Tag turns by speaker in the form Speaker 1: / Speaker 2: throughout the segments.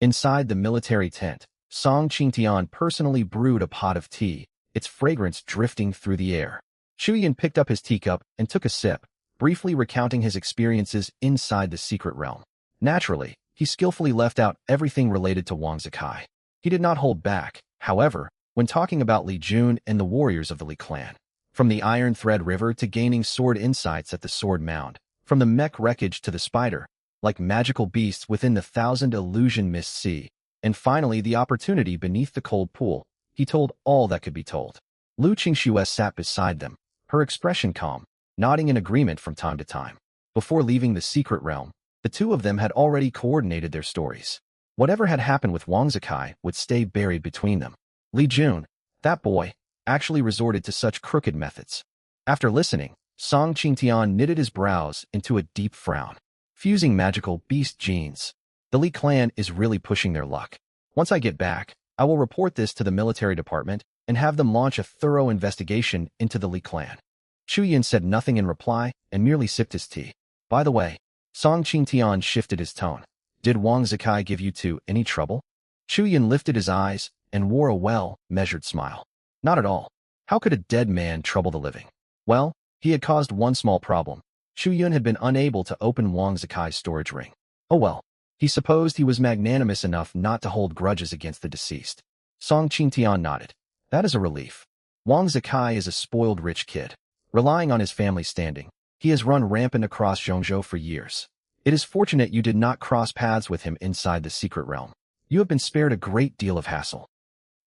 Speaker 1: Inside the military tent, Song Qingtian personally brewed a pot of tea, its fragrance drifting through the air. Chuyin picked up his teacup and took a sip, briefly recounting his experiences inside the secret realm. Naturally, he skillfully left out everything related to Wang Zikai. He did not hold back, however, when talking about Li Jun and the warriors of the Li clan. From the Iron Thread River to gaining sword insights at the Sword Mound, from the mech wreckage to the spider, like magical beasts within the Thousand Illusion Mist Sea, and finally the opportunity beneath the cold pool, he told all that could be told. Lu Qingxue sat beside them, her expression calm, nodding in agreement from time to time. Before leaving the secret realm, the two of them had already coordinated their stories. Whatever had happened with Wang Zikai would stay buried between them. Li Jun, that boy, actually resorted to such crooked methods. After listening, Song Qingtian knitted his brows into a deep frown. Fusing magical beast genes. The Li clan is really pushing their luck. Once I get back, I will report this to the military department and have them launch a thorough investigation into the Li clan. Chuyin said nothing in reply and merely sipped his tea. By the way, Song Qingtian shifted his tone. Did Wang Zikai give you two any trouble? Chuyin lifted his eyes and wore a well-measured smile. Not at all. How could a dead man trouble the living? Well, he had caused one small problem. Chuyin had been unable to open Wang Zikai's storage ring. Oh well, he supposed he was magnanimous enough not to hold grudges against the deceased. Song Qingtian nodded. That is a relief. Wang Zikai is a spoiled rich kid. Relying on his family standing, he has run rampant across Zhongzhou for years. It is fortunate you did not cross paths with him inside the secret realm. You have been spared a great deal of hassle.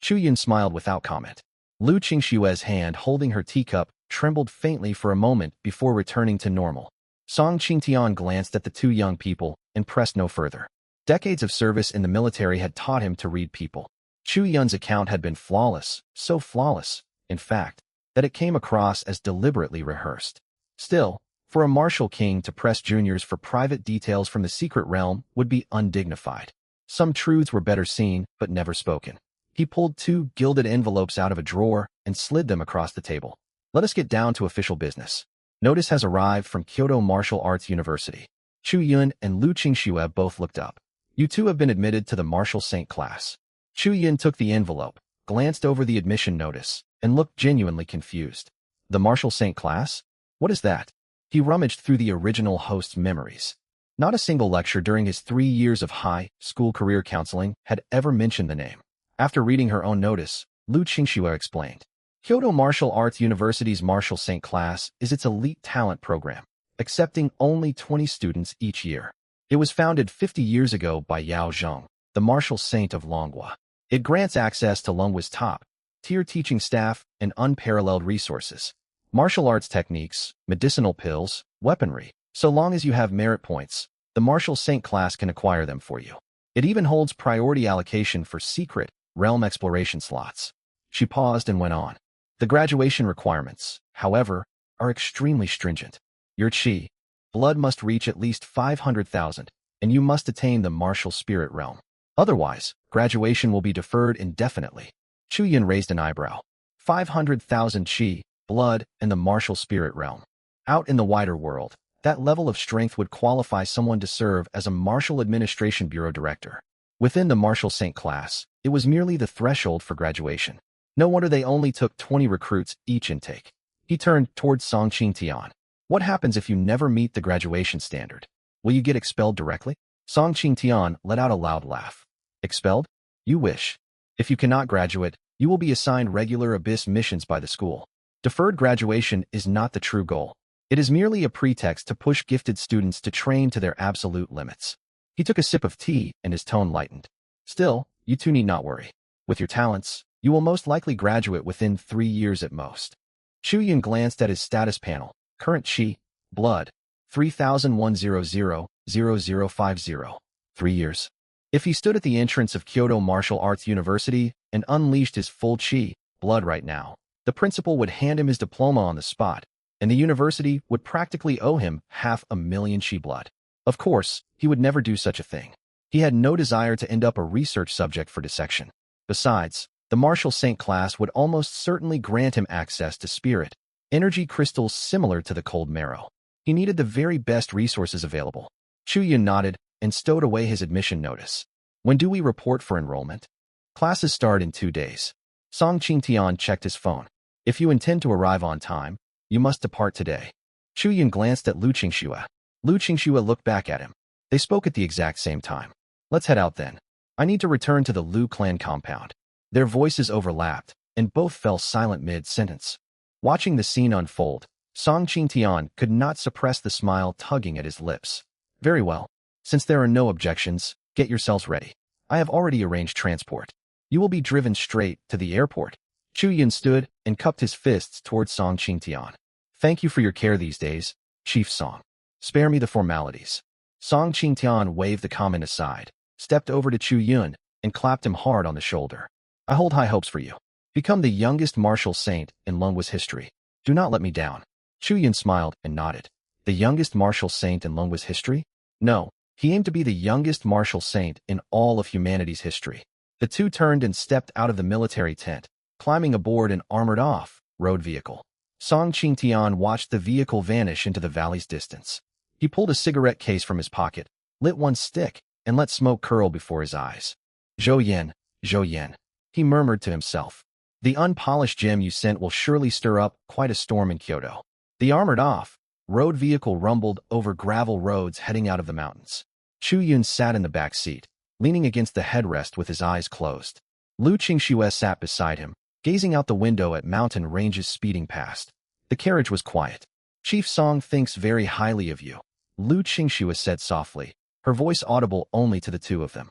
Speaker 1: Chuyin smiled without comment. Lu Qingxue's hand holding her teacup trembled faintly for a moment before returning to normal. Song Qingtian glanced at the two young people and pressed no further. Decades of service in the military had taught him to read people. Chuyun's account had been flawless, so flawless, in fact, that it came across as deliberately rehearsed. Still, for a martial king to press juniors for private details from the secret realm would be undignified. Some truths were better seen but never spoken. He pulled two gilded envelopes out of a drawer and slid them across the table. Let us get down to official business. Notice has arrived from Kyoto Martial Arts University. Chuyun and Lu Qingxue both looked up. You two have been admitted to the Martial Saint class. Chuyun took the envelope, glanced over the admission notice, and looked genuinely confused. The Martial Saint class? What is that? He rummaged through the original host's memories. Not a single lecture during his 3 years of high school career counseling had ever mentioned the name. After reading her own notice, Lu Qingxue explained. Kyoto Martial Arts University's Martial Saint class is its elite talent program, accepting only 20 students each year. It was founded 50 years ago by Yao Zheng, the Martial Saint of Longhua. It grants access to Longhua's top-tier teaching staff and unparalleled resources. Martial arts techniques, medicinal pills, weaponry. So long as you have merit points, the Martial Saint class can acquire them for you. It even holds priority allocation for secret realm exploration slots. She paused and went on. The graduation requirements, however, are extremely stringent. Your chi, blood must reach at least 500,000, and you must attain the martial spirit realm. Otherwise, graduation will be deferred indefinitely. Chuyun raised an eyebrow. 500,000 chi, blood, and the martial spirit realm. Out in the wider world, that level of strength would qualify someone to serve as a Martial Administration Bureau Director. Within the Martial Saint class, it was merely the threshold for graduation. No wonder they only took 20 recruits each intake. He turned towards Song Qingtian. What happens if you never meet the graduation standard? Will you get expelled directly? Song Qingtian let out a loud laugh. Expelled? You wish. If you cannot graduate, you will be assigned regular abyss missions by the school. Deferred graduation is not the true goal. It is merely a pretext to push gifted students to train to their absolute limits. He took a sip of tea and his tone lightened. Still, you two need not worry. With your talents, you will most likely graduate within 3 years at most. Chuyun glanced at his status panel. Current chi, blood, 3,100,0050. 3 years. If he stood at the entrance of Kyoto Martial Arts University and unleashed his full chi, blood right now, the principal would hand him his diploma on the spot, and the university would practically owe him 500,000 chi blood. Of course, he would never do such a thing. He had no desire to end up a research subject for dissection. Besides, the Martial Saint class would almost certainly grant him access to spirit, energy crystals similar to the cold marrow. He needed the very best resources available. Chuyun nodded and stowed away his admission notice. When do we report for enrollment? Classes start in 2 days. Song Qingtian checked his phone. If you intend to arrive on time, you must depart today. Chu Yun glanced at Lu Qingxue. Lu Qingxue looked back at him. They spoke at the exact same time. Let's head out then. I need to return to the Lu clan compound. Their voices overlapped, and both fell silent mid-sentence. Watching the scene unfold, Song Qingtian could not suppress the smile tugging at his lips. Very well. Since there are no objections, get yourselves ready. I have already arranged transport. You will be driven straight to the airport. Chu Yun stood and cupped his fists towards Song Qingtian. Thank you for your care these days, Chief Song. Spare me the formalities. Song Qingtian waved the comment aside, stepped over to Chu Yun, and clapped him hard on the shoulder. I hold high hopes for you. Become the youngest martial saint in Lungwa's history. Do not let me down. Chu Yun smiled and nodded. The youngest martial saint in Lungwa's history? No, he aimed to be the youngest martial saint in all of humanity's history. The two turned and stepped out of the military tent, climbing aboard an armored off-road vehicle. Song Qingtian watched the vehicle vanish into the valley's distance. He pulled a cigarette case from his pocket, lit one stick, and let smoke curl before his eyes. Zhou Yan, he murmured to himself. The unpolished gem you sent will surely stir up quite a storm in Kyoto. The armored off-road vehicle rumbled over gravel roads heading out of the mountains. Chu Yun sat in the back seat, leaning against the headrest with his eyes closed. Lu Qingxue sat beside him, gazing out the window at mountain ranges speeding past. The carriage was quiet. Chief Song thinks very highly of you, Lu Qingxue said softly, her voice audible only to the two of them.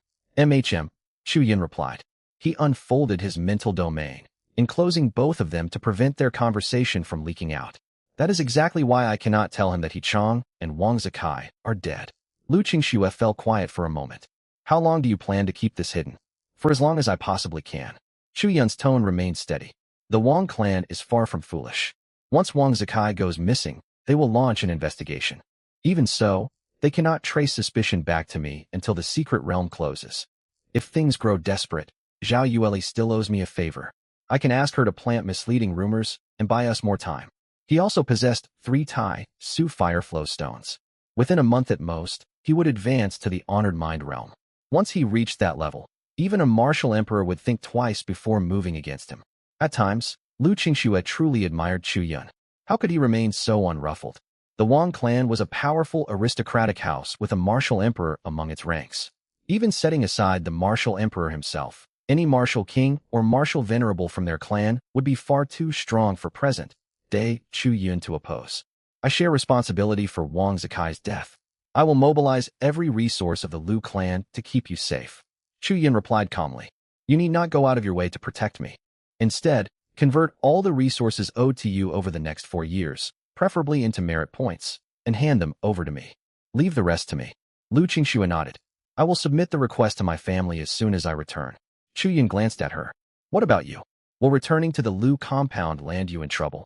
Speaker 1: Chu Yun replied. He unfolded his mental domain, enclosing both of them to prevent their conversation from leaking out. That is exactly why I cannot tell him that He Chong and Wang Zikai are dead. Lu Qingxue fell quiet for a moment. How long do you plan to keep this hidden? For as long as I possibly can. Chu Yun's tone remained steady. The Wang clan is far from foolish. Once Wang Zikai goes missing, they will launch an investigation. Even so, they cannot trace suspicion back to me until the secret realm closes. If things grow desperate, Zhao Yueli still owes me a favor. I can ask her to plant misleading rumors and buy us more time. He also possessed 3 Tai Su fire flow stones. Within a month at most, he would advance to the honored mind realm. Once he reached that level, even a martial emperor would think twice before moving against him. At times, Lu Qingxue truly admired Chu Yun. How could he remain so unruffled? The Wang clan was a powerful aristocratic house with a martial emperor among its ranks. Even setting aside the martial emperor himself, any martial king or martial venerable from their clan would be far too strong for present-day Chu Yun to oppose. I share responsibility for Wang Zikai's death. I will mobilize every resource of the Lu clan to keep you safe. Chu Yun replied calmly. You need not go out of your way to protect me. Instead, convert all the resources owed to you over the next 4 years, preferably into merit points, and hand them over to me. Leave the rest to me. Lu Qingxue nodded. I will submit the request to my family as soon as I return. Chu Yun glanced at her. What about you? Will returning to the Lu compound land you in trouble?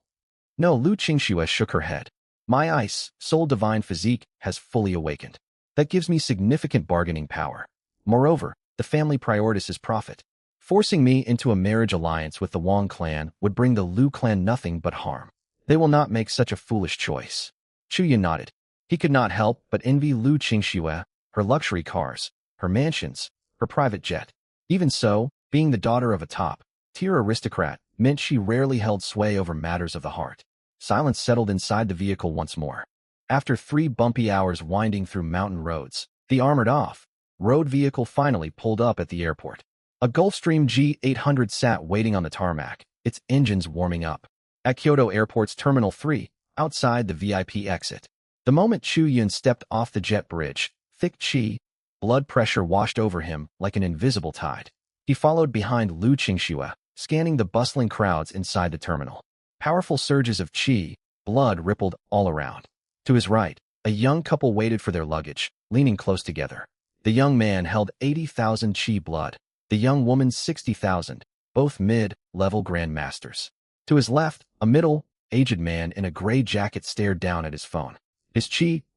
Speaker 1: No, Lu Qingxue shook her head. My soul divine physique has fully awakened. That gives me significant bargaining power. Moreover, the family prioritizes profit. Forcing me into a marriage alliance with the Wang clan would bring the Lu clan nothing but harm. They will not make such a foolish choice. Chu Yun nodded. He could not help but envy Lu Qingxue, her luxury cars, her mansions, her private jet. Even so, being the daughter of a top-tier aristocrat meant she rarely held sway over matters of the heart. Silence settled inside the vehicle once more. After 3 bumpy hours winding through mountain roads, the armored off-road vehicle finally pulled up at the airport. A Gulfstream G800 sat waiting on the tarmac, its engines warming up. At Kyoto Airport's Terminal 3, outside the VIP exit. The moment Chu Yun stepped off the jet bridge, thick blood pressure washed over him like an invisible tide. He followed behind Lu Qingxue, scanning the bustling crowds inside the terminal. Powerful surges of blood rippled all around. To his right, a young couple waited for their luggage, leaning close together. The young man held 80,000 blood, the young woman 60,000, both mid-level grandmasters. To his left, a middle-aged man in a gray jacket stared down at his phone. His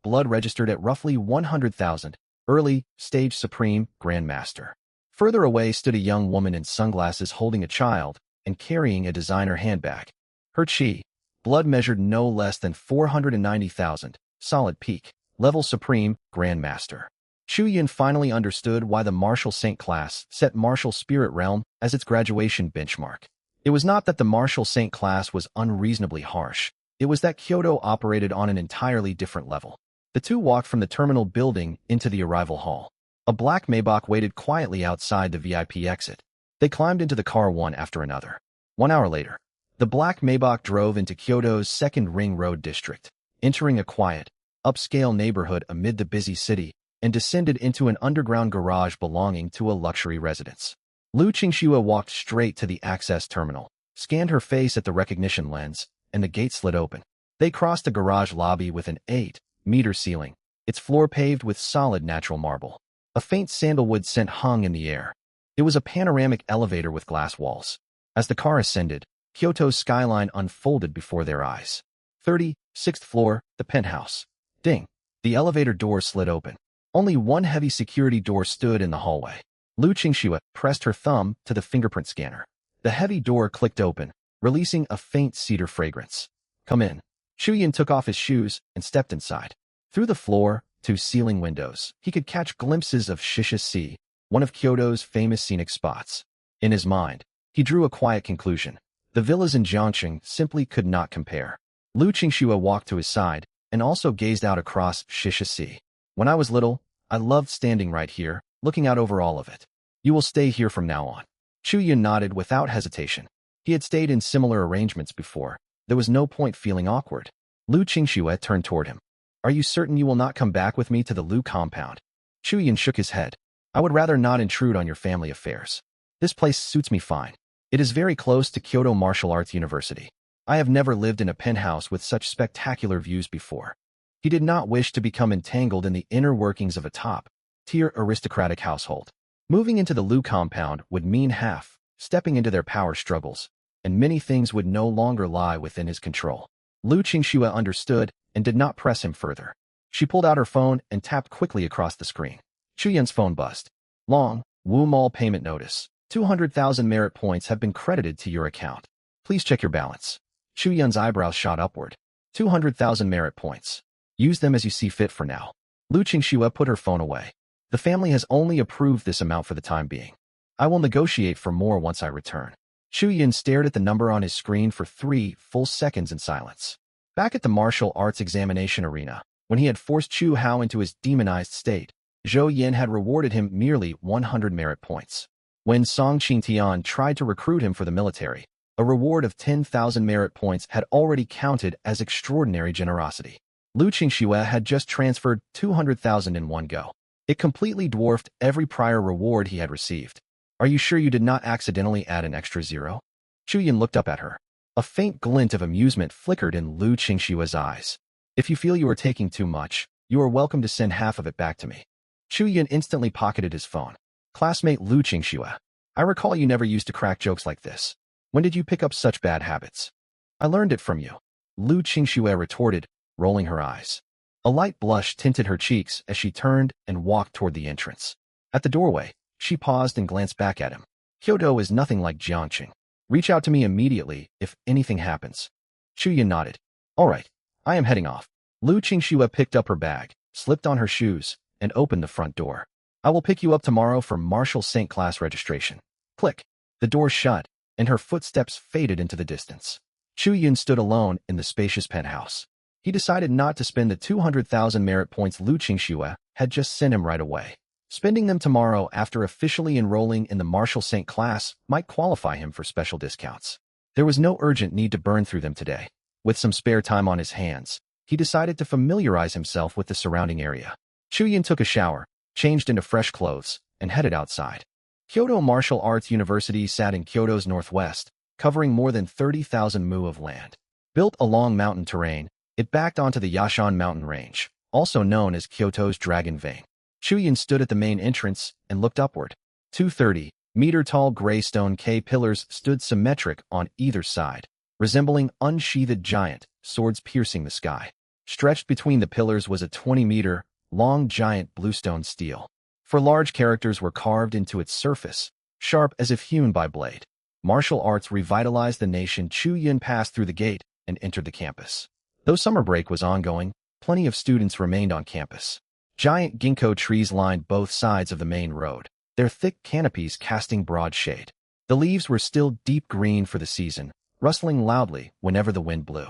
Speaker 1: blood registered at roughly 100,000, early-stage supreme grandmaster. Further away stood a young woman in sunglasses holding a child and carrying a designer handbag. Her blood measured no less than 490,000, solid peak, level supreme grandmaster. Chu Yin finally understood why the Martial Saint class set Martial Spirit Realm as its graduation benchmark. It was not that the Martial Saint class was unreasonably harsh. It was that Kyoto operated on an entirely different level. The two walked from the terminal building into the arrival hall. A black Maybach waited quietly outside the VIP exit. They climbed into the car one after another. 1 hour later, the black Maybach drove into Kyoto's second Ring Road district, entering a quiet, upscale neighborhood amid the busy city, and descended into an underground garage belonging to a luxury residence. Lu Qingxue walked straight to the access terminal, scanned her face at the recognition lens, and the gate slid open. They crossed the garage lobby with an 8-meter ceiling, its floor paved with solid natural marble. A faint sandalwood scent hung in the air. It was a panoramic elevator with glass walls. As the car ascended, Kyoto's skyline unfolded before their eyes. 36th floor, the penthouse. Ding! The elevator door slid open. Only one heavy security door stood in the hallway. Lu Qingxue pressed her thumb to the fingerprint scanner. The heavy door clicked open, releasing a faint cedar fragrance. Come in. Chu Yin took off his shoes and stepped inside. Through the floor to ceiling windows, he could catch glimpses of Shisha Sea, one of Kyoto's famous scenic spots. In his mind, he drew a quiet conclusion. The villas in Jiangxing simply could not compare. Lu Qingxue walked to his side and also gazed out across Shisha Sea. When I was little, I loved standing right here, looking out over all of it. You will stay here from now on. Chu Yin nodded without hesitation. He had stayed in similar arrangements before. There was no point feeling awkward. Lu Qingxue turned toward him. Are you certain you will not come back with me to the Lu compound? Chu Yin shook his head. I would rather not intrude on your family affairs. This place suits me fine. It is very close to Kyoto Martial Arts University. I have never lived in a penthouse with such spectacular views before. He did not wish to become entangled in the inner workings of a top-tier aristocratic household. Moving into the Lu compound would mean stepping into their power struggles, and many things would no longer lie within his control. Lu Qingxue understood and did not press him further. She pulled out her phone and tapped quickly across the screen. Chu Yin's phone buzzed. Long, Wu Mall payment notice. 200,000 merit points have been credited to your account. Please check your balance. Chu Yin's eyebrows shot upward. 200,000 merit points. Use them as you see fit for now. Lu Qingxue put her phone away. The family has only approved this amount for the time being. I will negotiate for more once I return. Chu Yin stared at the number on his screen for 3 full seconds in silence. Back at the martial arts examination arena, when he had forced Chu Hao into his demonized state, Zhou Yin had rewarded him merely 100 merit points. When Song Qingtian tried to recruit him for the military, a reward of 10,000 merit points had already counted as extraordinary generosity. Lu Qingxue had just transferred 200,000 in one go. It completely dwarfed every prior reward he had received. Are you sure you did not accidentally add an extra 0? Chu Yin looked up at her. A faint glint of amusement flickered in Lu Qingxue's eyes. If you feel you are taking too much, you are welcome to send half of it back to me. Chu Yin instantly pocketed his phone. Classmate Lu Qingxue, I recall you never used to crack jokes like this. When did you pick up such bad habits? I learned it from you. Lu Qingxue retorted, rolling her eyes. A light blush tinted her cheeks as she turned and walked toward the entrance. At the doorway, she paused and glanced back at him. Kyoto is nothing like Jiangxing. Reach out to me immediately if anything happens. Chu Yin nodded. All right, I am heading off. Lu Qingxue picked up her bag, slipped on her shoes, and opened the front door. I will pick you up tomorrow for Martial Saint class registration. Click. The door shut, and her footsteps faded into the distance. Chu Yin stood alone in the spacious penthouse. He decided not to spend the 200,000 merit points Lu Qingxue had just sent him right away. Spending them tomorrow after officially enrolling in the Martial Saint class might qualify him for special discounts. There was no urgent need to burn through them today. With some spare time on his hands, he decided to familiarize himself with the surrounding area. Chu Yin took a shower, changed into fresh clothes, and headed outside. Kyoto Martial Arts University sat in Kyoto's northwest, covering more than 30,000 mu of land. Built along mountain terrain, it backed onto the Yashan mountain range, also known as Kyoto's Dragon Vein. Chu Yin stood at the main entrance and looked upward. 230-meter-tall gray stone K pillars stood symmetric on either side, resembling unsheathed giant swords piercing the sky. Stretched between the pillars was a 20-meter-long giant bluestone stele. For large characters were carved into its surface, sharp as if hewn by blade. Martial arts revitalized the nation. Chu Yin passed through the gate and entered the campus. Though summer break was ongoing, plenty of students remained on campus. Giant ginkgo trees lined both sides of the main road, their thick canopies casting broad shade. The leaves were still deep green for the season, rustling loudly whenever the wind blew.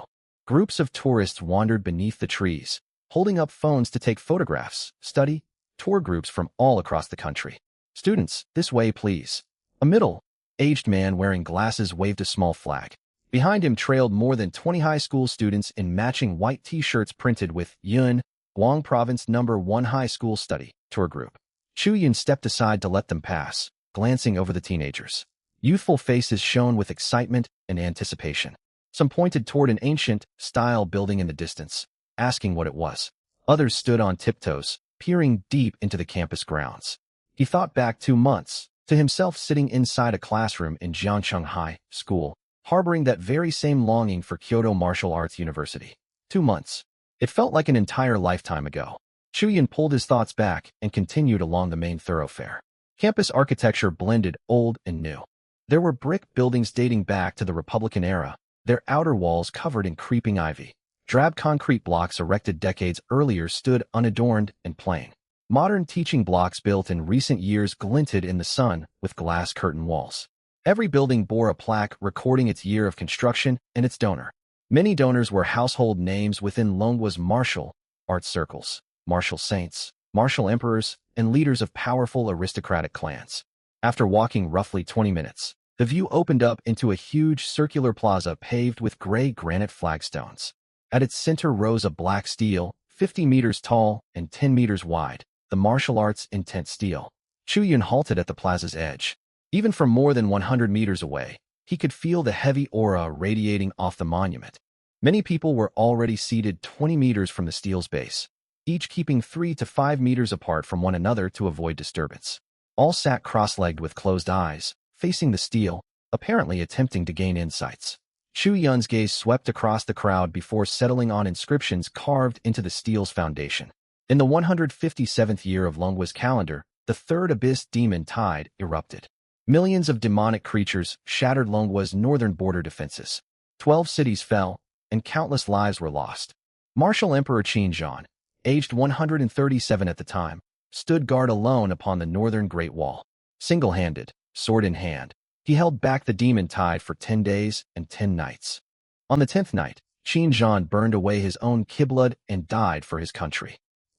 Speaker 1: Groups of tourists wandered beneath the trees, holding up phones to take photographs, study, tour groups from all across the country. Students, this way please. A middle-aged man wearing glasses waved a small flag. Behind him trailed more than 20 high school students in matching white t-shirts printed with Yun, Guang Province No. 1 High School Study Tour Group. Chu Yun stepped aside to let them pass, glancing over the teenagers. Youthful faces shone with excitement and anticipation. Some pointed toward an ancient-style building in the distance, asking what it was. Others stood on tiptoes, peering deep into the campus grounds. He thought back 2 months, to himself sitting inside a classroom in Jiangcheng High School, harboring that very same longing for Kyoto Martial Arts University. 2 months. It felt like an entire lifetime ago. Chu Yun pulled his thoughts back and continued along the main thoroughfare. Campus architecture blended old and new. There were brick buildings dating back to the Republican era, their outer walls covered in creeping ivy. Drab concrete blocks erected decades earlier stood unadorned and plain. Modern teaching blocks built in recent years glinted in the sun with glass curtain walls. Every building bore a plaque recording its year of construction and its donor. Many donors were household names within Longwa's martial arts circles, martial saints, martial emperors, and leaders of powerful aristocratic clans. After walking roughly 20 minutes, the view opened up into a huge circular plaza paved with gray granite flagstones. At its center rose a black stele, 50 meters tall and 10 meters wide, the martial arts intent stele. Chu Yun halted at the plaza's edge. Even from more than 100 meters away, he could feel the heavy aura radiating off the monument. Many people were already seated 20 meters from the stele's base, each keeping 3 to 5 meters apart from one another to avoid disturbance. All sat cross-legged with closed eyes, facing the stele, apparently attempting to gain insights. Chu Yun's gaze swept across the crowd before settling on inscriptions carved into the stele's foundation. In the 157th year of Longwa's calendar, the third abyss demon tide erupted. Millions of demonic creatures shattered Longwa's northern border defenses. 12 cities fell, and countless lives were lost. Martial Emperor Qin Zhan, aged 137 at the time, stood guard alone upon the northern Great Wall. Single-handed, sword in hand, he held back the demon tide for 10 days and 10 nights. On the 10th night, Qin Zhan burned away his own Kiblood and died for his country.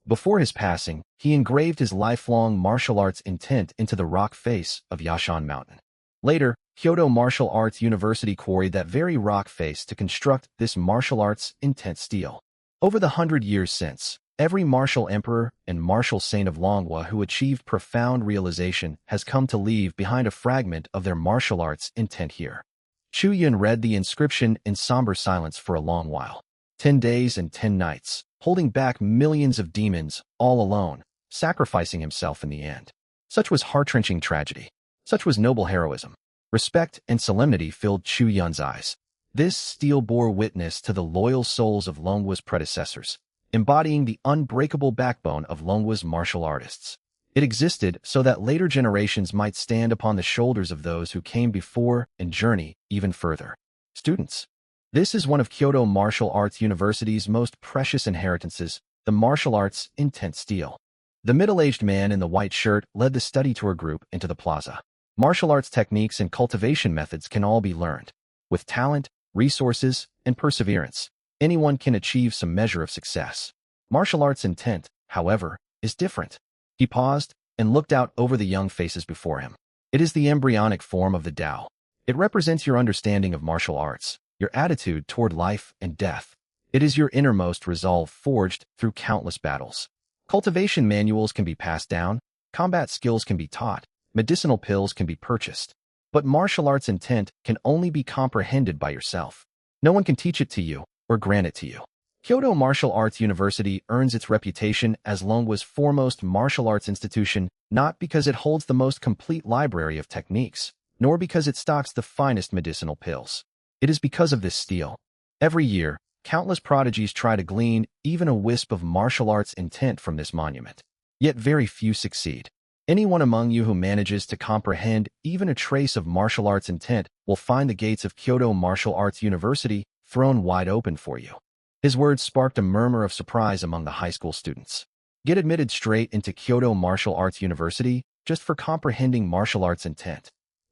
Speaker 1: Before his passing, he engraved his lifelong martial arts intent into the rock face of Yashan Mountain. Later, Kyoto Martial Arts University quarried that very rock face to construct this martial arts intent stele. Over the 100 years since, every martial emperor and martial saint of Longwa who achieved profound realization has come to leave behind a fragment of their martial arts intent here. Chu Yun read the inscription in somber silence for a long while. 10 days and 10 nights, holding back millions of demons, all alone, sacrificing himself in the end. Such was heart-wrenching tragedy. Such was noble heroism. Respect and solemnity filled Chu Yun's eyes. This stele bore witness to the loyal souls of Longwa's predecessors, embodying the unbreakable backbone of Longwa's martial artists. It existed so that later generations might stand upon the shoulders of those who came before and journey even further. Students, this is one of Kyoto Martial Arts University's most precious inheritances, the martial arts intent stele. The middle-aged man in the white shirt led the study tour group into the plaza. Martial arts techniques and cultivation methods can all be learned. With talent, resources, and perseverance, anyone can achieve some measure of success. Martial arts intent, however, is different. He paused and looked out over the young faces before him. It is the embryonic form of the Tao. It represents your understanding of martial arts, your attitude toward life and death. It is your innermost resolve forged through countless battles. Cultivation manuals can be passed down, combat skills can be taught, medicinal pills can be purchased. But martial arts intent can only be comprehended by yourself. No one can teach it to you or grant it to you. Kyoto Martial Arts University earns its reputation as Longwa's foremost martial arts institution not because it holds the most complete library of techniques, nor because it stocks the finest medicinal pills. It is because of this stele. Every year, countless prodigies try to glean even a wisp of martial arts intent from this monument. Yet very few succeed. Anyone among you who manages to comprehend even a trace of martial arts intent will find the gates of Kyoto Martial Arts University thrown wide open for you. His words sparked a murmur of surprise among the high school students. Get admitted straight into Kyoto Martial Arts University just for comprehending martial arts intent.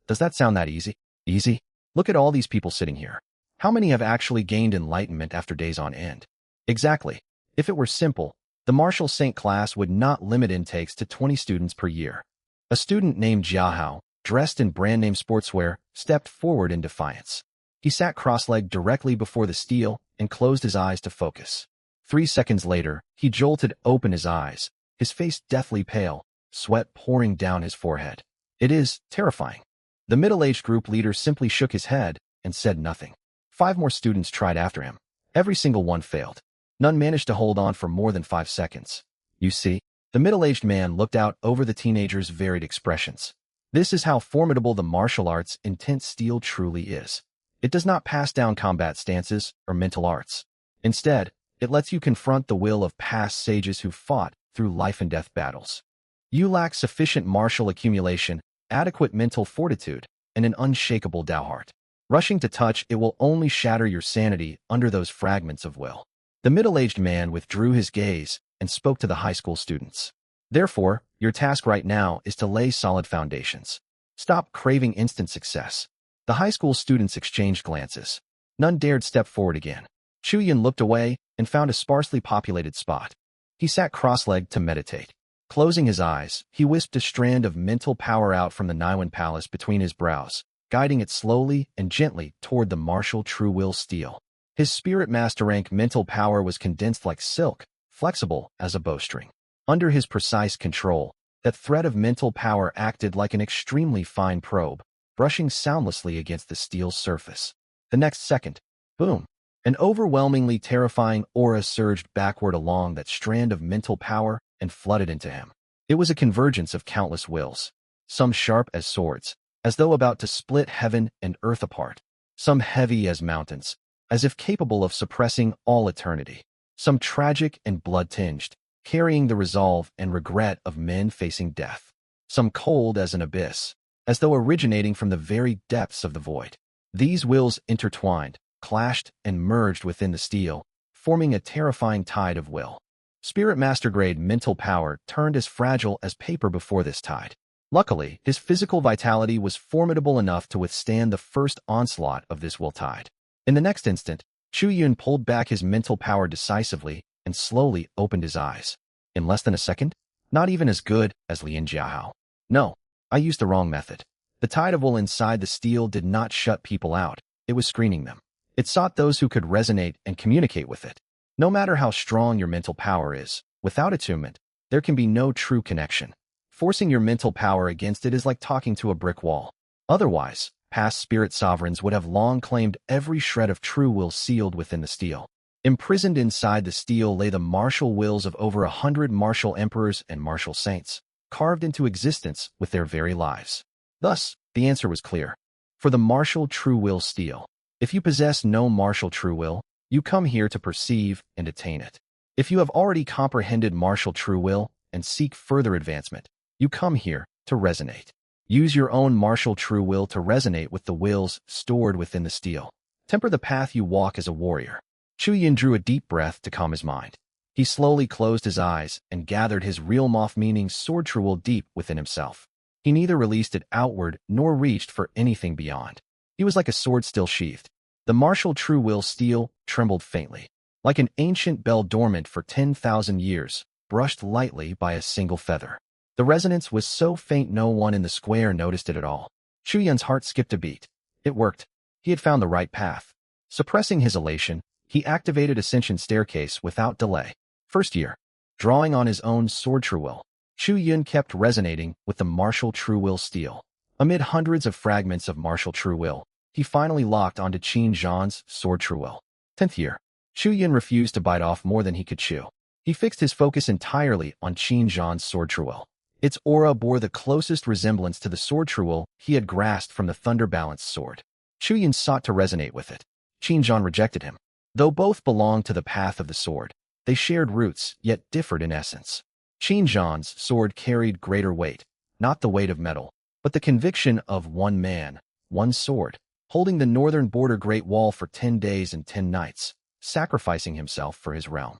Speaker 1: Does that sound that easy? Easy? Look at all these people sitting here. How many have actually gained enlightenment after days on end? Exactly. If it were simple, the Martial Saint class would not limit intakes to 20 students per year. A student named Jiahao, dressed in brand-name sportswear, stepped forward in defiance. He sat cross-legged directly before the steel and closed his eyes to focus. 3 seconds later, he jolted open his eyes, his face deathly pale, sweat pouring down his forehead. It is terrifying. The middle-aged group leader simply shook his head and said nothing. 5 more students tried after him. Every single one failed. None managed to hold on for more than 5 seconds. You see, the middle-aged man looked out over the teenagers' varied expressions. This is how formidable the martial arts intense steel truly is. It does not pass down combat stances or mental arts. Instead, it lets you confront the will of past sages who fought through life-and-death battles. You lack sufficient martial accumulation, adequate mental fortitude, and an unshakable Tao heart. Rushing to touch it will only shatter your sanity under those fragments of will. The middle-aged man withdrew his gaze and spoke to the high school students. Therefore, your task right now is to lay solid foundations. Stop craving instant success. The high school students exchanged glances. None dared step forward again. Chuyin looked away and found a sparsely populated spot. He sat cross-legged to meditate. Closing his eyes, he wisped a strand of mental power out from the Niwen Palace between his brows, guiding it slowly and gently toward the martial true will steel. His spirit master rank mental power was condensed like silk, flexible as a bowstring. Under his precise control, that thread of mental power acted like an extremely fine probe, brushing soundlessly against the steel's surface. The next second, boom! An overwhelmingly terrifying aura surged backward along that strand of mental power and flooded into him. It was a convergence of countless wills, some sharp as swords, as though about to split heaven and earth apart, some heavy as mountains, as if capable of suppressing all eternity, some tragic and blood-tinged, carrying the resolve and regret of men facing death, some cold as an abyss, as though originating from the very depths of the void. These wills intertwined, clashed, and merged within the steel, forming a terrifying tide of will. Spirit Master-grade mental power turned as fragile as paper before this tide. Luckily, his physical vitality was formidable enough to withstand the first onslaught of this will tide. In the next instant, Chu Yun pulled back his mental power decisively and slowly opened his eyes. In less than a second, not even as good as Lin Jiahao. No, I used the wrong method. The tide of will inside the steel did not shut people out, it was screening them. It sought those who could resonate and communicate with it. No matter how strong your mental power is, without attunement, there can be no true connection. Forcing your mental power against it is like talking to a brick wall. Otherwise, past spirit sovereigns would have long claimed every shred of true will sealed within the steel. Imprisoned inside the steel lay the martial wills of over 100 martial emperors and martial saints, carved into existence with their very lives. Thus, the answer was clear. For the martial true will steel, if you possess no martial true will, you come here to perceive and attain it. If you have already comprehended martial true will and seek further advancement, you come here to resonate. Use your own martial true will to resonate with the wills stored within the steel. Temper the path you walk as a warrior. Chu Yin drew a deep breath to calm his mind. He slowly closed his eyes and gathered his real moth meaning sword true will deep within himself. He neither released it outward nor reached for anything beyond. He was like a sword still sheathed. The martial true will steel trembled faintly, like an ancient bell dormant for 10,000 years, brushed lightly by a single feather. The resonance was so faint no one in the square noticed it at all. Chu Yun's heart skipped a beat. It worked. He had found the right path. Suppressing his elation, he activated Ascension Staircase without delay. First year. Drawing on his own sword true will, Chu Yun kept resonating with the martial true will steel. Amid hundreds of fragments of martial true will, he finally locked onto Qin Zhan's sword true will. 10th year. Chu Yun refused to bite off more than he could chew. He fixed his focus entirely on Qin Zhan's sword true will. Its aura bore the closest resemblance to the sword true will he had grasped from the thunder-balanced sword. Chu Yun sought to resonate with it. Qin Zhan rejected him. Though both belonged to the path of the sword, they shared roots, yet differed in essence. Qin Zhan's sword carried greater weight, not the weight of metal, but the conviction of one man, one sword, holding the northern border Great Wall for 10 days and 10 nights, sacrificing himself for his realm.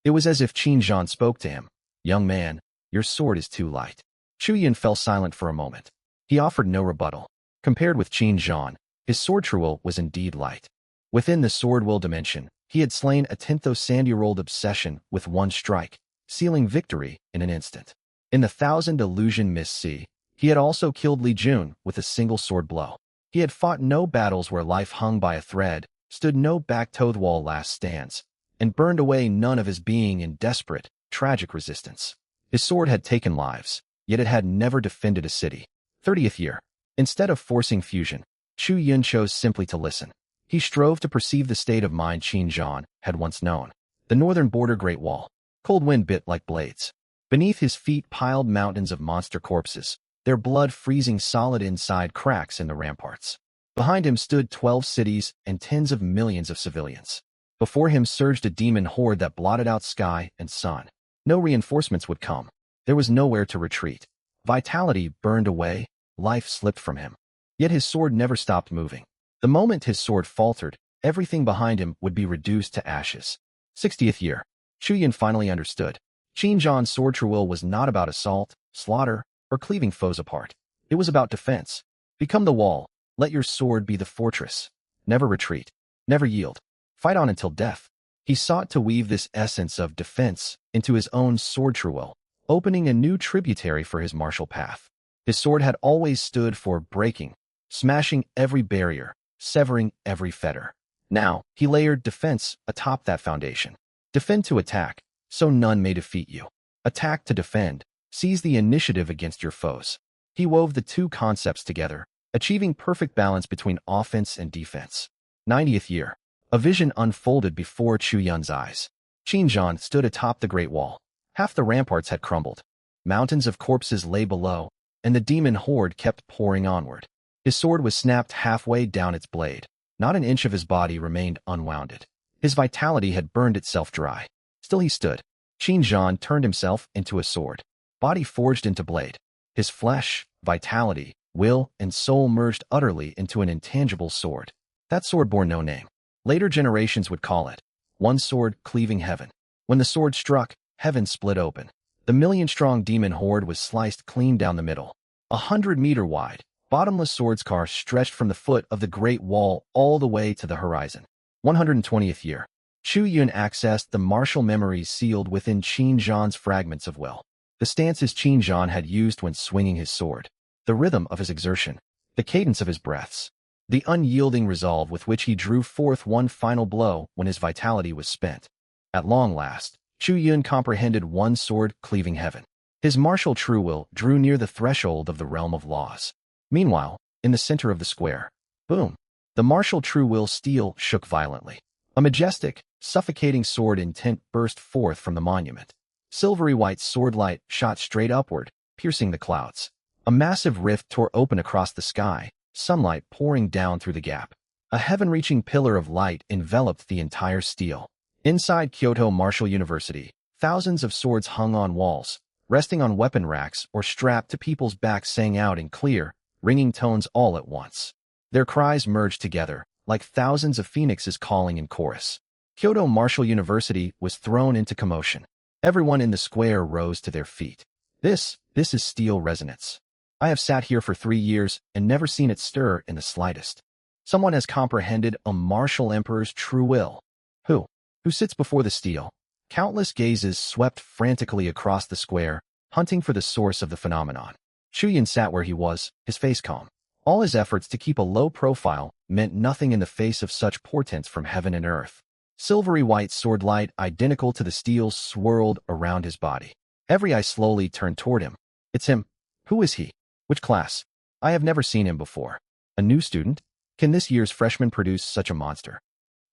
Speaker 1: It was as if Qin Zhan spoke to him, "Young man, your sword is too light." Chu Yun fell silent for a moment. He offered no rebuttal. Compared with Qin Zhan, his sword truel was indeed light. Within the sword will dimension, he had slain a 10th sandy-year-old obsession with one strike, sealing victory in an instant. In the Thousand Illusion Mist Sea, he had also killed Li Jun with a single sword blow. He had fought no battles where life hung by a thread, stood no back-to-the-wall last stands, and burned away none of his being in desperate, tragic resistance. His sword had taken lives, yet it had never defended a city. 30th year. Instead of forcing fusion, Chu Yun chose simply to listen. He strove to perceive the state of mind Qin Zhan had once known. The northern border Great Wall. Cold wind bit like blades. Beneath his feet piled mountains of monster corpses, their blood freezing solid inside cracks in the ramparts. Behind him stood 12 cities and tens of millions of civilians. Before him surged a demon horde that blotted out sky and sun. No reinforcements would come. There was nowhere to retreat. Vitality burned away, life slipped from him. Yet his sword never stopped moving. The moment his sword faltered, everything behind him would be reduced to ashes. 60th year. Chu Yun finally understood. Qin Zhan's sword truel was not about assault, slaughter, or cleaving foes apart. It was about defense. Become the wall. Let your sword be the fortress. Never retreat. Never yield. Fight on until death. He sought to weave this essence of defense into his own sword truel, opening a new tributary for his martial path. His sword had always stood for breaking, smashing every barrier, severing every fetter. Now, he layered defense atop that foundation. Defend to attack, so none may defeat you. Attack to defend, seize the initiative against your foes. He wove the two concepts together, achieving perfect balance between offense and defense. 90th year. A vision unfolded before Chu Yun's eyes. Qin Zhan stood atop the Great Wall. Half the ramparts had crumbled. Mountains of corpses lay below, and the demon horde kept pouring onward. His sword was snapped halfway down its blade. Not an inch of his body remained unwounded. His vitality had burned itself dry. Still he stood. Qin Zhan turned himself into a sword. Body forged into blade. His flesh, vitality, will, and soul merged utterly into an intangible sword. That sword bore no name. Later generations would call it one sword cleaving heaven. When the sword struck, heaven split open. The million-strong demon horde was sliced clean down the middle. 100-meter wide, bottomless swords car stretched from the foot of the Great Wall all the way to the horizon. 120th year. Chu Yun accessed the martial memories sealed within Qin Zhan's fragments of will. The stances Qin Zhan had used when swinging his sword. The rhythm of his exertion. The cadence of his breaths. The unyielding resolve with which he drew forth one final blow when his vitality was spent. At long last, Chu Yun comprehended one sword cleaving heaven. His martial true will drew near the threshold of the realm of laws. Meanwhile, in the center of the square, boom, the martial true will steel shook violently. A majestic, suffocating sword intent burst forth from the monument. Silvery white sword light shot straight upward, piercing the clouds. A massive rift tore open across the sky, sunlight pouring down through the gap. A heaven-reaching pillar of light enveloped the entire steel. Inside Kyoto Martial University, thousands of swords hung on walls, resting on weapon racks or strapped to people's backs sang out in clear, ringing tones all at once. Their cries merged together, like thousands of phoenixes calling in chorus. Kyoto Martial University was thrown into commotion. Everyone in the square rose to their feet. This is steel resonance. I have sat here for 3 years and never seen it stir in the slightest. Someone has comprehended a martial emperor's true will. Who? Who sits before the steel? Countless gazes swept frantically across the square, hunting for the source of the phenomenon. Chu Yun sat where he was, his face calm. All his efforts to keep a low profile meant nothing in the face of such portents from heaven and earth. Silvery white sword light identical to the steel swirled around his body. Every eye slowly turned toward him. It's him. Who is he? Which class? I have never seen him before. A new student? Can this year's freshman produce such a monster?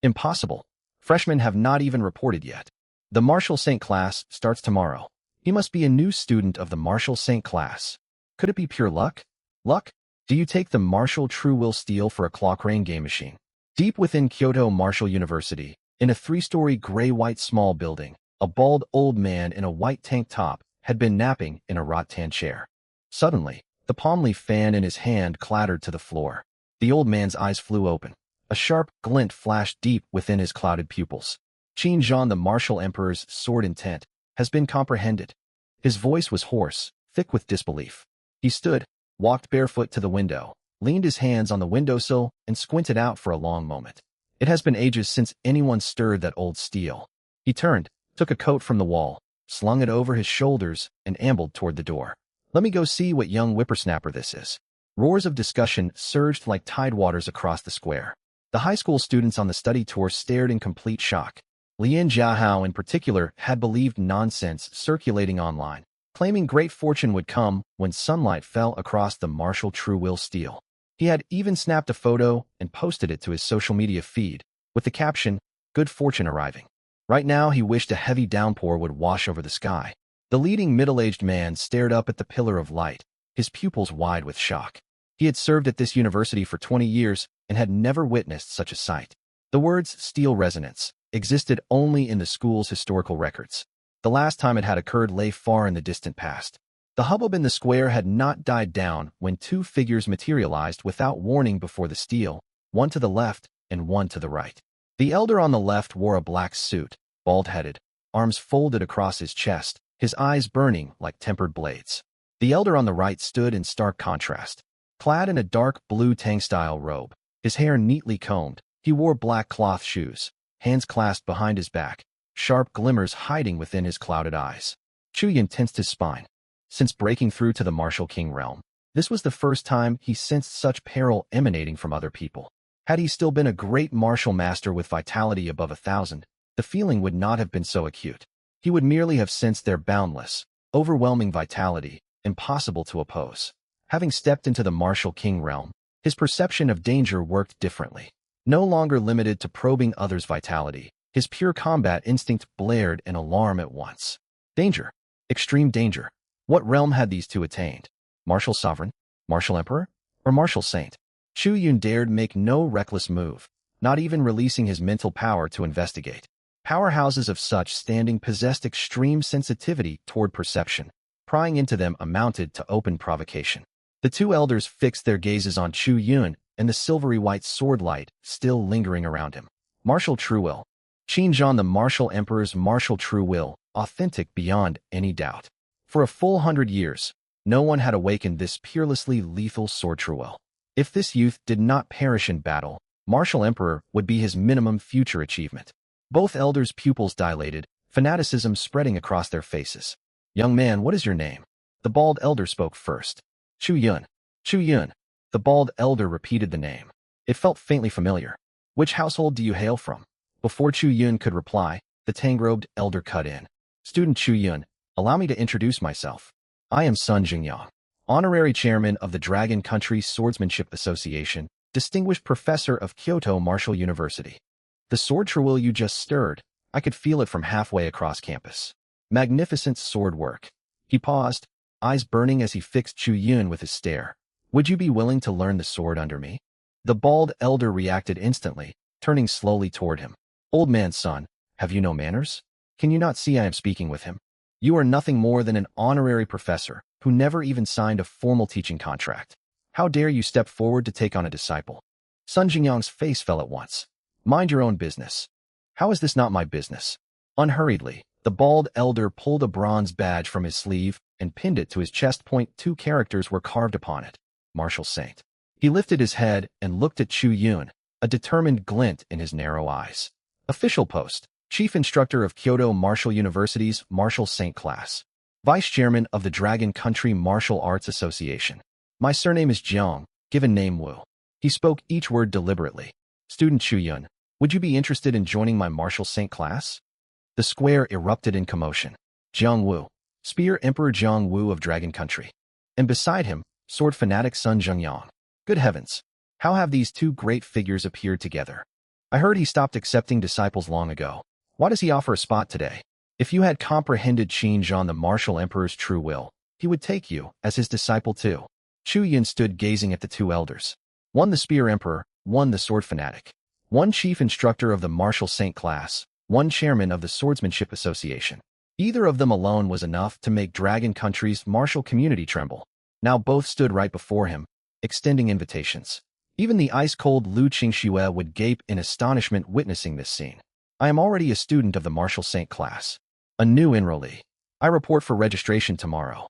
Speaker 1: Impossible. Freshmen have not even reported yet. The Martial Saint class starts tomorrow. He must be a new student of the Martial Saint class. Could it be pure luck? Luck? Do you take the Martial True Will Steel for a clock rain game machine? Deep within Kyoto Martial University, in a 3-story gray-white small building, a bald old man in a white tank top had been napping in a rattan chair. Suddenly, the palm leaf fan in his hand clattered to the floor. The old man's eyes flew open. A sharp glint flashed deep within his clouded pupils. Qin Zhan, the martial emperor's sword intent, has been comprehended. His voice was hoarse, thick with disbelief. He stood, walked barefoot to the window, leaned his hands on the windowsill, and squinted out for a long moment. It has been ages since anyone stirred that old steel. He turned, took a coat from the wall, slung it over his shoulders, and ambled toward the door. Let me go see what young whippersnapper this is. Roars of discussion surged like tidewaters across the square. The high school students on the study tour stared in complete shock. Lian Jiahao in particular had believed nonsense circulating online, claiming great fortune would come when sunlight fell across the Marshall True Will steel. He had even snapped a photo and posted it to his social media feed, with the caption, "Good fortune arriving." Right now he wished a heavy downpour would wash over the sky. The leading middle-aged man stared up at the pillar of light, his pupils wide with shock. He had served at this university for 20 years and had never witnessed such a sight. The words "steel resonance" existed only in the school's historical records. The last time it had occurred lay far in the distant past. The hubbub in the square had not died down when two figures materialized without warning before the steel, one to the left and one to the right. The elder on the left wore a black suit, bald-headed, arms folded across his chest, his eyes burning like tempered blades. The elder on the right stood in stark contrast. Clad in a dark blue Tang-style robe, his hair neatly combed, he wore black cloth shoes, hands clasped behind his back, sharp glimmers hiding within his clouded eyes. Chu Yun tensed his spine. Since breaking through to the Marshall King realm, this was the first time he sensed such peril emanating from other people. Had he still been a great martial master with vitality above 1,000, the feeling would not have been so acute. He would merely have sensed their boundless, overwhelming vitality, impossible to oppose. Having stepped into the Marshall King realm, his perception of danger worked differently. No longer limited to probing others' vitality, his pure combat instinct blared an alarm at once. Danger. Extreme danger. What realm had these two attained? Martial Sovereign? Martial Emperor? Or Martial Saint? Chu Yun dared make no reckless move, not even releasing his mental power to investigate. Powerhouses of such standing possessed extreme sensitivity toward perception. Prying into them amounted to open provocation. The two elders fixed their gazes on Chu Yun and the silvery white sword light still lingering around him. Martial True Will. Qin Zhan, the Martial Emperor's martial true will, authentic beyond any doubt. For a full 100 years, no one had awakened this peerlessly lethal sword true will. If this youth did not perish in battle, Martial Emperor would be his minimum future achievement. Both elders' pupils dilated, fanaticism spreading across their faces. "Young man, what is your name?" The bald elder spoke first. Chu Yun. Chu Yun. The bald elder repeated the name. It felt faintly familiar. "Which household do you hail from?" Before Chu Yun could reply, the tang-robed elder cut in. "Student Chu Yun, allow me to introduce myself. I am Sun Jingyang, honorary chairman of the Dragon Country Swordsmanship Association, distinguished professor of Kyoto Martial University. The sword true will you just stirred, I could feel it from halfway across campus. Magnificent sword work." He paused, eyes burning as he fixed Chu Yun with his stare. "Would you be willing to learn the sword under me?" The bald elder reacted instantly, turning slowly toward him. "Old man's son, have you no manners? Can you not see I am speaking with him? You are nothing more than an honorary professor who never even signed a formal teaching contract. How dare you step forward to take on a disciple?" Sun Jingyang's face fell at once. "Mind your own business." "How is this not my business?" Unhurriedly, the bald elder pulled a bronze badge from his sleeve and pinned it to his chest point. Two characters were carved upon it. Martial Saint. He lifted his head and looked at Chu Yun, a determined glint in his narrow eyes. Official post. Chief Instructor of Kyoto Martial University's Martial Saint class. Vice Chairman of the Dragon Country Martial Arts Association. My surname is Jiang, given name Wu. He spoke each word deliberately. "Student Chu Yun, would you be interested in joining my Martial Saint class?" The square erupted in commotion. Jiang Wu, Spear Emperor Jiang Wu of Dragon Country. And beside him, sword fanatic Sun Jingyang. Good heavens! How have these two great figures appeared together? I heard he stopped accepting disciples long ago. Why does he offer a spot today? If you had comprehended Qin Zhan, the Martial Emperor's true will, he would take you as his disciple too. Chu Yun stood gazing at the two elders. One the Spear Emperor, one the Sword Fanatic. One chief instructor of the Martial Saint class, one chairman of the Swordsmanship Association. Either of them alone was enough to make Dragon Country's martial community tremble. Now both stood right before him, extending invitations. Even the ice-cold Lu Qingxue would gape in astonishment witnessing this scene. "I am already a student of the Martial Saint class. A new enrollee. I report for registration tomorrow.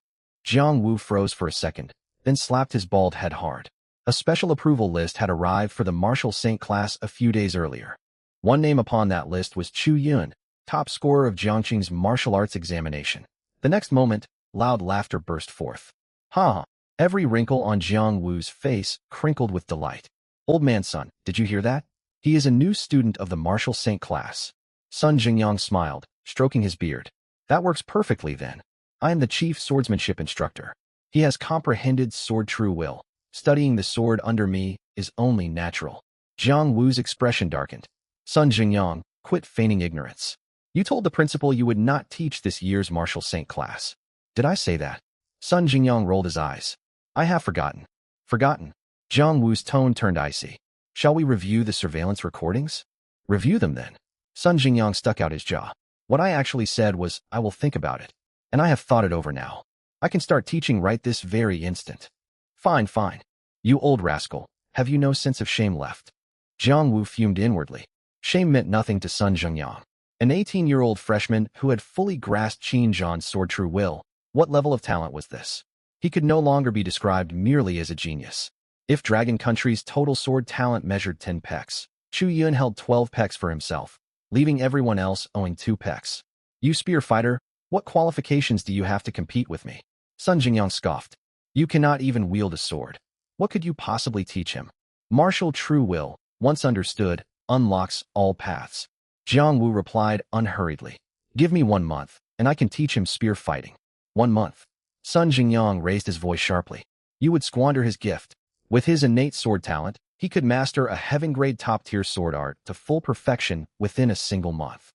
Speaker 1: Jiang Wu froze for a second, then slapped his bald head hard. A special approval list had arrived for the Marshall Saint class a few days earlier. One name upon that list was Chu Yun, top scorer of Jiangqing's martial arts examination. The next moment, loud laughter burst forth. Ha ha! Every wrinkle on Jiang Wu's face crinkled with delight. Old man son, did you hear that? He is a new student of the Marshall Saint class. Sun Jingyang smiled, stroking his beard. That works perfectly then. I am the chief swordsmanship instructor. He has comprehended sword true will. Studying the sword under me is only natural. Jiang Wu's expression darkened. Sun Jingyang, quit feigning ignorance. You told the principal you would not teach this year's Marshall Saint class. Did I say that? Sun Jingyang rolled his eyes. I have forgotten. Forgotten? Jiang Wu's tone turned icy. Shall we review the surveillance recordings? Review them then. Sun Jingyang stuck out his jaw. What I actually said was, I will think about it. And I have thought it over now. I can start teaching right this very instant. Fine, fine. You old rascal, have you no sense of shame left? Jiang Wu fumed inwardly. Shame meant nothing to Sun Jingyang. An 18-year-old freshman who had fully grasped Qin Zhan's sword true will. What level of talent was this? He could no longer be described merely as a genius. If Dragon Country's total sword talent measured 10 pecs, Chu Yun held 12 pecs for himself, leaving everyone else owing 2 pecs. You spear fighter, what qualifications do you have to compete with me? Sun Jingyang scoffed. You cannot even wield a sword. What could you possibly teach him? Martial true will, once understood, unlocks all paths. Jiang Wu replied unhurriedly. Give me 1 month, and I can teach him spear fighting. 1 month. Sun Jingyang raised his voice sharply. You would squander his gift. With his innate sword talent, he could master a heaven-grade top-tier sword art to full perfection within a single month.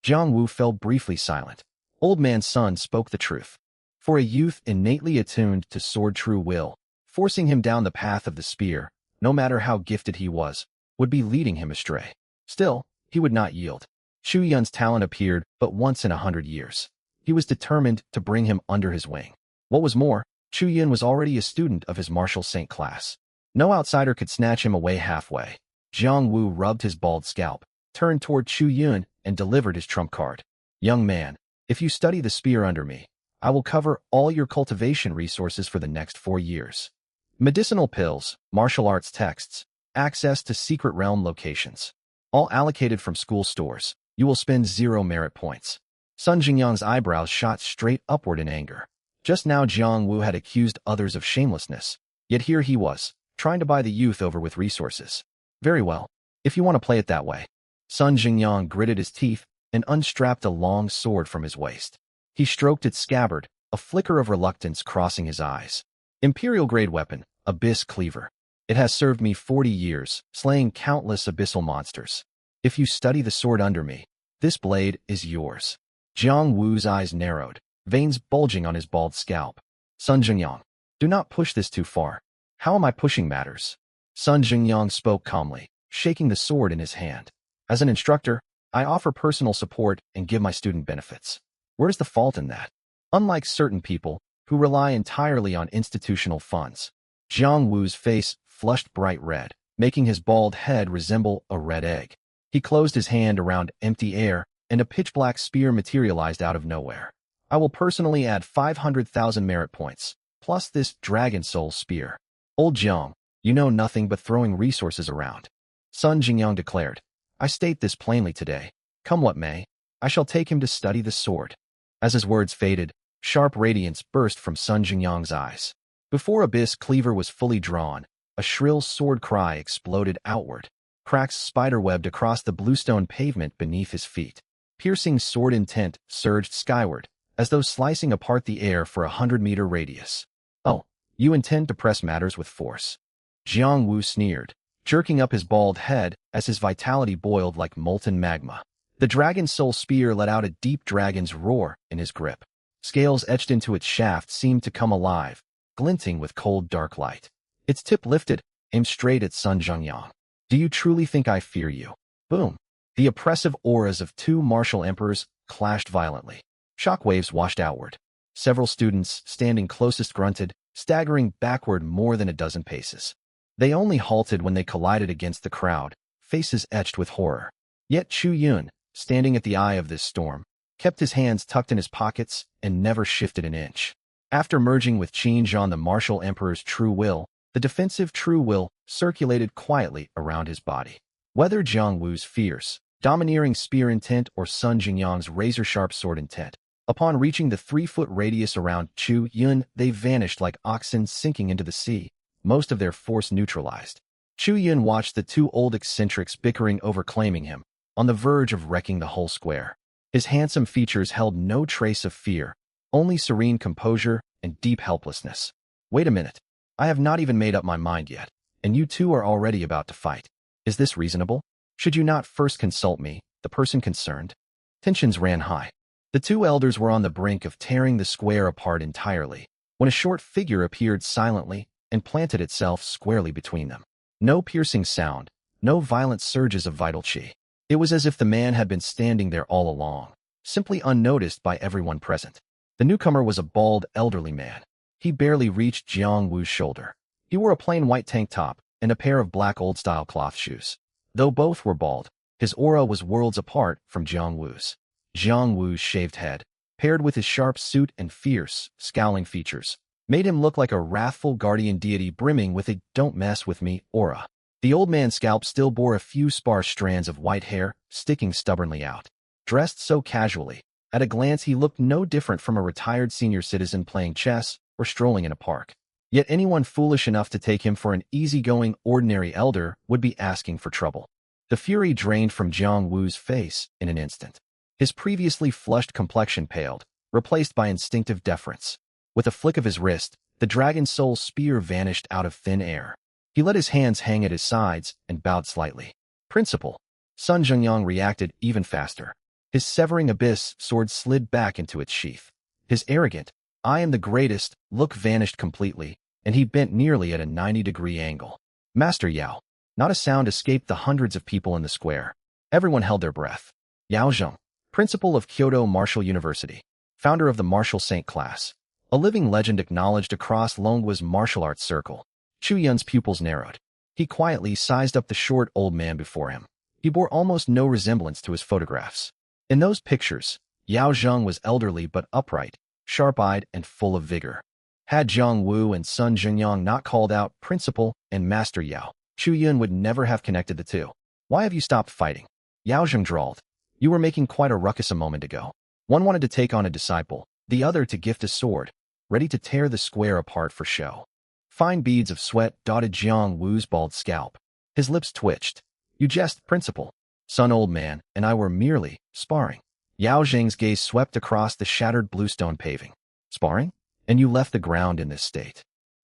Speaker 1: Jiang Wu fell briefly silent. Old man Sun spoke the truth. For a youth innately attuned to sword true will, forcing him down the path of the spear, no matter how gifted he was, would be leading him astray. Still, he would not yield. Chu Yun's talent appeared but once in 100 years. He was determined to bring him under his wing. What was more, Chu Yun was already a student of his Marshall Saint class. No outsider could snatch him away halfway. Jiang Wu rubbed his bald scalp, turned toward Chu Yun, and delivered his trump card. Young man, if you study the spear under me, I will cover all your cultivation resources for the next 4 years. Medicinal pills, martial arts texts, access to secret realm locations. All allocated from school stores. You will spend 0 merit points. Sun Jingyang's eyebrows shot straight upward in anger. Just now Jiang Wu had accused others of shamelessness. Yet here he was, trying to buy the youth over with resources. Very well, if you want to play it that way. Sun Jingyang gritted his teeth and unstrapped a long sword from his waist. He stroked its scabbard, a flicker of reluctance crossing his eyes. Imperial-grade weapon, Abyss Cleaver. It has served me 40 years, slaying countless abyssal monsters. If you study the sword under me, this blade is yours. Jiang Wu's eyes narrowed, veins bulging on his bald scalp. Sun Jingyang, do not push this too far. How am I pushing matters? Sun Jingyang spoke calmly, shaking the sword in his hand. As an instructor, I offer personal support and give my student benefits. Where's the fault in that? Unlike certain people, who rely entirely on institutional funds. Jiang Wu's face flushed bright red, making his bald head resemble a red egg. He closed his hand around empty air, and a pitch-black spear materialized out of nowhere. I will personally add 500,000 merit points, plus this dragon soul spear. Old Jiang, you know nothing but throwing resources around. Sun Jingyang declared. I state this plainly today. Come what may, I shall take him to study the sword. As his words faded, sharp radiance burst from Sun Jingyang's eyes. Before Abyss Cleaver was fully drawn, a shrill sword cry exploded outward. Cracks spiderwebbed across the bluestone pavement beneath his feet. Piercing sword intent surged skyward, as though slicing apart the air for 100-meter radius. Oh, you intend to press matters with force. Jiang Wu sneered, jerking up his bald head as his vitality boiled like molten magma. The dragon soul spear let out a deep dragon's roar in his grip. Scales etched into its shaft seemed to come alive, glinting with cold dark light. Its tip lifted, aimed straight at Sun Jingyang. Do you truly think I fear you? Boom. The oppressive auras of 2 martial emperors clashed violently. Shockwaves washed outward. Several students, standing closest, grunted, staggering backward more than a dozen paces. They only halted when they collided against the crowd, faces etched with horror. Yet Chu Yun, standing at the eye of this storm, kept his hands tucked in his pockets, and never shifted an inch. After merging with Qin Zhan, the martial emperor's true will, the defensive true will circulated quietly around his body. Whether Jiang Wu's fierce, domineering spear intent or Sun Jingyang's razor-sharp sword intent, upon reaching the 3-foot radius around Chu Yun, they vanished like oxen sinking into the sea, most of their force neutralized. Chu Yun watched the two old eccentrics bickering over claiming him, on the verge of wrecking the whole square. His handsome features held no trace of fear, only serene composure and deep helplessness. Wait a minute. I have not even made up my mind yet, and you two are already about to fight. Is this reasonable? Should you not first consult me, the person concerned? Tensions ran high. The two elders were on the brink of tearing the square apart entirely, when a short figure appeared silently and planted itself squarely between them. No piercing sound, no violent surges of vital qi. It was as if the man had been standing there all along, simply unnoticed by everyone present. The newcomer was a bald, elderly man. He barely reached Jiang Wu's shoulder. He wore a plain white tank top and a pair of black old-style cloth shoes. Though both were bald, his aura was worlds apart from Jiang Wu's. Jiang Wu's shaved head, paired with his sharp suit and fierce, scowling features, made him look like a wrathful guardian deity brimming with a "don't mess with me" aura. The old man's scalp still bore a few sparse strands of white hair sticking stubbornly out. Dressed so casually, at a glance he looked no different from a retired senior citizen playing chess or strolling in a park. Yet anyone foolish enough to take him for an easygoing, ordinary elder would be asking for trouble. The fury drained from Jiang Wu's face in an instant. His previously flushed complexion paled, replaced by instinctive deference. With a flick of his wrist, the dragon soul spear vanished out of thin air. He let his hands hang at his sides and bowed slightly. Principal. Sun Zhengyang reacted even faster. His severing abyss sword slid back into its sheath. His arrogant, "I am the greatest," look vanished completely, and he bent nearly at a 90-degree angle. Master Yao. Not a sound escaped the hundreds of people in the square. Everyone held their breath. Yao Zheng, principal of Kyoto Martial University, founder of the martial saint class, a living legend acknowledged across Longgua's martial arts circle. Chu Yun's pupils narrowed. He quietly sized up the short old man before him. He bore almost no resemblance to his photographs. In those pictures, Yao Zheng was elderly but upright, sharp-eyed and full of vigor. Had Jiang Wu and Sun Zhengyang not called out Principal and Master Yao, Chu Yun would never have connected the two. "Why have you stopped fighting?" Yao Zheng drawled. "You were making quite a ruckus a moment ago. One wanted to take on a disciple, the other to gift a sword, ready to tear the square apart for show." Fine beads of sweat dotted Jiang Wu's bald scalp. His lips twitched. "You jest, Principal. Sun, old man, and I were merely sparring." Yao Zheng's gaze swept across the shattered bluestone paving. "Sparring? And you left the ground in this state?"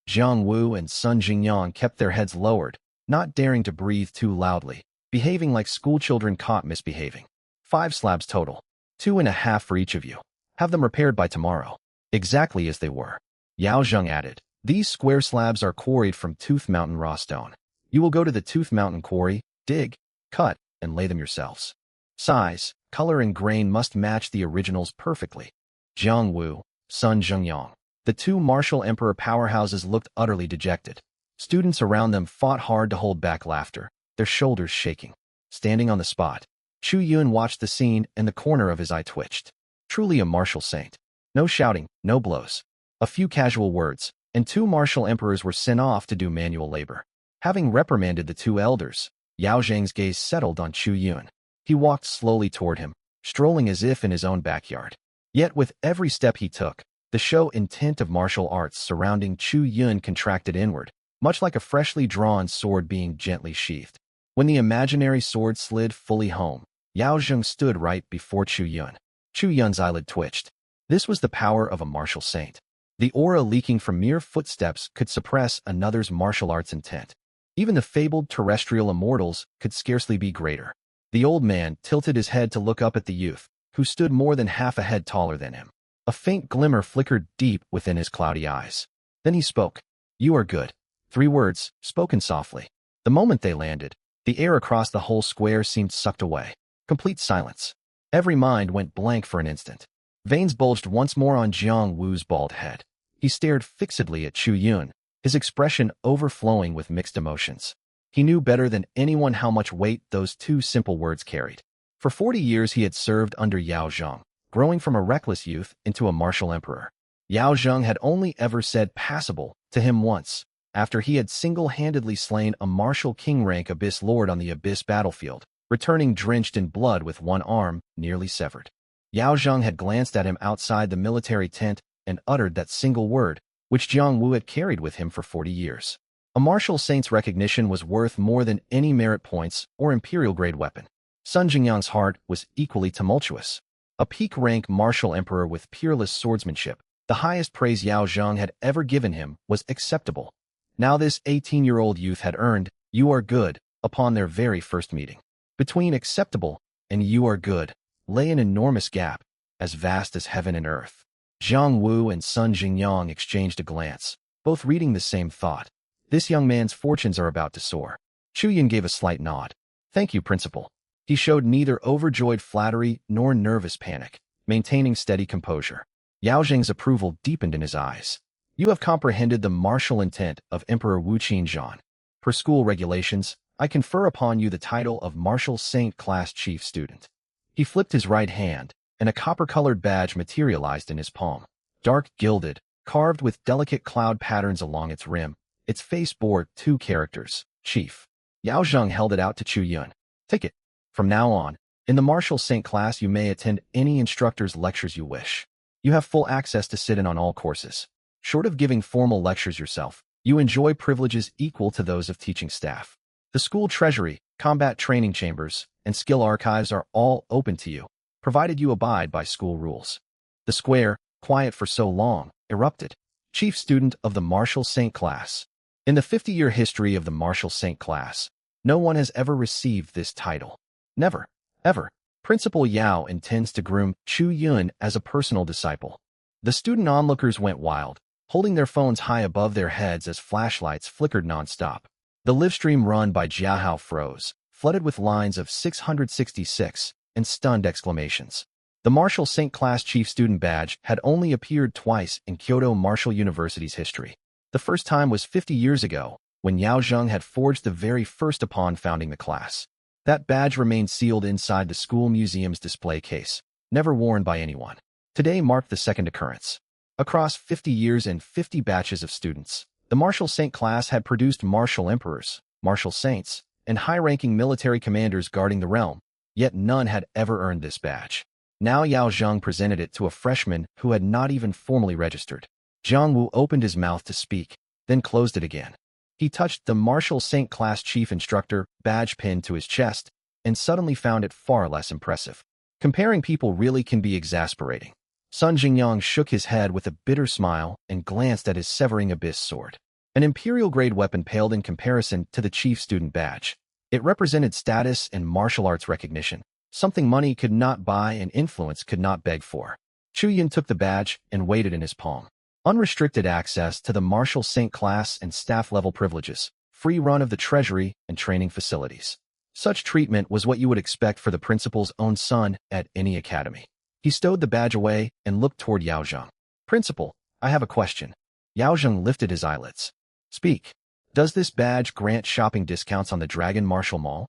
Speaker 1: Jiang Wu and Sun Jingyang kept their heads lowered, not daring to breathe too loudly, behaving like schoolchildren caught misbehaving. 5 slabs total. 2.5 for each of you. Have them repaired by tomorrow. Exactly as they were. Yao Zheng added, "These square slabs are quarried from Tooth Mountain raw stone. You will go to the Tooth Mountain quarry, dig, cut, and lay them yourselves. Size, color, and grain must match the originals perfectly." Jiang Wu, Sun Zhengyang. The two martial emperor powerhouses looked utterly dejected. Students around them fought hard to hold back laughter, their shoulders shaking. Standing on the spot, Chu Yun watched the scene and the corner of his eye twitched. Truly a martial saint. No shouting, no blows. A few casual words, and 2 martial emperors were sent off to do manual labor. Having reprimanded the 2 elders, Yao Zheng's gaze settled on Chu Yun. He walked slowly toward him, strolling as if in his own backyard. Yet with every step he took, the show intent of martial arts surrounding Chu Yun contracted inward, much like a freshly drawn sword being gently sheathed. When the imaginary sword slid fully home, Yao Zheng stood right before Chu Yun. Chu Yun's eyelid twitched. This was the power of a martial saint. The aura leaking from mere footsteps could suppress another's martial arts intent. Even the fabled terrestrial immortals could scarcely be greater. The old man tilted his head to look up at the youth, who stood more than half a head taller than him. A faint glimmer flickered deep within his cloudy eyes. Then he spoke. "You are good." 3 words, spoken softly. The moment they landed, the air across the whole square seemed sucked away. Complete silence. Every mind went blank for an instant. Veins bulged once more on Jiang Wu's bald head. He stared fixedly at Chu Yun, his expression overflowing with mixed emotions. He knew better than anyone how much weight those 2 simple words carried. For 40 years he had served under Yao Zheng, growing from a reckless youth into a martial emperor. Yao Zheng had only ever said passable to him once, after he had single-handedly slain a martial king-rank Abyss Lord on the Abyss battlefield, returning drenched in blood with one arm nearly severed. Yao Zheng had glanced at him outside the military tent and uttered that single word, which Jiang Wu had carried with him for 40 years. A martial saint's recognition was worth more than any merit points or imperial-grade weapon. Sun Jingyang's heart was equally tumultuous. A peak-rank martial emperor with peerless swordsmanship, the highest praise Yao Zheng had ever given him, was acceptable. Now this 18-year-old youth had earned, "You are good," upon their very first meeting. Between acceptable and "you are good" lay an enormous gap, as vast as heaven and earth. Jiang Wu and Sun Jingyang exchanged a glance, both reading the same thought. This young man's fortunes are about to soar. Chu Yin gave a slight nod. "Thank you, Principal." He showed neither overjoyed flattery nor nervous panic, maintaining steady composure. Yao Zheng's approval deepened in his eyes. "You have comprehended the martial intent of Emperor Wu Qinzhan. Per school regulations, I confer upon you the title of Martial Saint Class Chief Student." He flipped his right hand, and a copper-colored badge materialized in his palm. Dark gilded, carved with delicate cloud patterns along its rim, its face bore 2 characters, Chief. Yao Zheng held it out to Chu Yun. "Take it. From now on, in the Martial Saint class you may attend any instructor's lectures you wish. You have full access to sit in on all courses. Short of giving formal lectures yourself, you enjoy privileges equal to those of teaching staff. The school treasury, combat training chambers, and skill archives are all open to you, provided you abide by school rules." The square, quiet for so long, erupted. Chief student of the Martial Saint class. In the 50-year history of the Martial Saint class, no one has ever received this title. Never, ever. Principal Yao intends to groom Chu Yun as a personal disciple. The student onlookers went wild, holding their phones high above their heads as flashlights flickered nonstop. The livestream run by Jiahao froze, flooded with lines of 666 and stunned exclamations. The Martial Saint Class Chief Student badge had only appeared twice in Kyoto Martial University's history. The first time was 50 years ago, when Yao Zheng had forged the very first upon founding the class. That badge remained sealed inside the school museum's display case, never worn by anyone. Today marked the second occurrence. Across 50 years and 50 batches of students, the Martial Saint class had produced martial emperors, martial saints, and high-ranking military commanders guarding the realm, yet none had ever earned this badge. Now Yao Zheng presented it to a freshman who had not even formally registered. Jiang Wu opened his mouth to speak, then closed it again. He touched the Martial Saint Class Chief Instructor badge pin to his chest and suddenly found it far less impressive. Comparing people really can be exasperating. Sun Jingyang shook his head with a bitter smile and glanced at his severing abyss sword. An imperial-grade weapon paled in comparison to the Chief Student badge. It represented status and martial arts recognition, something money could not buy and influence could not beg for. Chu Yun took the badge and weighed it in his palm. Unrestricted access to the Martial Saint class and staff-level privileges, free run of the treasury and training facilities. Such treatment was what you would expect for the principal's own son at any academy. He stowed the badge away and looked toward Yao Zheng. "Principal, I have a question." Yao Zheng lifted his eyelids. "Speak. Does this badge grant shopping discounts on the Dragon Martial Mall?"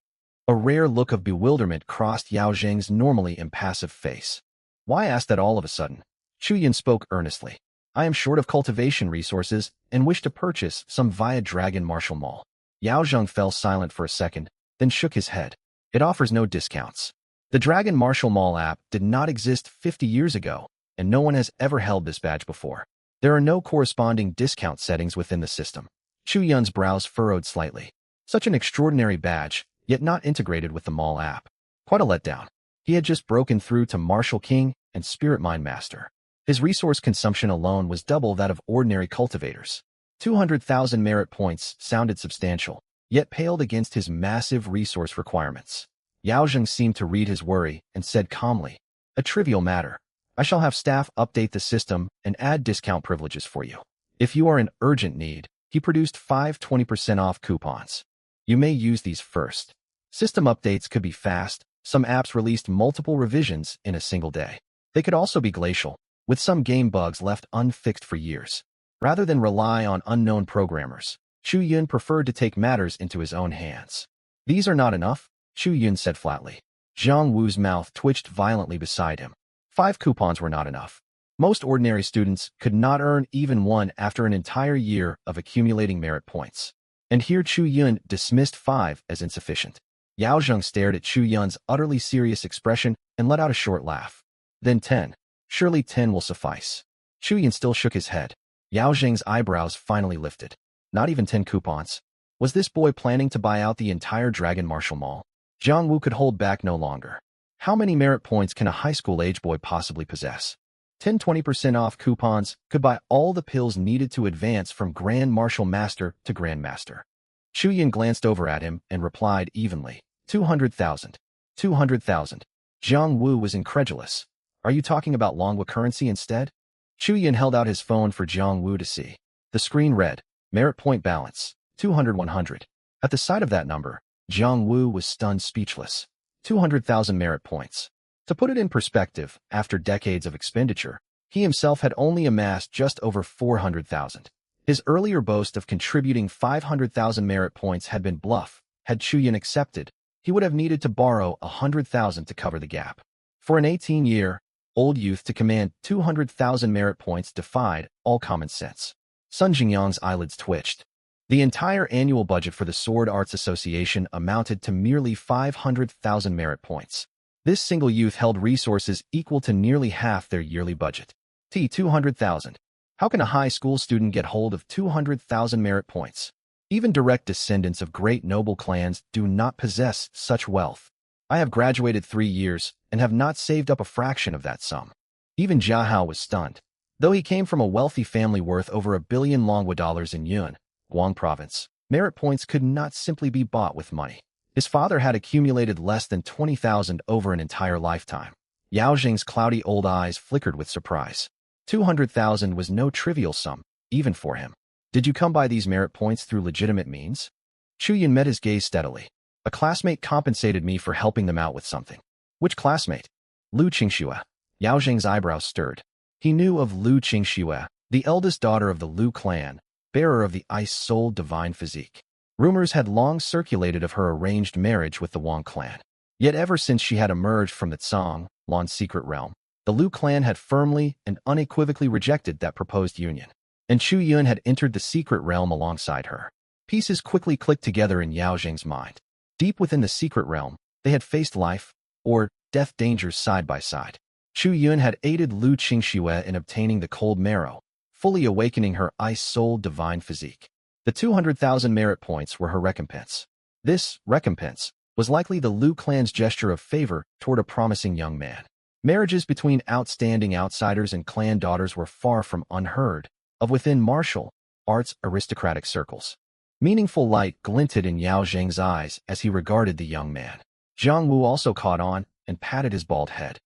Speaker 1: A rare look of bewilderment crossed Yao Zheng's normally impassive face. "Why ask that all of a sudden?" Chu Yin spoke earnestly. "I am short of cultivation resources and wish to purchase some via Dragon Martial Mall." Yao Zheng fell silent for a second, then shook his head. "It offers no discounts. The Dragon Martial Mall app did not exist 50 years ago, and no one has ever held this badge before. There are no corresponding discount settings within the system." Chu Yun's brows furrowed slightly. Such an extraordinary badge, yet not integrated with the mall app. Quite a letdown. He had just broken through to Martial King and Spirit Mind Master. His resource consumption alone was double that of ordinary cultivators. 200,000 merit points sounded substantial, yet paled against his massive resource requirements. Yao Zheng seemed to read his worry and said calmly, "A trivial matter. I shall have staff update the system and add discount privileges for you. If you are in urgent need," he produced 5 20% off coupons. "You may use these first." System updates could be fast. Some apps released multiple revisions in a single day. They could also be glacial, with some game bugs left unfixed for years. Rather than rely on unknown programmers, Chu Yun preferred to take matters into his own hands. "These are not enough," Chu Yun said flatly. Jiang Wu's mouth twitched violently beside him. 5 coupons were not enough. Most ordinary students could not earn even one after an entire year of accumulating merit points. And here Chu Yun dismissed 5 as insufficient. Yao Zheng stared at Chu Yun's utterly serious expression and let out a short laugh. Then 10. Surely 10 will suffice. Chu Yun still shook his head. Yao Zheng's eyebrows finally lifted. Not even 10 coupons. Was this boy planning to buy out the entire Dragon Martial Mall? Jiang Wu could hold back no longer. How many merit points can a high school-age boy possibly possess? 10-20% off coupons could buy all the pills needed to advance from Grand Martial Master to Grand Master. Chu Yun glanced over at him and replied evenly, 200,000. 200,000. Jiang Wu was incredulous. Are you talking about Longwa currency instead? Chu Yun held out his phone for Jiang Wu to see. The screen read, merit point balance, 200-100. At the sight of that number, Jiang Wu was stunned speechless. 200,000 merit points. To put it in perspective, after decades of expenditure, he himself had only amassed just over 400,000. His earlier boast of contributing 500,000 merit points had been bluff. Had Chu Yun accepted, he would have needed to borrow 100,000 to cover the gap. For an 18-year-old youth to command 200,000 merit points defied all common sense. Sun Jingyang's eyelids twitched. The entire annual budget for the Sword Arts Association amounted to merely 500,000 merit points. This single youth held resources equal to nearly half their yearly budget. 200,000. How can a high school student get hold of 200,000 merit points? Even direct descendants of great noble clans do not possess such wealth. I have graduated 3 years and have not saved up a fraction of that sum. Even Jia Hao was stunned. Though he came from a wealthy family worth over $1 billion Longwa dollars in Yun, Guang province, merit points could not simply be bought with money. His father had accumulated less than 20,000 over an entire lifetime. Yao Zheng's cloudy old eyes flickered with surprise. 200,000 was no trivial sum, even for him. Did you come by these merit points through legitimate means? Chu Yun met his gaze steadily. A classmate compensated me for helping them out with something. Which classmate? Lu Qingxue. Yao Zheng's eyebrows stirred. He knew of Lu Qingxue, the eldest daughter of the Lu clan, bearer of the ice-souled divine physique. Rumors had long circulated of her arranged marriage with the Wang clan. Yet ever since she had emerged from the Tsang, Lan's secret realm, the Lu clan had firmly and unequivocally rejected that proposed union. And Chu Yun had entered the secret realm alongside her. Pieces quickly clicked together in Yao Zheng's mind. Deep within the secret realm, they had faced life or death dangers side by side. Chu Yun had aided Lu Qingxue in obtaining the cold marrow, fully awakening her ice-souled divine physique. The 200,000 merit points were her recompense. This recompense was likely the Lu clan's gesture of favor toward a promising young man. Marriages between outstanding outsiders and clan daughters were far from unheard of within martial arts aristocratic circles. Meaningful light glinted in Yao Zheng's eyes as he regarded the young man. Jiang Wu also caught on and patted his bald head.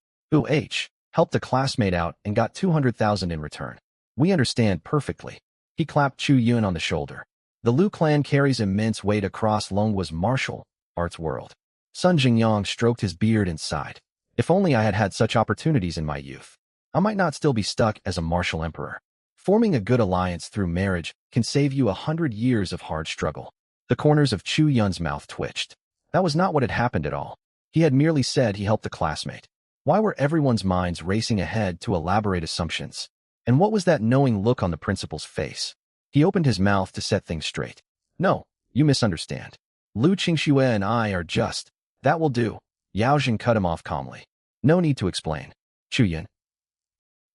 Speaker 1: Helped a classmate out and got 200,000 in return. We understand perfectly. He clapped Chu Yun on the shoulder. The Lu clan carries immense weight across Longwa's martial arts world. Sun Jingyang stroked his beard and sighed. If only I had had such opportunities in my youth. I might not still be stuck as a martial emperor. Forming a good alliance through marriage can save you 100 years of hard struggle. The corners of Chu Yun's mouth twitched. That was not what had happened at all. He had merely said he helped a classmate. Why were everyone's minds racing ahead to elaborate assumptions? And what was that knowing look on the principal's face? He opened his mouth to set things straight. No, you misunderstand. Lu Qingxue and I are just. That will do. Yao Zheng cut him off calmly. No need to explain. Chu Yun.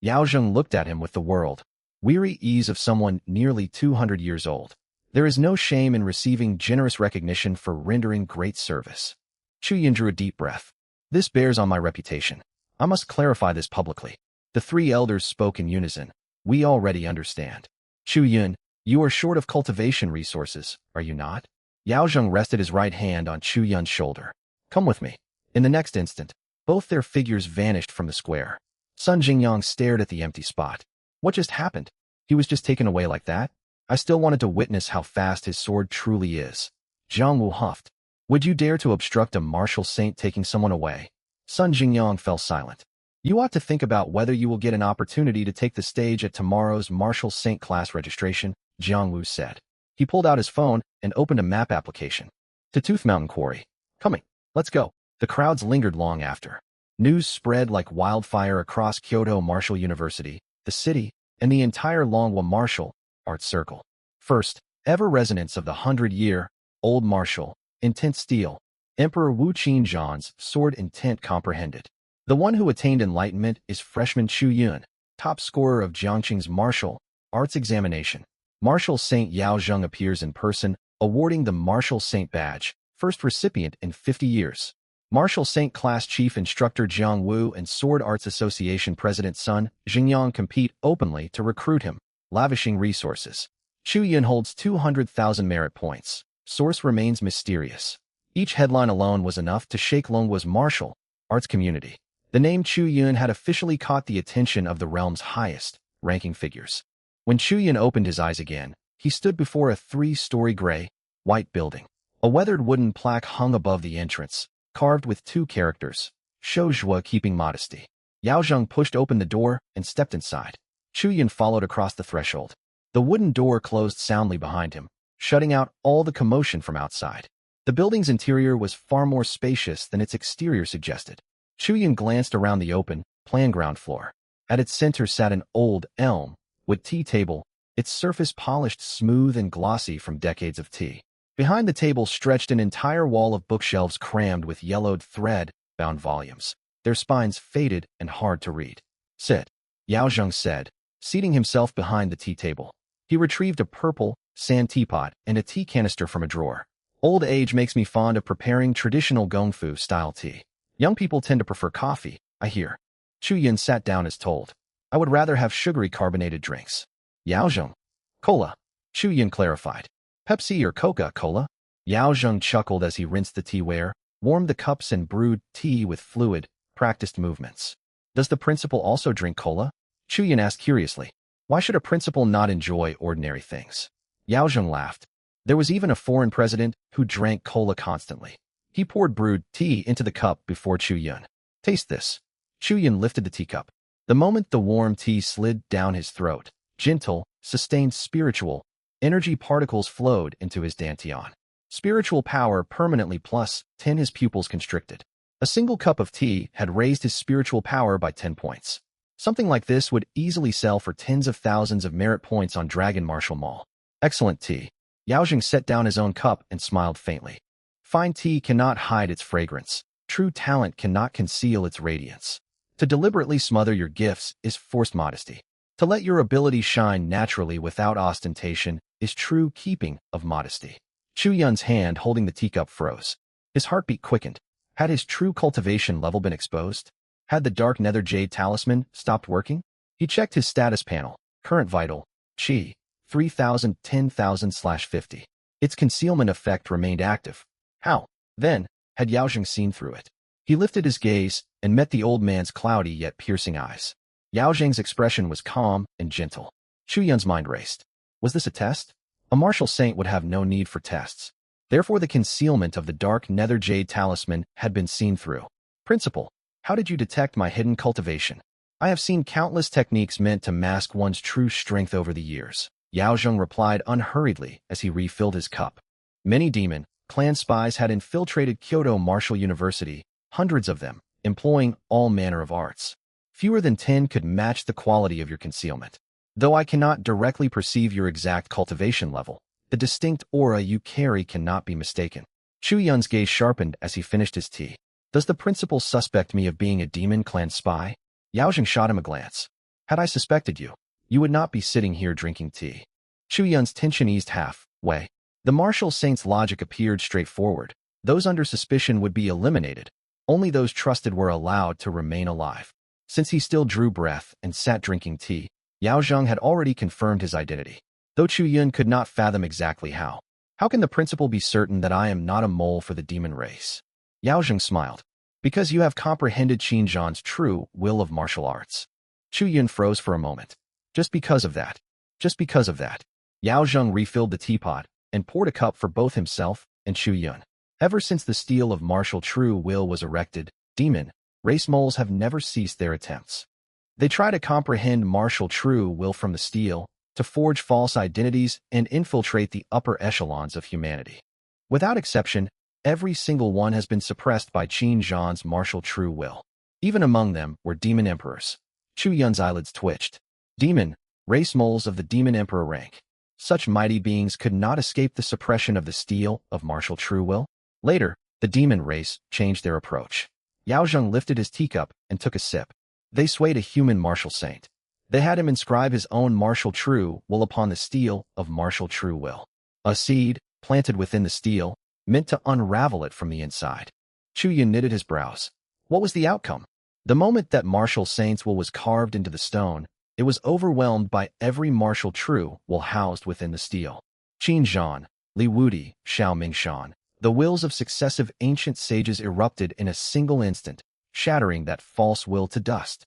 Speaker 1: Yao Zheng looked at him with the weary ease of someone nearly 200 years old. There is no shame in receiving generous recognition for rendering great service. Chu Yun drew a deep breath. This bears on my reputation. I must clarify this publicly. The 3 elders spoke in unison. We already understand. Chu Yun, you are short of cultivation resources, are you not? Yao Zheng rested his right hand on Chu Yun's shoulder. Come with me. In the next instant, both their figures vanished from the square. Sun Jingyang stared at the empty spot. What just happened? He was just taken away like that? I still wanted to witness how fast his sword truly is. Jiang Wu huffed. Would you dare to obstruct a martial saint taking someone away? Sun Jingyang fell silent. You ought to think about whether you will get an opportunity to take the stage at tomorrow's martial saint class registration, Jiang Wu said. He pulled out his phone and opened a map application. To Tooth Mountain Quarry. Coming. Let's go. The crowds lingered long after. News spread like wildfire across Kyoto Martial University, the city, and the entire Longhua martial arts circle. First ever residents of the 100-year-old martial intent steel, Emperor Wu Qinzhan's sword intent comprehended. The one who attained enlightenment is freshman Chu Yun, top scorer of Jiangqing's martial arts examination. Martial Saint Yao Zheng appears in person, awarding the Martial Saint badge, first recipient in 50 years. Martial Saint class chief instructor Jiang Wu and Sword Arts Association president Sun Xingyang compete openly to recruit him, lavishing resources. Chu Yun holds 200,000 merit points. Source remains mysterious. Each headline alone was enough to shake Longhua's martial arts community. The name Chu Yun had officially caught the attention of the realm's highest-ranking figures. When Chu Yun opened his eyes again, he stood before a 3-story gray-white building. A weathered wooden plaque hung above the entrance, carved with 2 characters, Shou Zhua keeping modesty. Yao Zheng pushed open the door and stepped inside. Chu Yun followed across the threshold. The wooden door closed soundly behind him, shutting out all the commotion from outside. The building's interior was far more spacious than its exterior suggested. Chu Yun glanced around the open, planned ground floor. At its center sat an old elm wood tea table, its surface polished smooth and glossy from decades of tea. Behind the table stretched an entire wall of bookshelves crammed with yellowed thread-bound volumes, their spines faded and hard to read. Sit, Yao Zheng said, seating himself behind the tea table. He retrieved a purple sand teapot and a tea canister from a drawer. Old age makes me fond of preparing traditional Gongfu-style tea. Young people tend to prefer coffee, I hear. Chu Yun sat down as told. I would rather have sugary carbonated drinks. Yao Zheng. Cola. Chu Yun clarified. Pepsi or Coca-Cola? Yao Zheng chuckled as he rinsed the teaware, warmed the cups and brewed tea with fluid, practiced movements. Does the principal also drink cola? Chu Yun asked curiously. Why should a principal not enjoy ordinary things? Yao Zheng laughed. There was even a foreign president who drank cola constantly. He poured brewed tea into the cup before Chu Yun. Taste this. Chu Yun lifted the teacup. The moment the warm tea slid down his throat, gentle, sustained spiritual energy particles flowed into his dantian. Spiritual power permanently plus 10. His pupils constricted. A single cup of tea had raised his spiritual power by 10 points. Something like this would easily sell for tens of thousands of merit points on Dragon Martial Mall. Excellent tea. Yao Zheng set down his own cup and smiled faintly. Fine tea cannot hide its fragrance. True talent cannot conceal its radiance. To deliberately smother your gifts is forced modesty. To let your ability shine naturally without ostentation is true keeping of modesty. Chu Yun's hand holding the teacup froze. His heartbeat quickened. Had his true cultivation level been exposed? Had the dark nether jade talisman stopped working? He checked his status panel. Current vital, Qi, 3000, 10,000/50. Its concealment effect remained active. How, then, had Yao Zheng seen through it? He lifted his gaze and met the old man's cloudy yet piercing eyes. Yao Zheng's expression was calm and gentle. Chu Yun's mind raced. Was this a test? A martial saint would have no need for tests. Therefore the concealment of the dark nether jade talisman had been seen through. Principal, how did you detect my hidden cultivation? I have seen countless techniques meant to mask one's true strength over the years. Yao Zheng replied unhurriedly as he refilled his cup. Many demon clan spies had infiltrated Kyoto Martial University, hundreds of them, employing all manner of arts. Fewer than 10 could match the quality of your concealment. Though I cannot directly perceive your exact cultivation level, the distinct aura you carry cannot be mistaken. Chu Yun's gaze sharpened as he finished his tea. Does the principal suspect me of being a demon clan spy? Yao Zheng shot him a glance. Had I suspected you, you would not be sitting here drinking tea. Chu Yun's tension eased half-way. The martial saint's logic appeared straightforward. Those under suspicion would be eliminated. Only those trusted were allowed to remain alive. Since he still drew breath and sat drinking tea, Yao Zheng had already confirmed his identity. Though Chu Yun could not fathom exactly how. How can the principal be certain that I am not a mole for the demon race? Yao Zheng smiled. Because you have comprehended Qinzhan's true will of martial arts. Chu Yun froze for a moment. Just because of that. Just because of that. Yao Zheng refilled the teapot and poured a cup for both himself and Chu Yun. Ever since the steel of martial true will was erected, demon race moles have never ceased their attempts. They try to comprehend martial true will from the steel, to forge false identities and infiltrate the upper echelons of humanity. Without exception, every single one has been suppressed by Qinzhan's martial true will. Even among them were demon emperors. Chu Yun's eyelids twitched. Demon, race moles of the demon emperor rank. Such mighty beings could not escape the suppression of the steel of martial true will. Later, the demon race changed their approach. Yao Zheng lifted his teacup and took a sip. They swayed a human martial saint. They had him inscribe his own martial true will upon the steel of martial true will. A seed, planted within the steel, meant to unravel it from the inside. Chu Yun knitted his brows. What was the outcome? The moment that martial saint's will was carved into the stone, it was overwhelmed by every martial true will housed within the steel. Qin Zhan, Li Wudi, Xiao Mingshan. The wills of successive ancient sages erupted in a single instant, shattering that false will to dust.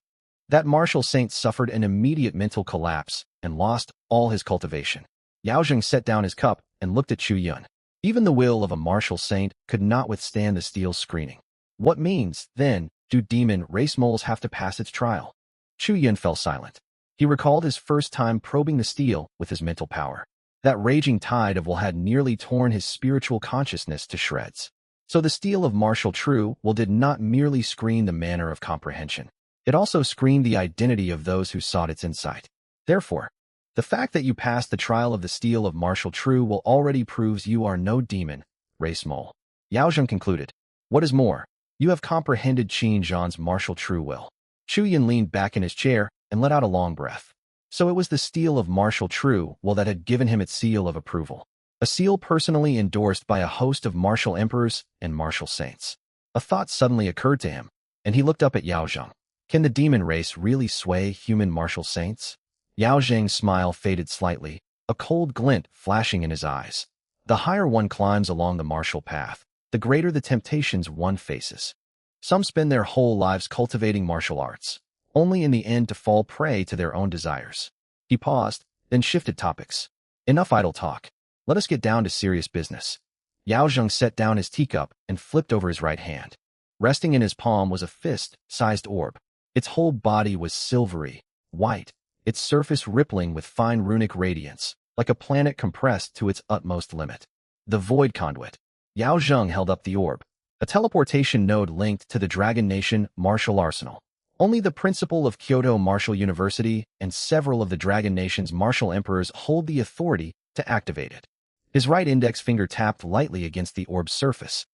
Speaker 1: That martial saint suffered an immediate mental collapse and lost all his cultivation. Yao Zheng set down his cup and looked at Chu Yun. Even the will of a martial saint could not withstand the steel's screening. What means, then, do demon race moles have to pass its trial? Chu Yun fell silent. He recalled his first time probing the steel with his mental power. That raging tide of will had nearly torn his spiritual consciousness to shreds. So the steel of martial true will did not merely screen the manner of comprehension. It also screened the identity of those who sought its insight. Therefore, the fact that you passed the trial of the steel of martial true will already proves you are no demon, race mole. Yao Zheng concluded. What is more, you have comprehended Qin Zhan's martial true will. Chu Yun leaned back in his chair and let out a long breath. So it was the steel of martial true will that had given him its seal of approval. A seal personally endorsed by a host of martial emperors and martial saints. A thought suddenly occurred to him, and he looked up at Yao Zheng. Can the demon race really sway human martial saints? Yao Zheng's smile faded slightly, a cold glint flashing in his eyes. The higher one climbs along the martial path, the greater the temptations one faces. Some spend their whole lives cultivating martial arts, only in the end to fall prey to their own desires. He paused, then shifted topics. Enough idle talk. Let us get down to serious business. Yao Zheng set down his teacup and flipped over his right hand. Resting in his palm was a fist-sized orb. Its whole body was silvery, white, its surface rippling with fine runic radiance, like a planet compressed to its utmost limit. The Void Conduit. Yao Zheng held up the orb, a teleportation node linked to the Dragon Nation martial arsenal. Only the principal of Kyoto Martial University and several of the Dragon Nation's martial emperors hold the authority to activate it. His right index finger tapped lightly against the orb's surface.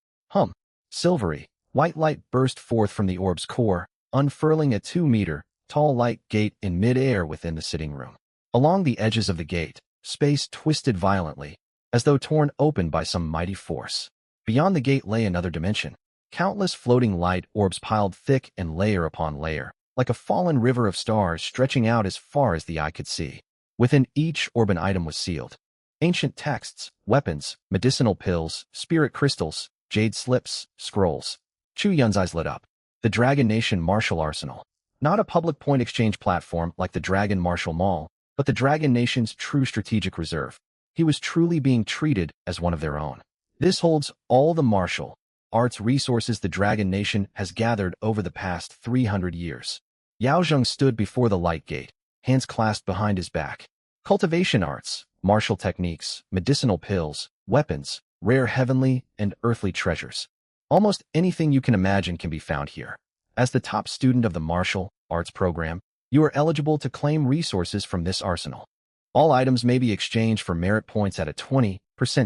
Speaker 1: Silvery, white light burst forth from the orb's core, unfurling a 2-meter-tall light gate in mid-air within the sitting room. Along the edges of the gate, space twisted violently, as though torn open by some mighty force. Beyond the gate lay another dimension. Countless floating light orbs piled thick and layer upon layer, like a fallen river of stars stretching out as far as the eye could see. Within each orb an item was sealed. Ancient texts, weapons, medicinal pills, spirit crystals, jade slips, scrolls. Chu Yun's eyes lit up. The Dragon Nation Martial Arsenal. Not a public point exchange platform like the Dragon Martial Mall, but the Dragon Nation's true strategic reserve. He was truly being treated as one of their own. This holds all the martial arts resources the Dragon Nation has gathered over the past 300 years. Yao Zheng stood before the light gate, hands clasped behind his back. Cultivation arts, martial techniques, medicinal pills, weapons, rare heavenly and earthly treasures. Almost anything you can imagine can be found here. As the top student of the martial arts program, you are eligible to claim resources from this arsenal. All items may be exchanged for merit points at a 20%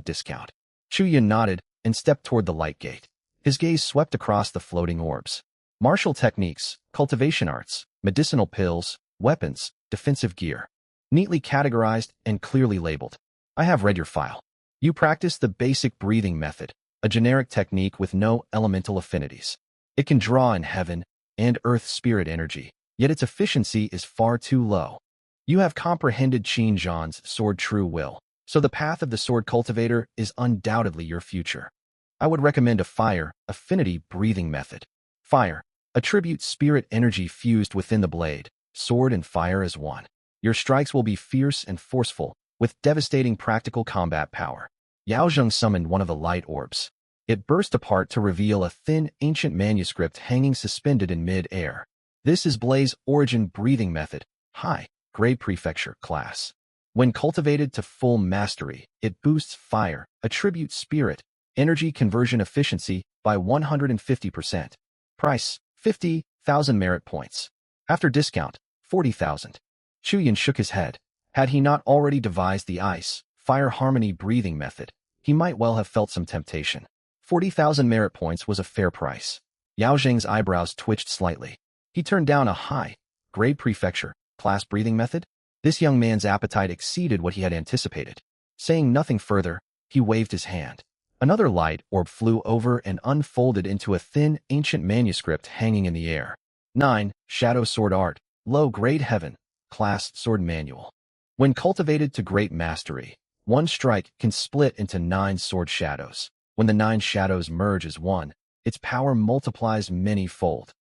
Speaker 1: discount. Chu Yun nodded and stepped toward the light gate. His gaze swept across the floating orbs. Martial techniques, cultivation arts, medicinal pills, weapons, defensive gear. Neatly categorized and clearly labeled. I have read your file. You practice the basic breathing method, a generic technique with no elemental affinities. It can draw in heaven and earth spirit energy, yet its efficiency is far too low. You have comprehended Qin Zhan's sword true will, so the path of the sword cultivator is undoubtedly your future. I would recommend a fire affinity breathing method. Fire, attribute spirit energy fused within the blade, sword and fire as one. Your strikes will be fierce and forceful, with devastating practical combat power. Yao Zheng summoned one of the light orbs. It burst apart to reveal a thin, ancient manuscript hanging suspended in mid-air. This is Blaze Origin Breathing Method, High Grade Prefecture Class. When cultivated to full mastery, it boosts fire, attribute spirit, energy conversion efficiency by 150%. Price, 50, 1,000 merit points. After discount, 40,000. Chuyan shook his head. Had he not already devised the ice, fire harmony breathing method, he might well have felt some temptation. 40,000 merit points was a fair price. Yao Zheng's eyebrows twitched slightly. He turned down a high-grade prefecture class breathing method. This young man's appetite exceeded what he had anticipated. Saying nothing further, he waved his hand. Another light orb flew over and unfolded into a thin, ancient manuscript hanging in the air. 9. Shadow Sword Art, Low-Grade Heaven, Class Sword Manual. When cultivated to great mastery, one strike can split into 9 sword shadows. When the 9 shadows merge as one, its power multiplies many-fold.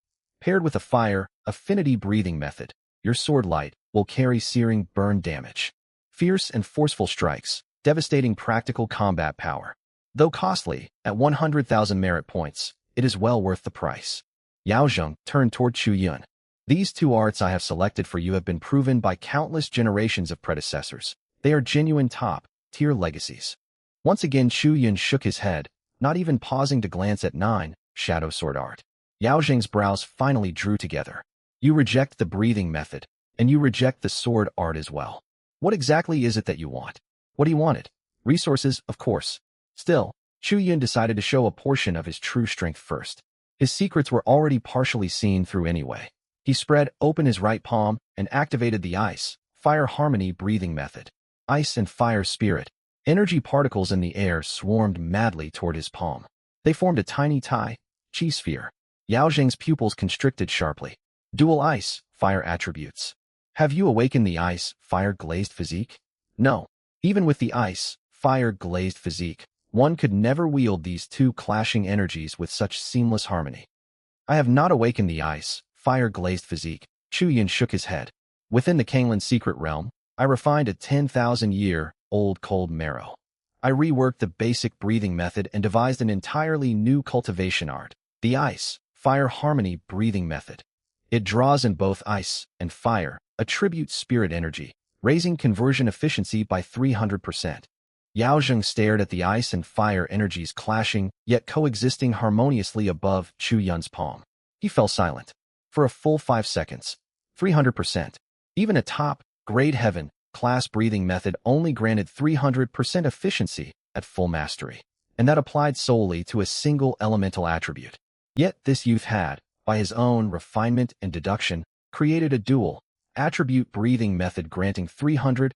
Speaker 1: Paired with a fire, affinity breathing method, your sword light will carry searing burn damage. Fierce and forceful strikes, devastating practical combat power. Though costly, at 100,000 merit points, it is well worth the price. Yao Zheng turned toward Chu Yun. These 2 arts I have selected for you have been proven by countless generations of predecessors. They are genuine top-tier legacies. Once again Chu Yun shook his head, not even pausing to glance at 9, Shadow Sword Art. Yao Zheng's brows finally drew together. You reject the breathing method, and you reject the sword art as well. What exactly is it that you want? What do you want? Resources, of course. Still, Chu Yun decided to show a portion of his true strength first. His secrets were already partially seen through anyway. He spread open his right palm and activated the ice, fire harmony breathing method. Ice and fire spirit. Energy particles in the air swarmed madly toward his palm. They formed a tiny chi sphere. Yao Zheng's pupils constricted sharply. Dual ice, fire attributes. Have you awakened the ice, fire glazed physique? No. Even with the ice, fire glazed physique, one could never wield these 2 clashing energies with such seamless harmony. I have not awakened the ice, fire glazed physique. Chu Yun shook his head. Within the Kanglan secret realm, I refined a 10,000-year-old cold marrow. I reworked the basic breathing method and devised an entirely new cultivation art, the ice, fire harmony breathing method. It draws in both ice and fire, attribute spirit energy, raising conversion efficiency by 300%. Yao Zheng stared at the ice and fire energies clashing, yet coexisting harmoniously above Chu Yun's palm. He fell silent. For a full 5 seconds. 300%. Even a top-grade heaven class breathing method only granted 300% efficiency at full mastery, and that applied solely to a single elemental attribute. Yet this youth had, by his own refinement and deduction, created a dual attribute breathing method granting 300%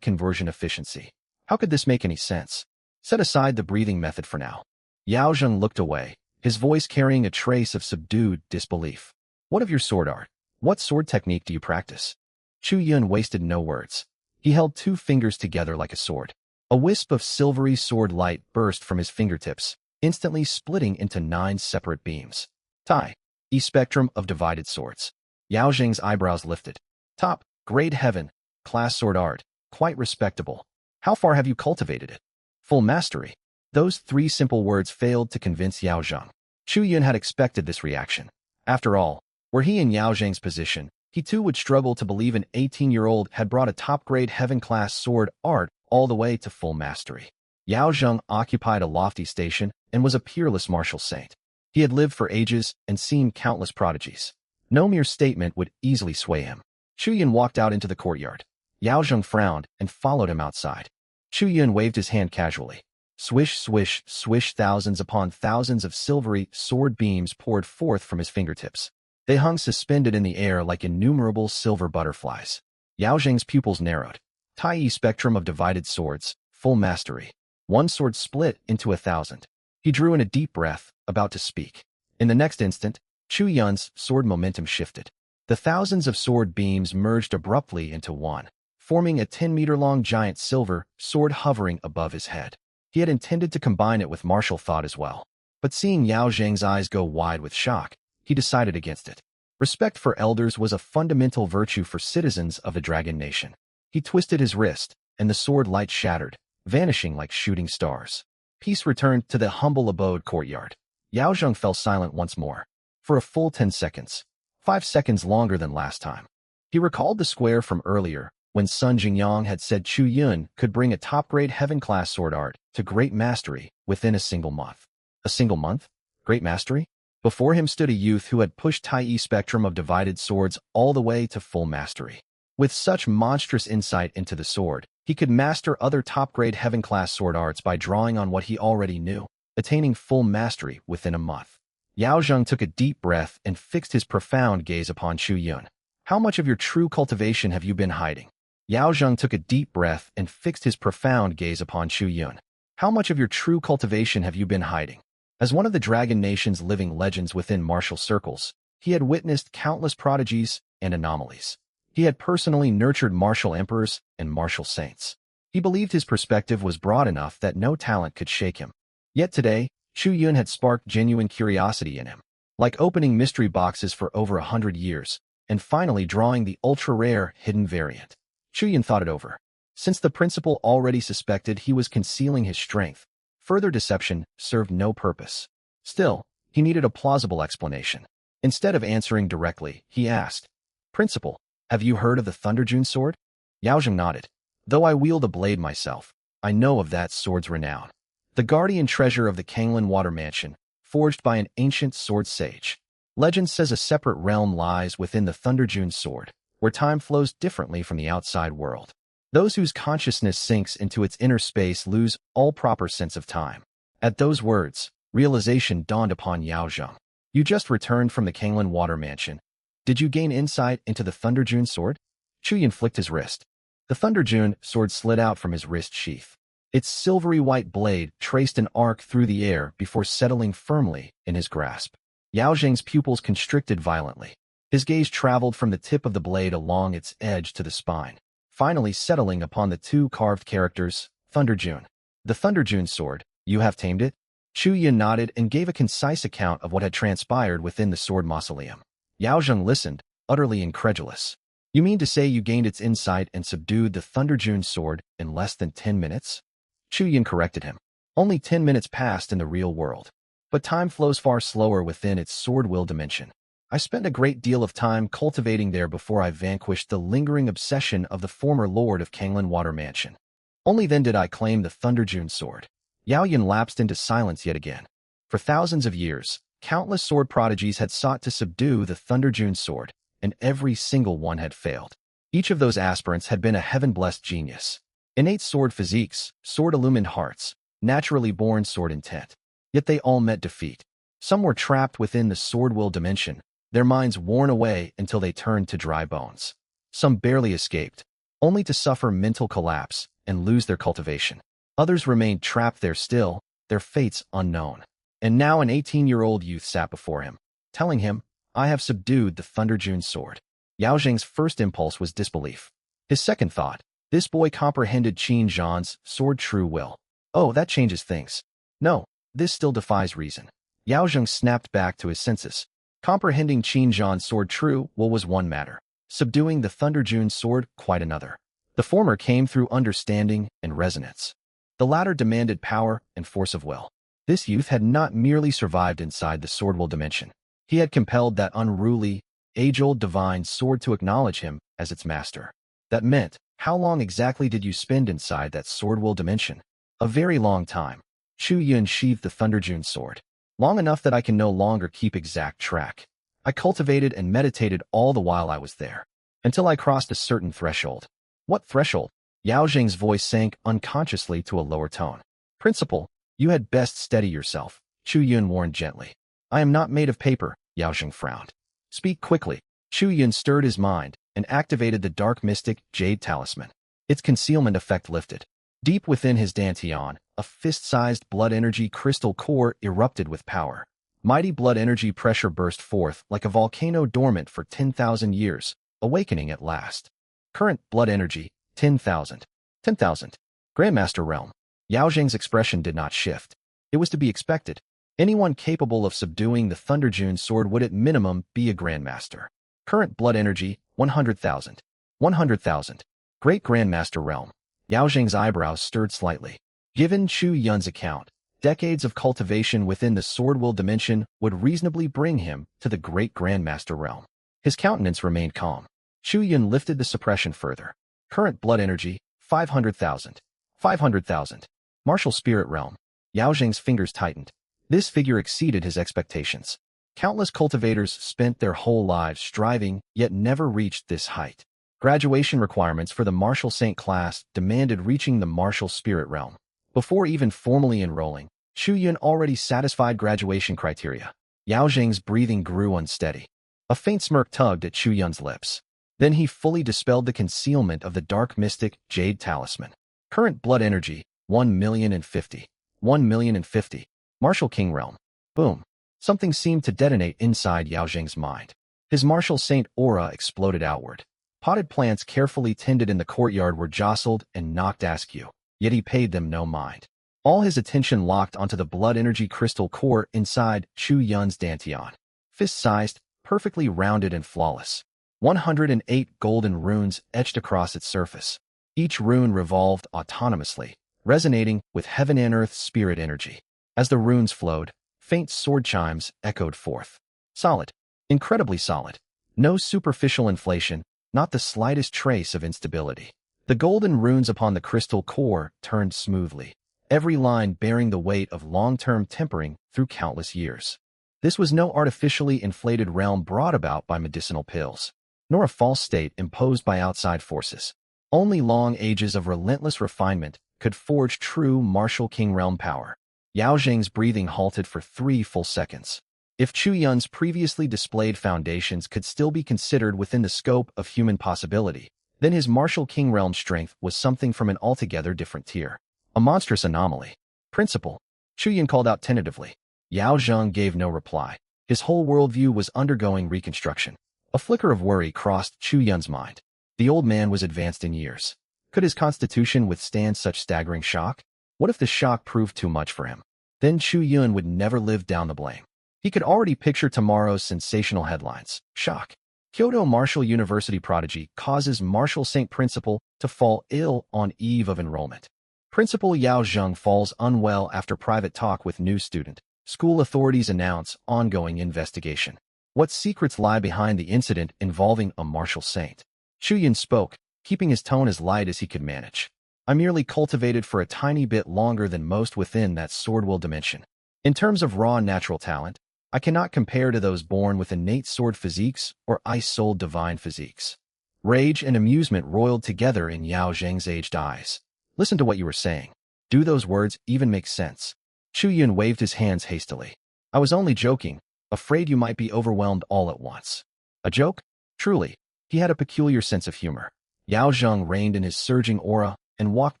Speaker 1: conversion efficiency. How could this make any sense? Set aside the breathing method for now. Yao Zheng looked away, his voice carrying a trace of subdued disbelief. What of your sword art? What sword technique do you practice? Chu Yun wasted no words. He held 2 fingers together like a sword. A wisp of silvery sword light burst from his fingertips, instantly splitting into 9 separate beams. Tai, E-spectrum of divided swords. Yao Zheng's eyebrows lifted. Top, grade heaven, class sword art, quite respectable. How far have you cultivated it? Full mastery. Those 3 simple words failed to convince Yao Zheng. Chu Yun had expected this reaction. After all, were he in Yao Zheng's position, he too would struggle to believe an 18-year-old had brought a top-grade heaven-class sword art all the way to full mastery. Yao Zheng occupied a lofty station and was a peerless martial saint. He had lived for ages and seen countless prodigies. No mere statement would easily sway him. Chu Yun walked out into the courtyard. Yao Zheng frowned and followed him outside. Chu Yun waved his hand casually. Swish, swish, swish, thousands upon thousands of silvery sword beams poured forth from his fingertips. They hung suspended in the air like innumerable silver butterflies. Yao Zheng's pupils narrowed. Tai spectrum of divided swords, full mastery. One sword split into 1,000. He drew in a deep breath, about to speak. In the next instant, Chu Yun's sword momentum shifted. The thousands of sword beams merged abruptly into one, forming a 10-meter-long giant silver sword hovering above his head. He had intended to combine it with martial thought as well. But seeing Yao Zheng's eyes go wide with shock, he decided against it. Respect for elders was a fundamental virtue for citizens of the Dragon Nation. He twisted his wrist, and the sword light shattered, vanishing like shooting stars. Peace returned to the humble abode courtyard. Yao Zheng fell silent once more. For a full 10 seconds. 5 seconds longer than last time. He recalled the square from earlier, when Sun Jingyang had said Chu Yun could bring a top-grade heaven-class sword art to great mastery within a single month. A single month? Great mastery? Before him stood a youth who had pushed Tai spectrum of divided swords all the way to full mastery. With such monstrous insight into the sword, he could master other top-grade heaven-class sword arts by drawing on what he already knew, attaining full mastery within a month. Yao Zheng took a deep breath and fixed his profound gaze upon Chu Yun. How much of your true cultivation have you been hiding? Yao Zheng took a deep breath and fixed his profound gaze upon Chu Yun. How much of your true cultivation have you been hiding? As one of the Dragon Nation's living legends within martial circles, he had witnessed countless prodigies and anomalies. He had personally nurtured martial emperors and martial saints. He believed his perspective was broad enough that no talent could shake him. Yet today, Chu Yun had sparked genuine curiosity in him, like opening mystery boxes for over 100 years, and finally drawing the ultra-rare hidden variant. Chu Yun thought it over. Since the principal already suspected he was concealing his strength, further deception served no purpose. Still, he needed a plausible explanation. Instead of answering directly, he asked, "Principal, have you heard of the Thunderjune sword?" Yao Zheng nodded. "Though I wield a blade myself, I know of that sword's renown. The guardian treasure of the Kanglan Water Mansion, forged by an ancient sword sage. Legend says a separate realm lies within the Thunderjune sword, where time flows differently from the outside world. Those whose consciousness sinks into its inner space lose all proper sense of time." At those words, realization dawned upon Yao Zheng. "You just returned from the Kanglan Water Mansion. Did you gain insight into the Thunderjune sword?" Chu Yun flicked his wrist. The Thunderjune sword slid out from his wrist sheath. Its silvery white blade traced an arc through the air before settling firmly in his grasp. Yao Zheng's pupils constricted violently. His gaze traveled from the tip of the blade along its edge to the spine, finally settling upon the two carved characters, Thunderjune. "The Thunderjune sword, you have tamed it?" Chu Yun nodded and gave a concise account of what had transpired within the sword mausoleum. Yao Zheng listened, utterly incredulous. "You mean to say you gained its insight and subdued the Thunderjune sword in less than 10 minutes? Chu Yun corrected him. "Only 10 minutes passed in the real world. But time flows far slower within its sword will dimension. I spent a great deal of time cultivating there before I vanquished the lingering obsession of the former lord of Kanglan Water Mansion. Only then did I claim the Thunderjune sword." Yao Yun lapsed into silence yet again. For thousands of years, countless sword prodigies had sought to subdue the Thunderjune sword, and every single one had failed. Each of those aspirants had been a heaven-blessed genius. Innate sword physiques, sword-illumined hearts, naturally born sword intent. Yet they all met defeat. Some were trapped within the sword will dimension, their minds worn away until they turned to dry bones. Some barely escaped, only to suffer mental collapse and lose their cultivation. Others remained trapped there still, their fates unknown. And now an 18-year-old youth sat before him, telling him, "I have subdued the Thunderjune sword." Yao Zheng's first impulse was disbelief. His second thought, this boy comprehended Qin Zhan's sword true will. Oh, that changes things. No, this still defies reason. Yao Zheng snapped back to his senses. Comprehending Qin Zhan's sword true will was one matter. Subduing the Thunderjune sword, quite another. The former came through understanding and resonance. The latter demanded power and force of will. This youth had not merely survived inside the sword will dimension. He had compelled that unruly, age-old divine sword to acknowledge him as its master. That meant, how long exactly did you spend inside that sword will dimension? A very long time. Chu Yun sheathed the Thunderjune sword. Long enough that I can no longer keep exact track. I cultivated and meditated all the while I was there, until I crossed a certain threshold. What threshold? Yao Zheng's voice sank unconsciously to a lower tone. Principal, you had best steady yourself, Chu Yun warned gently. I am not made of paper, Yao Zheng frowned. Speak quickly. Chu Yun stirred his mind and activated the dark mystic Jade Talisman. Its concealment effect lifted. Deep within his dantian, a fist-sized blood energy crystal core erupted with power. Mighty blood energy pressure burst forth like a volcano dormant for 10,000 years, awakening at last. Current blood energy, 10,000. 10,000. Grandmaster realm. Yao Zheng's expression did not shift. It was to be expected. Anyone capable of subduing the Thunderjune sword would at minimum be a Grandmaster. Current blood energy, 100,000. 100,000. Great Grandmaster realm. Yao Zheng's eyebrows stirred slightly. Given Chu Yun's account, decades of cultivation within the sword will dimension would reasonably bring him to the great Grandmaster realm. His countenance remained calm. Chu Yun lifted the suppression further. Current blood energy, 500,000. 500,000. Martial spirit realm. Yao Zheng's fingers tightened. This figure exceeded his expectations. Countless cultivators spent their whole lives striving, yet never reached this height. Graduation requirements for the Martial Saint class demanded reaching the martial spirit realm. Before even formally enrolling, Xu Yun already satisfied graduation criteria. Yao Zheng's breathing grew unsteady. A faint smirk tugged at Xu Yun's lips. Then he fully dispelled the concealment of the dark mystic Jade Talisman. Current blood energy, 1,050. 1,050. Martial King Realm. Boom. Something seemed to detonate inside Yao Zheng's mind. His martial saint aura exploded outward. Potted plants carefully tended in the courtyard were jostled and knocked askew, yet he paid them no mind. All his attention locked onto the blood energy crystal core inside Xu Yun's dantian. Fist-sized, perfectly rounded and flawless. 108 golden runes etched across its surface. Each rune revolved autonomously, resonating with heaven and earth spirit energy. As the runes flowed, faint sword chimes echoed forth. Solid. Incredibly solid. No superficial inflation, not the slightest trace of instability. The golden runes upon the crystal core turned smoothly, every line bearing the weight of long-term tempering through countless years. This was no artificially inflated realm brought about by medicinal pills, nor a false state imposed by outside forces. Only long ages of relentless refinement could forge true martial king realm power. Yao Zheng's breathing halted for 3 full seconds. If Xu Yun's previously displayed foundations could still be considered within the scope of human possibility, then his martial king realm strength was something from an altogether different tier. A monstrous anomaly. Principal. Xu Yun called out tentatively. Yao Zheng gave no reply. His whole worldview was undergoing reconstruction. A flicker of worry crossed Xu Yun's mind. The old man was advanced in years. Could his constitution withstand such staggering shock? What if the shock proved too much for him? Then Xu Yun would never live down the blame. He could already picture tomorrow's sensational headlines. Shock. Kyoto Martial University prodigy causes Martial Saint Principal to fall ill on eve of enrollment. Principal Yao Zheng falls unwell after private talk with new student. School authorities announce ongoing investigation. What secrets lie behind the incident involving a martial saint? Xu Yun spoke, keeping his tone as light as he could manage. I merely cultivated for a tiny bit longer than most within that sword will dimension. In terms of raw natural talent, I cannot compare to those born with innate sword physiques or ice-souled divine physiques. Rage and amusement roiled together in Yao Zheng's aged eyes. Listen to what you were saying. Do those words even make sense? Xu Yun waved his hands hastily. I was only joking, afraid you might be overwhelmed all at once. A joke? Truly. He had a peculiar sense of humor. Yao Zheng reined in his surging aura and walked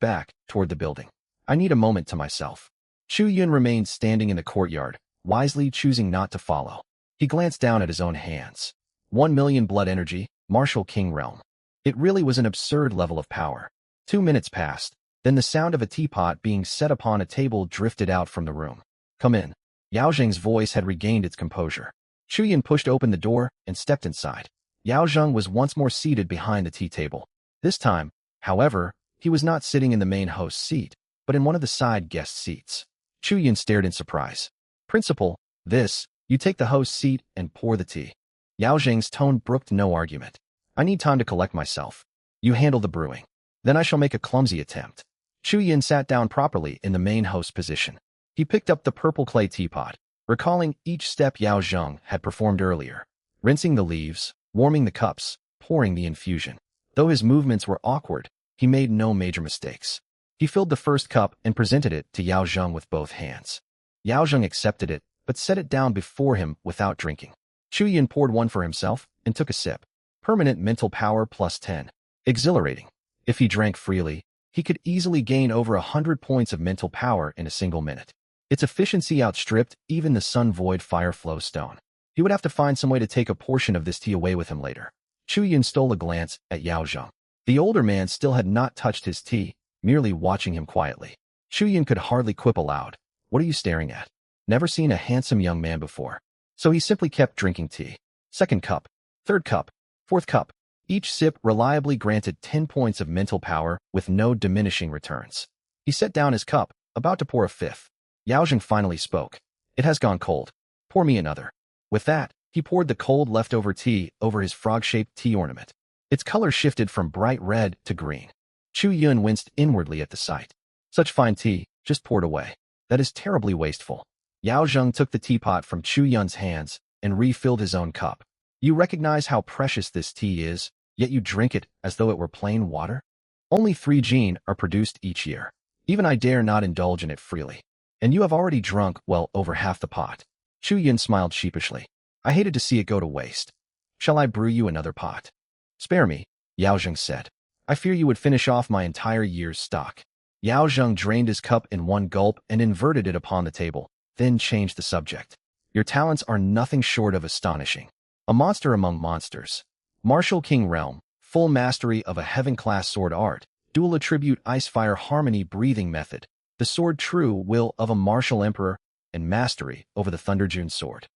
Speaker 1: back toward the building. I need a moment to myself. Xu Yun remained standing in the courtyard, wisely choosing not to follow. He glanced down at his own hands. 1 million blood energy, martial king realm. It really was an absurd level of power. 2 minutes passed, then the sound of a teapot being set upon a table drifted out from the room. Come in. Yao Zheng's voice had regained its composure. Xu Yun pushed open the door and stepped inside. Yao Zheng was once more seated behind the tea table. This time, however, he was not sitting in the main host's seat, but in one of the side guest seats. Xu Yun stared in surprise. Principal, you take the host's seat and pour the tea. Yao Zheng's tone brooked no argument. I need time to collect myself. You handle the brewing. Then I shall make a clumsy attempt. Xu Yun sat down properly in the main host position. He picked up the purple clay teapot, recalling each step Yao Zheng had performed earlier. Rinsing the leaves, warming the cups, pouring the infusion. Though his movements were awkward, he made no major mistakes. He filled the first cup and presented it to Yao Zheng with both hands. Yao Zheng accepted it, but set it down before him without drinking. Xu Yun poured one for himself and took a sip. Permanent mental power plus 10. Exhilarating. If he drank freely, he could easily gain over 100 points of mental power in a single minute. Its efficiency outstripped even the Sun Void Fire Flow Stone. He would have to find some way to take a portion of this tea away with him later. Xu Yun stole a glance at Yao Zheng. The older man still had not touched his tea, merely watching him quietly. Xu Yun could hardly quip aloud. What are you staring at? Never seen a handsome young man before. So he simply kept drinking tea. Second cup, third cup, fourth cup. Each sip reliably granted 10 points of mental power with no diminishing returns. He set down his cup, about to pour a fifth. Yao Zheng finally spoke. It has gone cold. Pour me another. With that, he poured the cold leftover tea over his frog-shaped tea ornament. Its color shifted from bright red to green. Xu Yun winced inwardly at the sight. Such fine tea, just poured away. That is terribly wasteful. Yao Zheng took the teapot from Xu Yun's hands and refilled his own cup. You recognize how precious this tea is, yet you drink it as though it were plain water? Only 3 gene are produced each year. Even I dare not indulge in it freely. And you have already drunk well over half the pot. Chu Yin smiled sheepishly. I hated to see it go to waste. Shall I brew you another pot? Spare me, Yao Zheng said. I fear you would finish off my entire year's stock. Yao Zheng drained his cup in one gulp and inverted it upon the table, then changed the subject. Your talents are nothing short of astonishing. A monster among monsters. Martial King Realm, full mastery of a heaven-class sword art, dual attribute ice-fire harmony breathing method, the sword true will of a martial emperor, and mastery over the Thunderjune sword.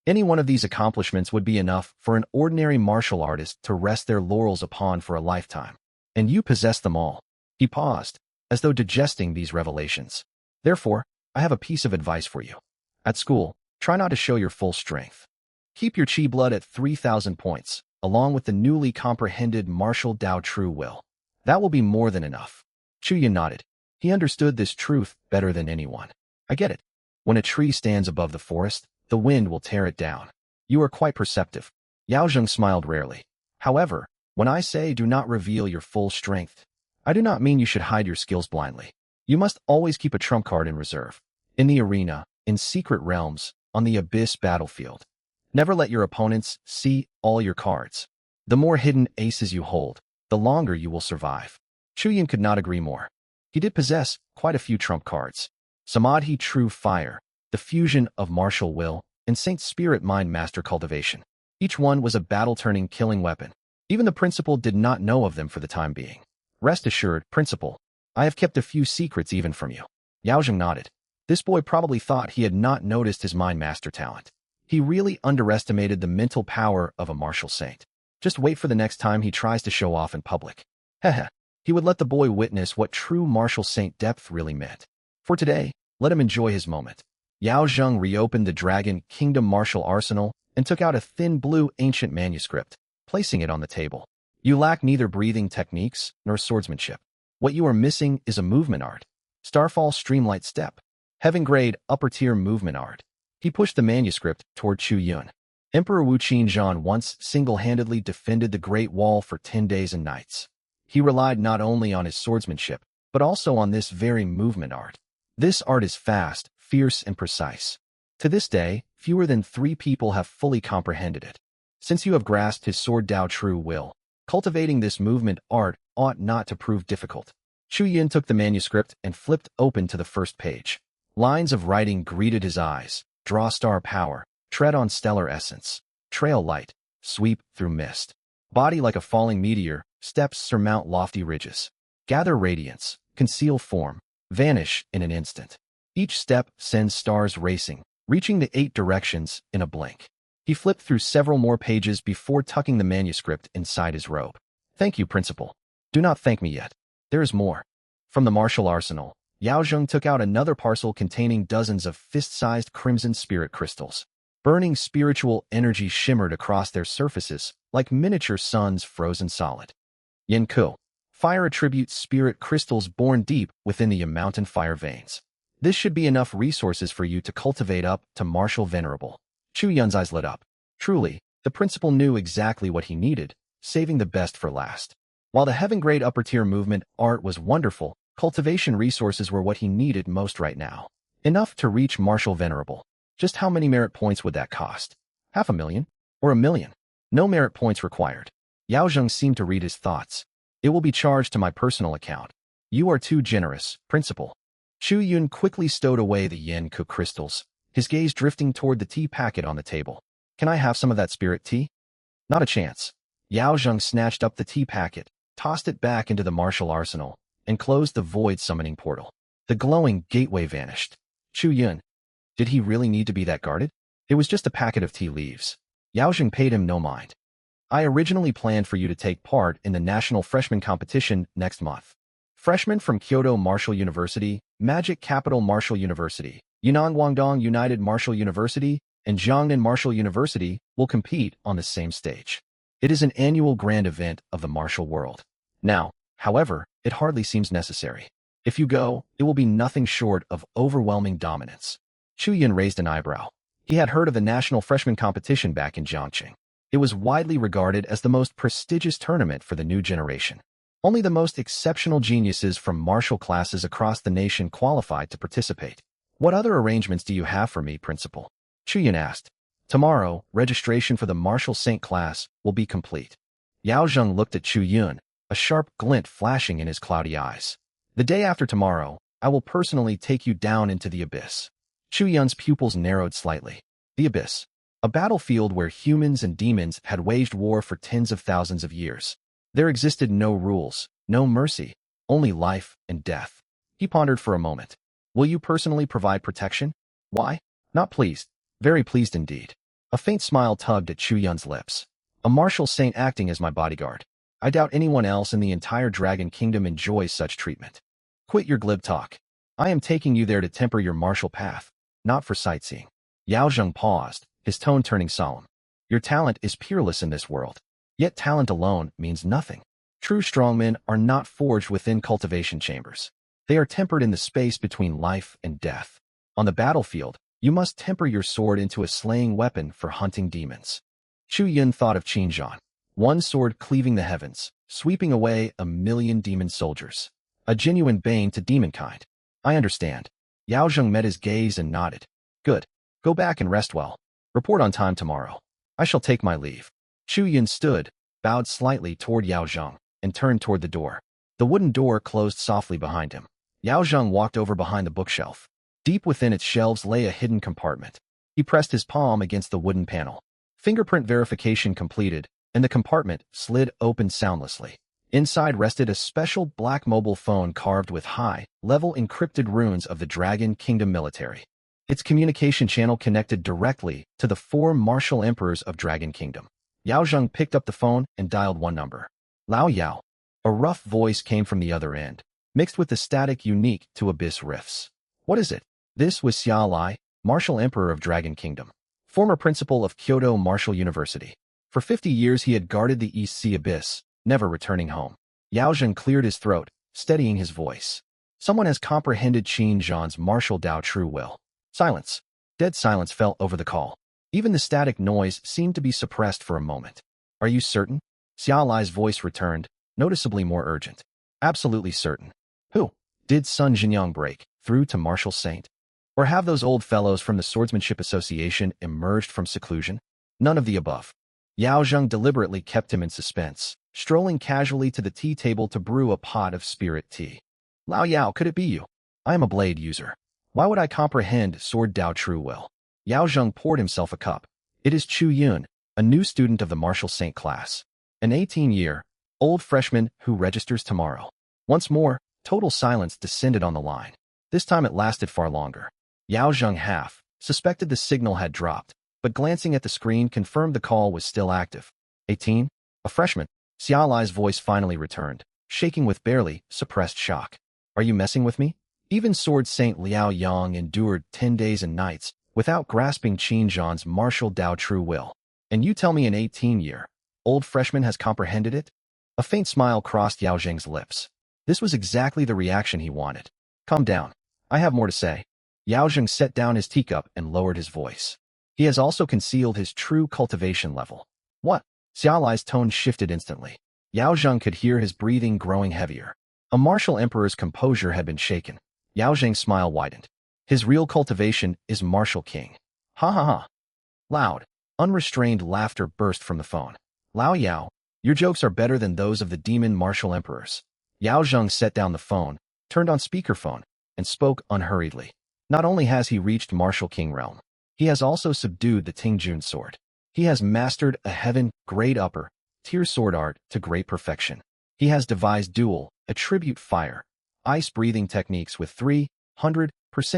Speaker 1: Any one of these accomplishments would be enough for an ordinary martial artist to rest their laurels upon for a lifetime. And you possess them all. He paused, as though digesting these revelations. Therefore, I have a piece of advice for you. At school, try not to show your full strength. Keep your chi blood at 3,000 points, along with the newly comprehended martial Dao true will. That will be more than enough. Chu Yin nodded. He understood this truth better than anyone. I get it. When a tree stands above the forest, the wind will tear it down. You are quite perceptive. Yao Zheng smiled rarely. However, when I say do not reveal your full strength, I do not mean you should hide your skills blindly. You must always keep a trump card in reserve. In the arena, in secret realms, on the abyss battlefield. Never let your opponents see all your cards. The more hidden aces you hold, the longer you will survive. Chu Yin could not agree more. He did possess quite a few trump cards. Samadhi True Fire, the fusion of martial will, and Saint Spirit Mind Master Cultivation. Each one was a battle-turning killing weapon. Even the principal did not know of them for the time being. Rest assured, principal, I have kept a few secrets even from you. Yao Zheng nodded. This boy probably thought he had not noticed his Mind Master talent. He really underestimated the mental power of a martial saint. Just wait for the next time he tries to show off in public. Heh. He would let the boy witness what true martial saint depth really meant. For today, let him enjoy his moment. Yao Zheng reopened the Dragon Kingdom martial arsenal and took out a thin blue ancient manuscript, placing it on the table. You lack neither breathing techniques nor swordsmanship. What you are missing is a movement art. Starfall Streamlight Step. Heaven-grade upper-tier movement art. He pushed the manuscript toward Chu Yun. Emperor Wu Qinzhan once single-handedly defended the Great Wall for 10 days and nights. He relied not only on his swordsmanship, but also on this very movement art. This art is fast, fierce, and precise. To this day, fewer than 3 people have fully comprehended it. Since you have grasped his sword Dao true will, cultivating this movement art ought not to prove difficult. Chu Yin took the manuscript and flipped open to the first page. Lines of writing greeted his eyes. Draw star power, tread on stellar essence, trail light, sweep through mist. Body like a falling meteor, steps surmount lofty ridges. Gather radiance, conceal form, vanish in an instant. Each step sends stars racing, reaching the 8 directions in a blink. He flipped through several more pages before tucking the manuscript inside his robe. Thank you, Principal. Do not thank me yet. There is more. From the martial arsenal, Yao Zheng took out another parcel containing dozens of fist-sized crimson spirit crystals. Burning spiritual energy shimmered across their surfaces like miniature suns frozen solid. Yanku. Fire attribute spirit crystals born deep within the mountain fire veins. This should be enough resources for you to cultivate up to martial venerable. Chu Yun's eyes lit up. Truly, the principal knew exactly what he needed, saving the best for last. While the heaven-grade upper-tier movement art was wonderful, cultivation resources were what he needed most right now. Enough to reach martial venerable. Just how many merit points would that cost? 500,000? Or 1,000,000? No merit points required. Yao Zheng seemed to read his thoughts. It will be charged to my personal account. You are too generous, Principal. Chu Yun quickly stowed away the Yanku crystals, his gaze drifting toward the tea packet on the table. Can I have some of that spirit tea? Not a chance. Yao Zheng snatched up the tea packet, tossed it back into the martial arsenal, and closed the void summoning portal. The glowing gateway vanished. Chu Yun. Did he really need to be that guarded? It was just a packet of tea leaves. Yao Zheng paid him no mind. I originally planned for you to take part in the national freshman competition next month. Freshmen from Kyoto Martial University, Magic Capital Martial University, Yunnan Guangdong United Martial University, and Jiangnan Martial University will compete on the same stage. It is an annual grand event of the martial world. Now, however, it hardly seems necessary. If you go, it will be nothing short of overwhelming dominance. Chu Yun raised an eyebrow. He had heard of the national freshman competition back in Jiangqing. It was widely regarded as the most prestigious tournament for the new generation. Only the most exceptional geniuses from martial classes across the nation qualified to participate. What other arrangements do you have for me, Principal? Chu Yun asked. Tomorrow, registration for the martial saint class will be complete. Yao Zheng looked at Chu Yun, a sharp glint flashing in his cloudy eyes. The day after tomorrow, I will personally take you down into the abyss. Chu Yun's pupils narrowed slightly. The abyss. A battlefield where humans and demons had waged war for tens of thousands of years. There existed no rules, no mercy, only life and death. He pondered for a moment. Will you personally provide protection? Why? Not pleased. Very pleased indeed. A faint smile tugged at Chu Yun's lips. A martial saint acting as my bodyguard. I doubt anyone else in the entire Dragon Kingdom enjoys such treatment. Quit your glib talk. I am taking you there to temper your martial path, not for sightseeing. Yao Zheng paused, his tone turning solemn. Your talent is peerless in this world. Yet talent alone means nothing. True strongmen are not forged within cultivation chambers. They are tempered in the space between life and death. On the battlefield, you must temper your sword into a slaying weapon for hunting demons. Chu Yun thought of Qin Zhan. One sword cleaving the heavens, sweeping away 1,000,000 demon soldiers. A genuine bane to demonkind. I understand. Yao Zheng met his gaze and nodded. Good. Go back and rest well. Report on time tomorrow. I shall take my leave. Chu Yun stood, bowed slightly toward Yao Zheng, and turned toward the door. The wooden door closed softly behind him. Yao Zheng walked over behind the bookshelf. Deep within its shelves lay a hidden compartment. He pressed his palm against the wooden panel. Fingerprint verification completed, and the compartment slid open soundlessly. Inside rested a special black mobile phone carved with high-level encrypted runes of the Dragon Kingdom military. Its communication channel connected directly to the 4 martial emperors of Dragon Kingdom. Yao Zheng picked up the phone and dialed one number. Lao Yao. A rough voice came from the other end, mixed with the static unique to abyss rifts. What is it? This was Xia Lai, martial emperor of Dragon Kingdom, former principal of Kyoto Martial University. For 50 years he had guarded the East Sea abyss, never returning home. Yao Zheng cleared his throat, steadying his voice. Someone has comprehended Qin Zhan's martial Dao true will. Silence. Dead silence fell over the call. Even the static noise seemed to be suppressed for a moment. Are you certain? Xia Lai's voice returned, noticeably more urgent. Absolutely certain. Who? Did Sun Jinyang break through to Martial Saint? Or have those old fellows from the Swordsmanship Association emerged from seclusion? None of the above. Yao Zheng deliberately kept him in suspense, strolling casually to the tea table to brew a pot of spirit tea. Lao Yao, could it be you? I am a blade user. Why would I comprehend Sword Dao True Will? Yao Zheng poured himself a cup. It is Chu Yun, a new student of the Martial Saint class. An 18-year-old freshman who registers tomorrow. Once more, total silence descended on the line. This time it lasted far longer. Yao Zheng suspected the signal had dropped, but glancing at the screen confirmed the call was still active. 18? A freshman? Xia Lai's voice finally returned, shaking with barely suppressed shock. Are you messing with me? Even Sword Saint Liao Yang endured 10 days and nights without grasping Qin Zhan's martial Dao true will. And you tell me an 18-year-old freshman has comprehended it? A faint smile crossed Yao Zheng's lips. This was exactly the reaction he wanted. Calm down. I have more to say. Yao Zheng set down his teacup and lowered his voice. He has also concealed his true cultivation level. What? Xia Lai's tone shifted instantly. Yao Zheng could hear his breathing growing heavier. A martial emperor's composure had been shaken. Yao Zheng's smile widened. His real cultivation is martial king. Ha ha ha. Loud, unrestrained laughter burst from the phone. Lao Yao, your jokes are better than those of the demon martial emperors. Yao Zheng set down the phone, turned on speakerphone, and spoke unhurriedly. Not only has he reached martial king realm, he has also subdued the Tingjun sword. He has mastered a heaven-grade upper-tier sword art to great perfection. He has devised dual, attribute fire, ice-breathing techniques with 300%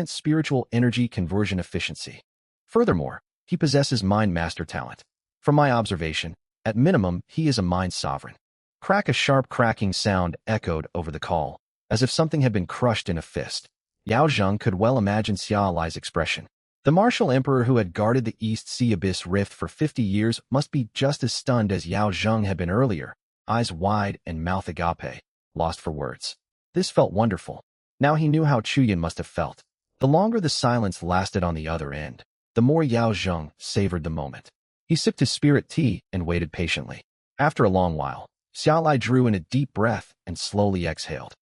Speaker 1: spiritual energy conversion efficiency. Furthermore, he possesses mind master talent. From my observation, at minimum, he is a mind sovereign. Crack, a sharp cracking sound echoed over the call, as if something had been crushed in a fist. Yao Zheng could well imagine Xia Lai's expression. The martial emperor who had guarded the East Sea Abyss Rift for 50 years must be just as stunned as Yao Zheng had been earlier, eyes wide and mouth agape, lost for words. This felt wonderful. Now he knew how Chu Yun must have felt. The longer the silence lasted on the other end, the more Yao Zheng savored the moment. He sipped his spirit tea and waited patiently. After a long while, Xiaolai drew in a deep breath and slowly exhaled.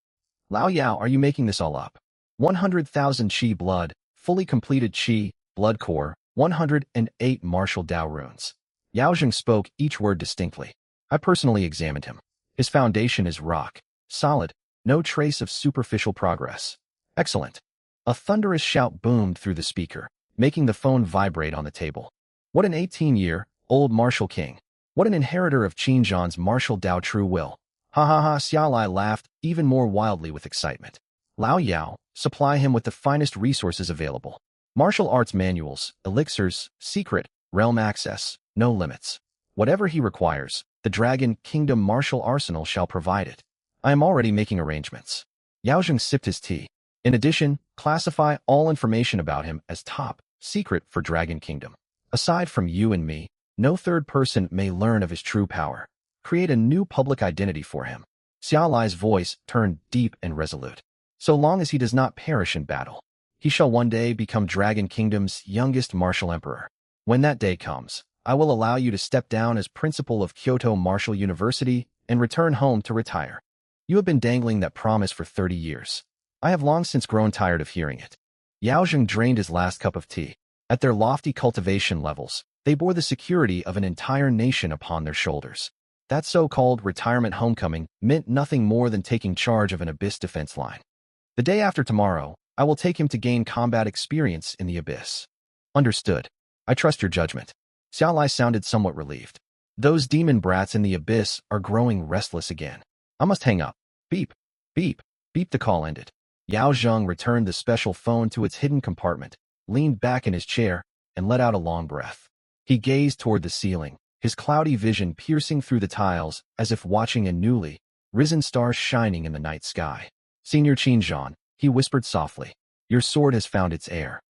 Speaker 1: Lao Yao, are you making this all up? 100,000 Qi blood, fully completed Qi, blood core, 108 martial Dao runes. Yao Zheng spoke each word distinctly. I personally examined him. His foundation is rock, solid, no trace of superficial progress. Excellent. A thunderous shout boomed through the speaker, making the phone vibrate on the table. What an 18-year-old martial king. What an inheritor of Qin Zhan's martial Dao true will. Ha ha ha, Xiaolai laughed even more wildly with excitement. Lao Yao, supply him with the finest resources available. Martial arts manuals, elixirs, secret, realm access, no limits. Whatever he requires, the Dragon Kingdom martial arsenal shall provide it. I am already making arrangements. Yao Zheng sipped his tea. In addition, classify all information about him as top secret for Dragon Kingdom. Aside from you and me, no third person may learn of his true power. Create a new public identity for him. Xiaolai's voice turned deep and resolute. So long as he does not perish in battle, he shall one day become Dragon Kingdom's youngest martial emperor. When that day comes, I will allow you to step down as principal of Kyoto Martial University and return home to retire. You have been dangling that promise for 30 years. I have long since grown tired of hearing it. Yao Zheng drained his last cup of tea. At their lofty cultivation levels, they bore the security of an entire nation upon their shoulders. That so-called retirement homecoming meant nothing more than taking charge of an abyss defense line. The day after tomorrow, I will take him to gain combat experience in the abyss. Understood. I trust your judgment. Xiaolai sounded somewhat relieved. Those demon brats in the abyss are growing restless again. I must hang up. Beep, beep, beep. The call ended. Yao Zheng returned the special phone to its hidden compartment, leaned back in his chair, and let out a long breath. He gazed toward the ceiling, his cloudy vision piercing through the tiles as if watching a newly risen star shining in the night sky. Senior Qin Zhan, he whispered softly, your sword has found its heir.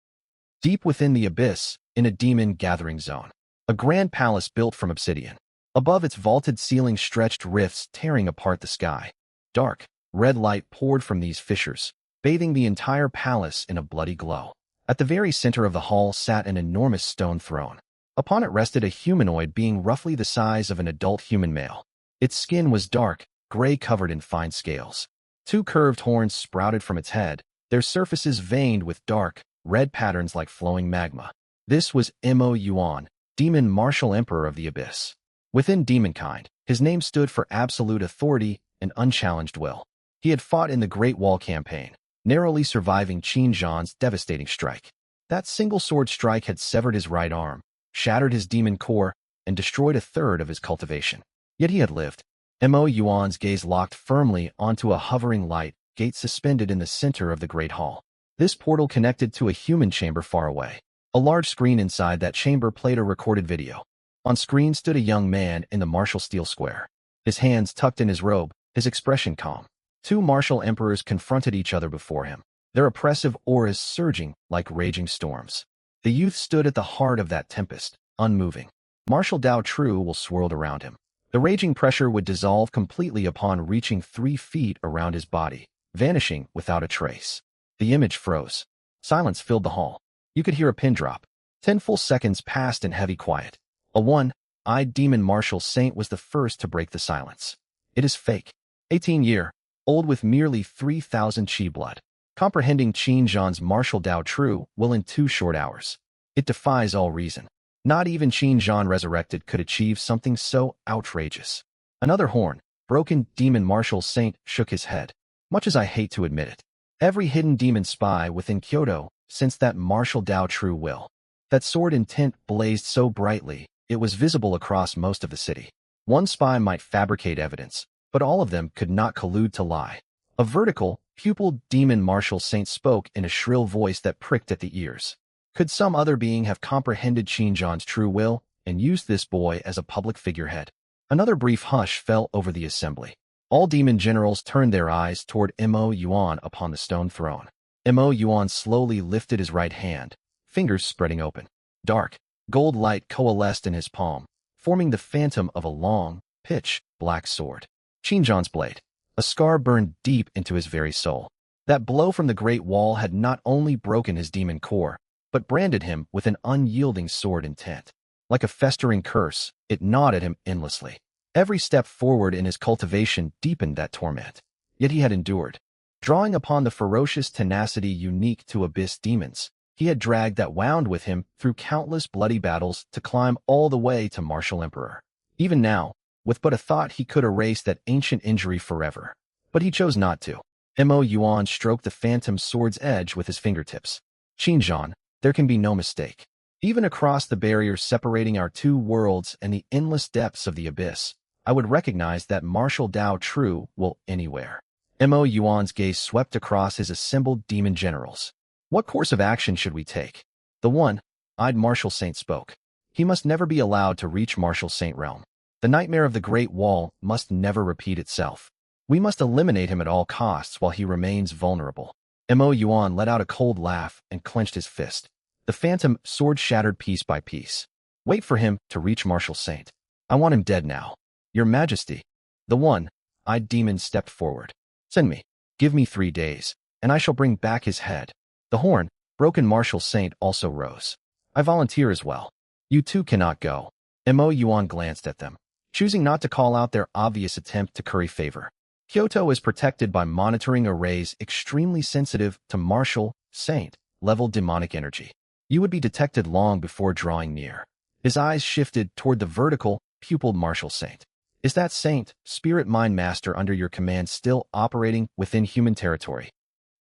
Speaker 1: Deep within the abyss, in a demon gathering zone, a grand palace built from obsidian. Above its vaulted ceiling stretched rifts tearing apart the sky. Dark, red light poured from these fissures, bathing the entire palace in a bloody glow. At the very center of the hall sat an enormous stone throne. Upon it rested a humanoid being roughly the size of an adult human male. Its skin was dark, gray covered in fine scales. Two curved horns sprouted from its head, their surfaces veined with dark, red patterns like flowing magma. This was Mo Yuan, Demon Martial Emperor of the Abyss. Within demonkind, his name stood for absolute authority and unchallenged will. He had fought in the Great Wall campaign, narrowly surviving Qin Zhan's devastating strike. That single sword strike had severed his right arm, shattered his demon core, and destroyed a third of his cultivation. Yet he had lived. Mo Yuan's gaze locked firmly onto a hovering light gate suspended in the center of the Great Hall. This portal connected to a human chamber far away. A large screen inside that chamber played a recorded video. On screen stood a young man in the martial steel square. His hands tucked in his robe, his expression calm. Two martial emperors confronted each other before him, their oppressive auras surging like raging storms. The youth stood at the heart of that tempest, unmoving. Martial Dao True will swirled around him. The raging pressure would dissolve completely upon reaching 3 feet around his body, vanishing without a trace. The image froze. Silence filled the hall. You could hear a pin drop. 10 full seconds passed in heavy quiet. A one-eyed demon martial saint was the first to break the silence. It is fake. 18-year-old with merely 3,000 Qi blood. Comprehending Qin Zhan's martial Dao True will in 2 short hours. It defies all reason. Not even Qin Zhan resurrected could achieve something so outrageous. Another horn, broken demon martial saint, shook his head. Much as I hate to admit it, every hidden demon spy within Kyoto sensed that martial Dao True will. That sword intent blazed so brightly, it was visible across most of the city. One spy might fabricate evidence, but all of them could not collude to lie. A vertical, pupiled demon martial saint spoke in a shrill voice that pricked at the ears. Could some other being have comprehended Qin Zhan's true will and used this boy as a public figurehead? Another brief hush fell over the assembly. All demon generals turned their eyes toward Mo Yuan upon the stone throne. Mo Yuan slowly lifted his right hand, fingers spreading open. Dark, gold light coalesced in his palm, forming the phantom of a long, pitch-black sword. Qin Zhan's blade. A scar burned deep into his very soul. That blow from the Great Wall had not only broken his demon core, but branded him with an unyielding sword intent. Like a festering curse, it gnawed at him endlessly. Every step forward in his cultivation deepened that torment. Yet he had endured. Drawing upon the ferocious tenacity unique to abyss demons, he had dragged that wound with him through countless bloody battles to climb all the way to martial emperor. Even now, with but a thought, he could erase that ancient injury forever. But he chose not to. Mo Yuan stroked the phantom sword's edge with his fingertips. Xinjiang, there can be no mistake. Even across the barrier separating our two worlds and the endless depths of the abyss, I would recognize that martial Dao true will anywhere. Mo Yuan's gaze swept across his assembled demon generals. What course of action should we take? The one-eyed Martial Saint spoke. He must never be allowed to reach Martial Saint realm. The nightmare of the Great Wall must never repeat itself. We must eliminate him at all costs while he remains vulnerable. Mo Yuan let out a cold laugh and clenched his fist. The phantom sword shattered piece by piece. Wait for him to reach Martial Saint. I want him dead now. Your Majesty. The one-eyed demon stepped forward. Send me. Give me 3 days, and I shall bring back his head. The broken Martial Saint also rose. I volunteer as well. You too cannot go. Mo Yuan glanced at them, choosing not to call out their obvious attempt to curry favor. Kyoto is protected by monitoring arrays extremely sensitive to Martial Saint-level demonic energy. You would be detected long before drawing near. His eyes shifted toward the vertical, pupiled Martial Saint. Is that Saint, Spirit Mind Master under your command still operating within human territory?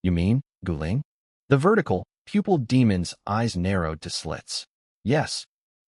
Speaker 1: You mean, Guling? The vertical, pupiled demon's eyes narrowed to slits. Yes.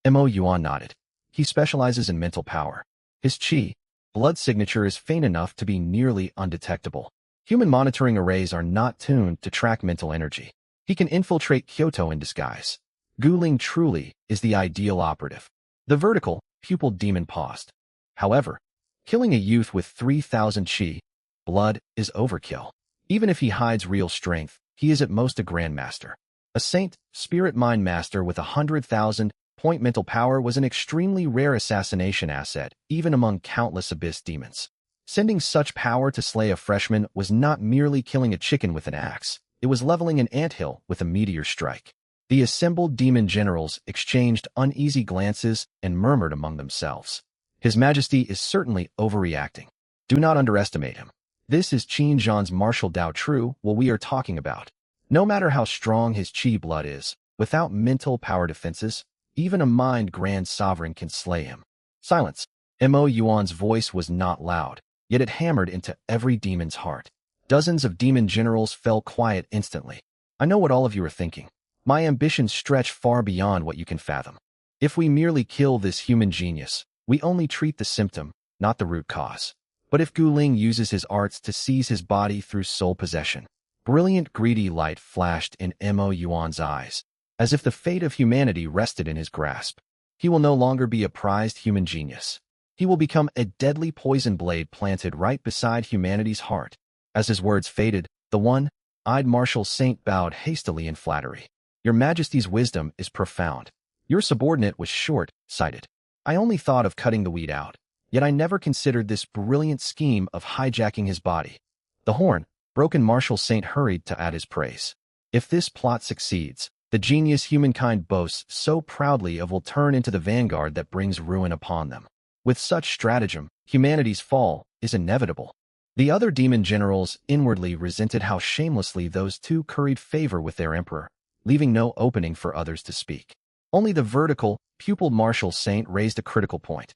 Speaker 1: Mo Yuan nodded. He specializes in mental power. His qi, blood signature is faint enough to be nearly undetectable. Human monitoring arrays are not tuned to track mental energy. He can infiltrate Kyoto in disguise. Guling truly is the ideal operative. The vertical, pupiled demon paused. However, killing a youth with 3,000 qi, blood, is overkill. Even if he hides real strength, he is at most a grandmaster. A Saint, Spirit Mind Master with 100,000 point mental power was an extremely rare assassination asset, even among countless abyss demons. Sending such power to slay a freshman was not merely killing a chicken with an axe, it was leveling an anthill with a meteor strike. The assembled demon generals exchanged uneasy glances and murmured among themselves. His Majesty is certainly overreacting. Do not underestimate him. This is Xinjiang's martial Dao true what we are talking about. No matter how strong his qi blood is, without mental power defenses, even a mind grand sovereign can slay him. Silence. Mo Yuan's voice was not loud, yet it hammered into every demon's heart. Dozens of demon generals fell quiet instantly. I know what all of you are thinking. My ambitions stretch far beyond what you can fathom. If we merely kill this human genius, we only treat the symptom, not the root cause. But if Guling uses his arts to seize his body through soul possession, brilliant greedy light flashed in Mo Yuan's eyes, as if the fate of humanity rested in his grasp. He will no longer be a prized human genius. He will become a deadly poison blade planted right beside humanity's heart. As his words faded, the one-eyed Martial Saint bowed hastily in flattery. Your Majesty's wisdom is profound. Your subordinate was short-sighted. I only thought of cutting the weed out, yet I never considered this brilliant scheme of hijacking his body. The broken Martial Saint hurried to add his praise. If this plot succeeds, the genius humankind boasts so proudly of will turn into the vanguard that brings ruin upon them. With such stratagem, humanity's fall is inevitable. The other demon generals inwardly resented how shamelessly those two curried favor with their emperor, leaving no opening for others to speak. Only the vertical, pupiled Martial Saint raised a critical point.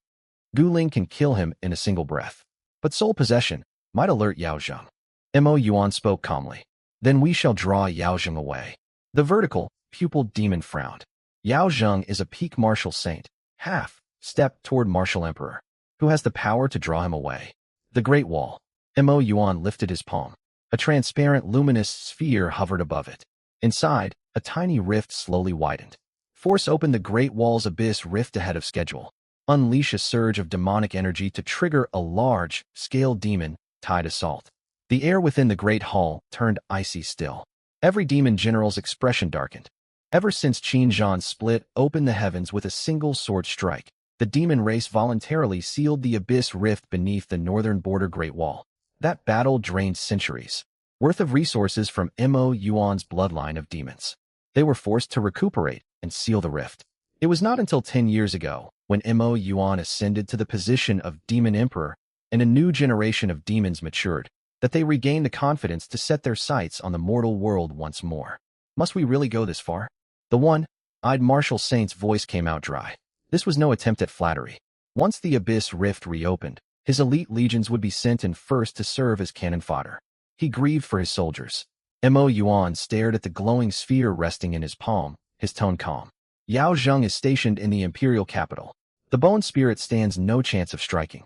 Speaker 1: Guling can kill him in a single breath, but soul possession might alert Yaozheng. Mo Yuan spoke calmly. Then we shall draw Yaozheng away. The vertical, pupiled demon frowned. Yaozheng is a peak Martial Saint, half-step toward Martial Emperor, who has the power to draw him away. The Great Wall. Mo Yuan lifted his palm. A transparent luminous sphere hovered above it. Inside, a tiny rift slowly widened. Force open the Great Wall's abyss rift ahead of schedule. Unleash a surge of demonic energy to trigger a large-scale demon-tide assault. The air within the Great Hall turned icy still. Every demon general's expression darkened. Ever since Xinjiang split open the heavens with a single sword strike, the demon race voluntarily sealed the abyss rift beneath the northern border Great Wall. That battle drained centuries worth of resources from Mo Yuan's bloodline of demons. They were forced to recuperate and seal the rift. It was not until 10 years ago, when Mo Yuan ascended to the position of Demon Emperor and a new generation of demons matured, that they regained the confidence to set their sights on the mortal world once more. Must we really go this far? The one-eyed martial saint's voice came out dry. This was no attempt at flattery. Once the Abyss Rift reopened, his elite legions would be sent in first to serve as cannon fodder. He grieved for his soldiers. Mo Yuan stared at the glowing sphere resting in his palm, his tone calm. Yao Zheng is stationed in the imperial capital. The bone spirit stands no chance of striking.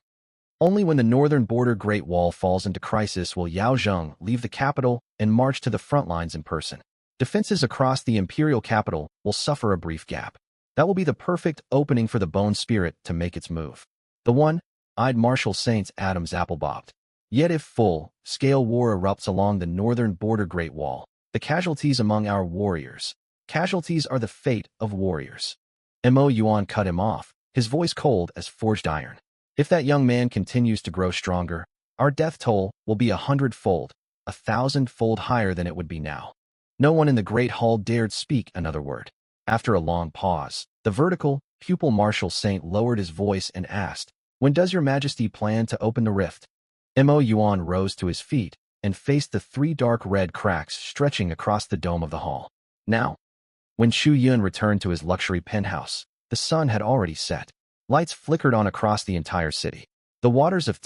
Speaker 1: Only when the northern border Great Wall falls into crisis will Yao Zheng leave the capital and march to the front lines in person. Defenses across the imperial capital will suffer a brief gap. That will be the perfect opening for the bone spirit to make its move. The one-eyed martial saint's Adam's apple bobbed. Yet if full-scale war erupts along the northern border Great Wall, the casualties among our warriors. Casualties are the fate of warriors. Mo Yuan cut him off, his voice cold as forged iron. If that young man continues to grow stronger, our death toll will be 100-fold, 1,000-fold higher than it would be now. No one in the great hall dared speak another word. After a long pause, the vertical, pupil martial saint lowered his voice and asked, "When does your majesty plan to open the rift?" Mo Yuan rose to his feet and faced the 3 dark red cracks stretching across the dome of the hall. Now, when Shu Yun returned to his luxury penthouse, the sun had already set. Lights flickered on across the entire city. The waters of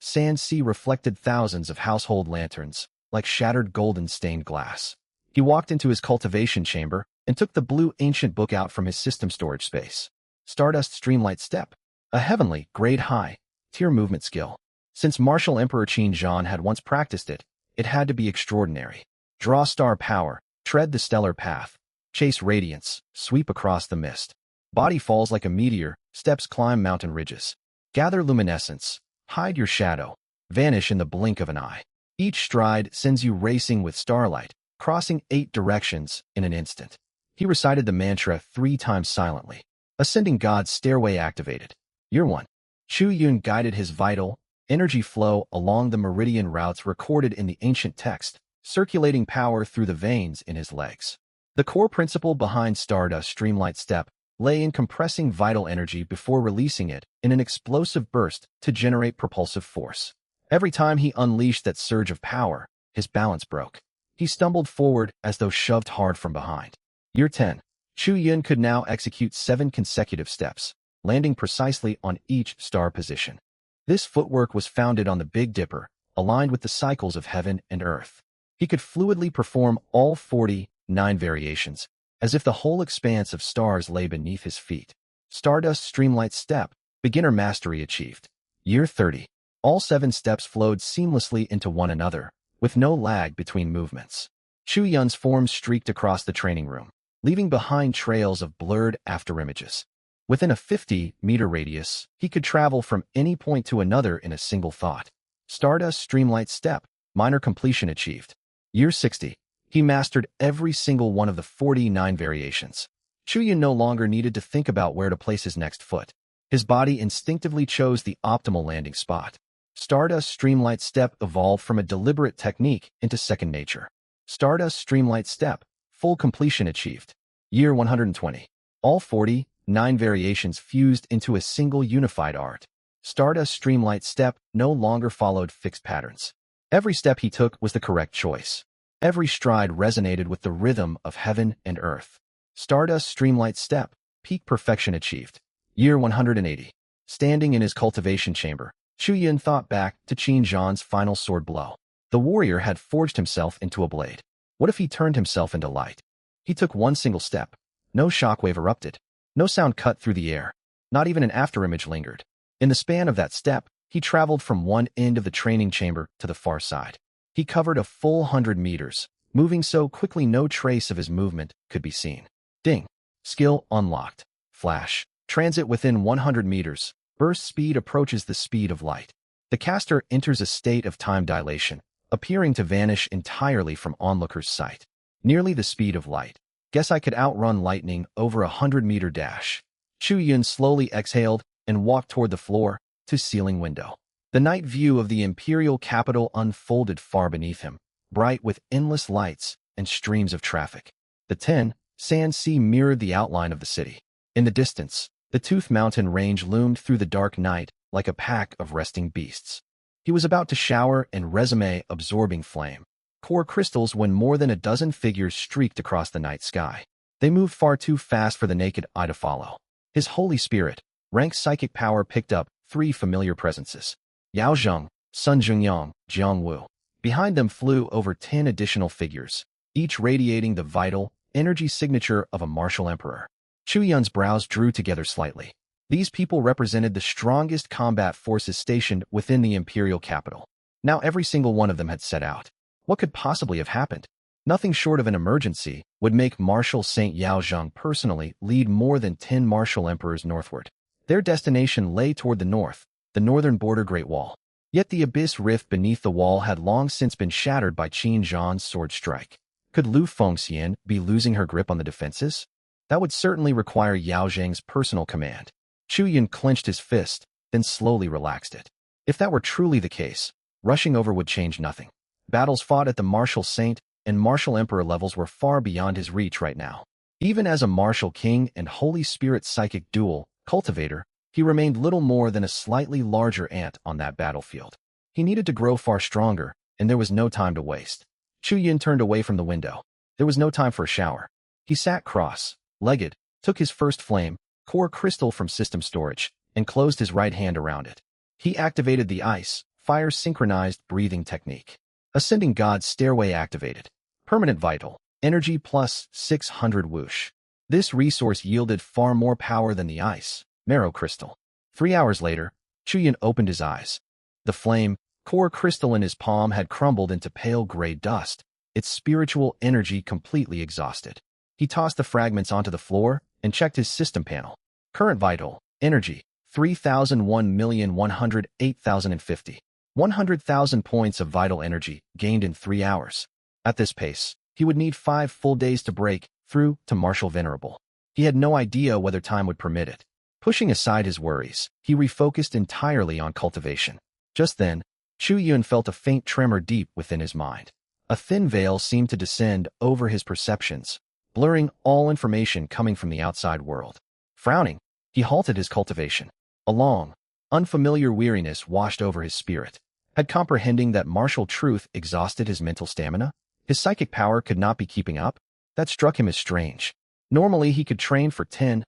Speaker 1: Sand Sea reflected thousands of household lanterns, like shattered golden-stained glass. He walked into his cultivation chamber and took the blue ancient book out from his system storage space. Stardust Streamlight Step, a heavenly, grade-high, tier movement skill. Since Martial Emperor Qin Zhan had once practiced it, it had to be extraordinary. Draw star power, tread the stellar path, chase radiance, sweep across the mist. Body falls like a meteor, steps climb mountain ridges. Gather luminescence, hide your shadow, vanish in the blink of an eye. Each stride sends you racing with starlight, crossing 8 directions in an instant. He recited the mantra 3 times silently. Ascending God's stairway activated. Year 1. Shu Yun guided his vital, energy flow along the meridian routes recorded in the ancient text, circulating power through the veins in his legs. The core principle behind Stardust Streamlight Step lay in compressing vital energy before releasing it in an explosive burst to generate propulsive force. Every time he unleashed that surge of power, his balance broke. He stumbled forward as though shoved hard from behind. Year 10. Shu Yun could now execute 7 consecutive steps, landing precisely on each star position. This footwork was founded on the Big Dipper, aligned with the cycles of heaven and earth. He could fluidly perform all 49 variations, as if the whole expanse of stars lay beneath his feet. Stardust Streamlight Step, beginner mastery achieved. Year 30. All 7 steps flowed seamlessly into one another, with no lag between movements. Shu Yun's form streaked across the training room, leaving behind trails of blurred afterimages. Within a 50-meter radius, he could travel from any point to another in a single thought. Stardust Streamlight Step, minor completion achieved. Year 60. He mastered every single one of the 49 variations. Shu Yun no longer needed to think about where to place his next foot. His body instinctively chose the optimal landing spot. Stardust Streamlight Step evolved from a deliberate technique into second nature. Stardust Streamlight Step, full completion achieved. Year 120. All 49 variations fused into a single unified art. Stardust Streamlight Step no longer followed fixed patterns. Every step he took was the correct choice. Every stride resonated with the rhythm of heaven and earth. Stardust Streamlight Step, peak perfection achieved. Year 180. Standing in his cultivation chamber, Shu Yun thought back to Qin Zhan's final sword blow. The warrior had forged himself into a blade. What if he turned himself into light? He took one single step. No shockwave erupted. No sound cut through the air. Not even an afterimage lingered. In the span of that step, he traveled from one end of the training chamber to the far side. He covered a full 100 meters, moving so quickly no trace of his movement could be seen. Ding. Skill unlocked. Flash. Transit within 100 meters. Burst speed approaches the speed of light. The caster enters a state of time dilation, appearing to vanish entirely from onlooker's sight. Nearly the speed of light. Guess I could outrun lightning over a 100-meter dash. Shu Yun slowly exhaled and walked toward the floor to ceiling window. The night view of the imperial capital unfolded far beneath him, bright with endless lights and streams of traffic. The sand sea mirrored the outline of the city. In the distance, the Tooth Mountain range loomed through the dark night like a pack of resting beasts. He was about to shower in resume-absorbing flame core crystals when more than a dozen figures streaked across the night sky. They moved far too fast for the naked eye to follow. His holy spirit, ranked psychic power, picked up 3 familiar presences. Yao Zheng, Sun Jungyang, Jiang Wu. Behind them flew over 10 additional figures, each radiating the vital, energy signature of a martial emperor. Chu Yun's brows drew together slightly. These people represented the strongest combat forces stationed within the imperial capital. Now every single one of them had set out. What could possibly have happened? Nothing short of an emergency would make Marshal Saint Yao Zheng personally lead more than 10 martial emperors northward. Their destination lay toward the north, the northern border Great Wall. Yet the abyss rift beneath the wall had long since been shattered by Qin Zhan's sword strike. Could Lu Fengxian be losing her grip on the defenses? That would certainly require Yao Zheng's personal command. Chu Yun clenched his fist, then slowly relaxed it. If that were truly the case, rushing over would change nothing. Battles fought at the Martial Saint and Martial Emperor levels were far beyond his reach right now. Even as a Martial King and Holy Spirit psychic dual cultivator, he remained little more than a slightly larger ant on that battlefield. He needed to grow far stronger, and there was no time to waste. Chu Yun turned away from the window. There was no time for a shower. He sat cross-legged, took his first flame core crystal from system storage, and closed his right hand around it. He activated the ice-fire synchronized breathing technique. Ascending God's Stairway activated. Permanent vital. Energy plus 600 whoosh. This resource yielded far more power than the marrow crystal. 3 hours later, Chu Yun opened his eyes. The flame core crystal in his palm had crumbled into pale gray dust, its spiritual energy completely exhausted. He tossed the fragments onto the floor and checked his system panel. Current vital. Energy. 3,001,108,050. 100,000 points of vital energy gained in 3 hours. At this pace, he would need 5 full days to break through to Martial Venerable. He had no idea whether time would permit it. Pushing aside his worries, he refocused entirely on cultivation. Just then, Chu Yun felt a faint tremor deep within his mind. A thin veil seemed to descend over his perceptions, blurring all information coming from the outside world. Frowning, he halted his cultivation. A long, unfamiliar weariness washed over his spirit. Had comprehending that martial truth exhausted his mental stamina? His psychic power could not be keeping up? That struck him as strange. Normally, he could train for 10+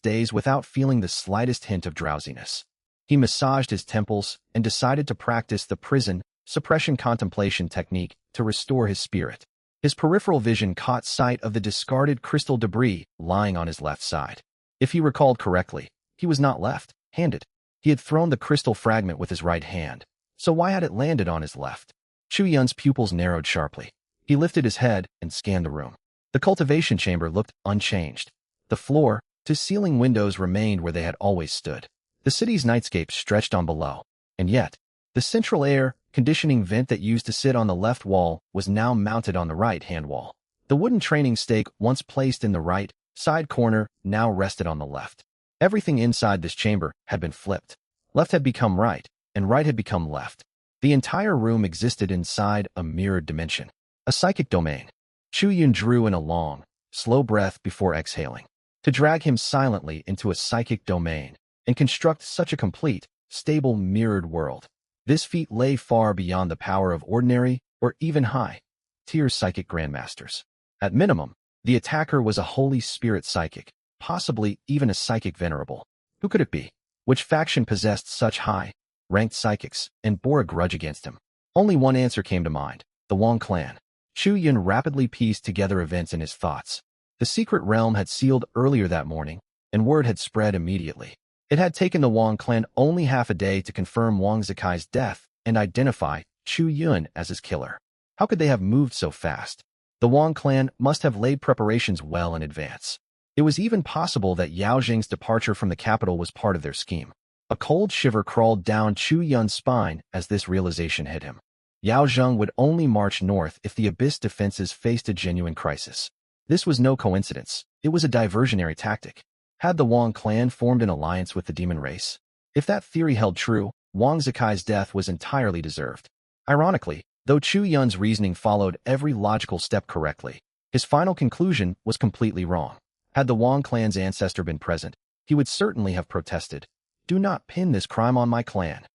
Speaker 1: days without feeling the slightest hint of drowsiness. He massaged his temples and decided to practice the prison suppression contemplation technique to restore his spirit. His peripheral vision caught sight of the discarded crystal debris lying on his left side. If he recalled correctly, he was not left-handed. He had thrown the crystal fragment with his right hand. So why had it landed on his left? Chu Yun's pupils narrowed sharply. He lifted his head and scanned the room. The cultivation chamber looked unchanged. The floor-to-ceiling windows remained where they had always stood. The city's nightscape stretched on below. And yet, the central air conditioning vent that used to sit on the left wall was now mounted on the right-hand wall. The wooden training stake once placed in the right side corner now rested on the left. Everything inside this chamber had been flipped. Left had become right, and right had become left. The entire room existed inside a mirrored dimension, a psychic domain. Chu Yun drew in a long, slow breath before exhaling. To drag him silently into a psychic domain and construct such a complete, stable mirrored world. This feat lay far beyond the power of ordinary or even high-tier psychic grandmasters. At minimum, the attacker was a Holy Spirit psychic, possibly even a psychic venerable. Who could it be? Which faction possessed such high-ranked psychics and bore a grudge against him? Only one answer came to mind: the Wang clan. Chu Yun rapidly pieced together events in his thoughts. The secret realm had sealed earlier that morning, and word had spread immediately. It had taken the Wang clan only half a day to confirm Wang Zikai's death and identify Chu Yun as his killer. How could they have moved so fast? The Wang clan must have laid preparations well in advance. It was even possible that Yao Jing's departure from the capital was part of their scheme. A cold shiver crawled down Chu Yun's spine as this realization hit him. Yao Zheng would only march north if the Abyss defenses faced a genuine crisis. This was no coincidence. It was a diversionary tactic. Had the Wang clan formed an alliance with the demon race? If that theory held true, Wang Zikai's death was entirely deserved. Ironically, though Chu Yun's reasoning followed every logical step correctly, His final conclusion was completely wrong. Had the Wang clan's ancestor been present, he would certainly have protested. Do not pin this crime on my clan.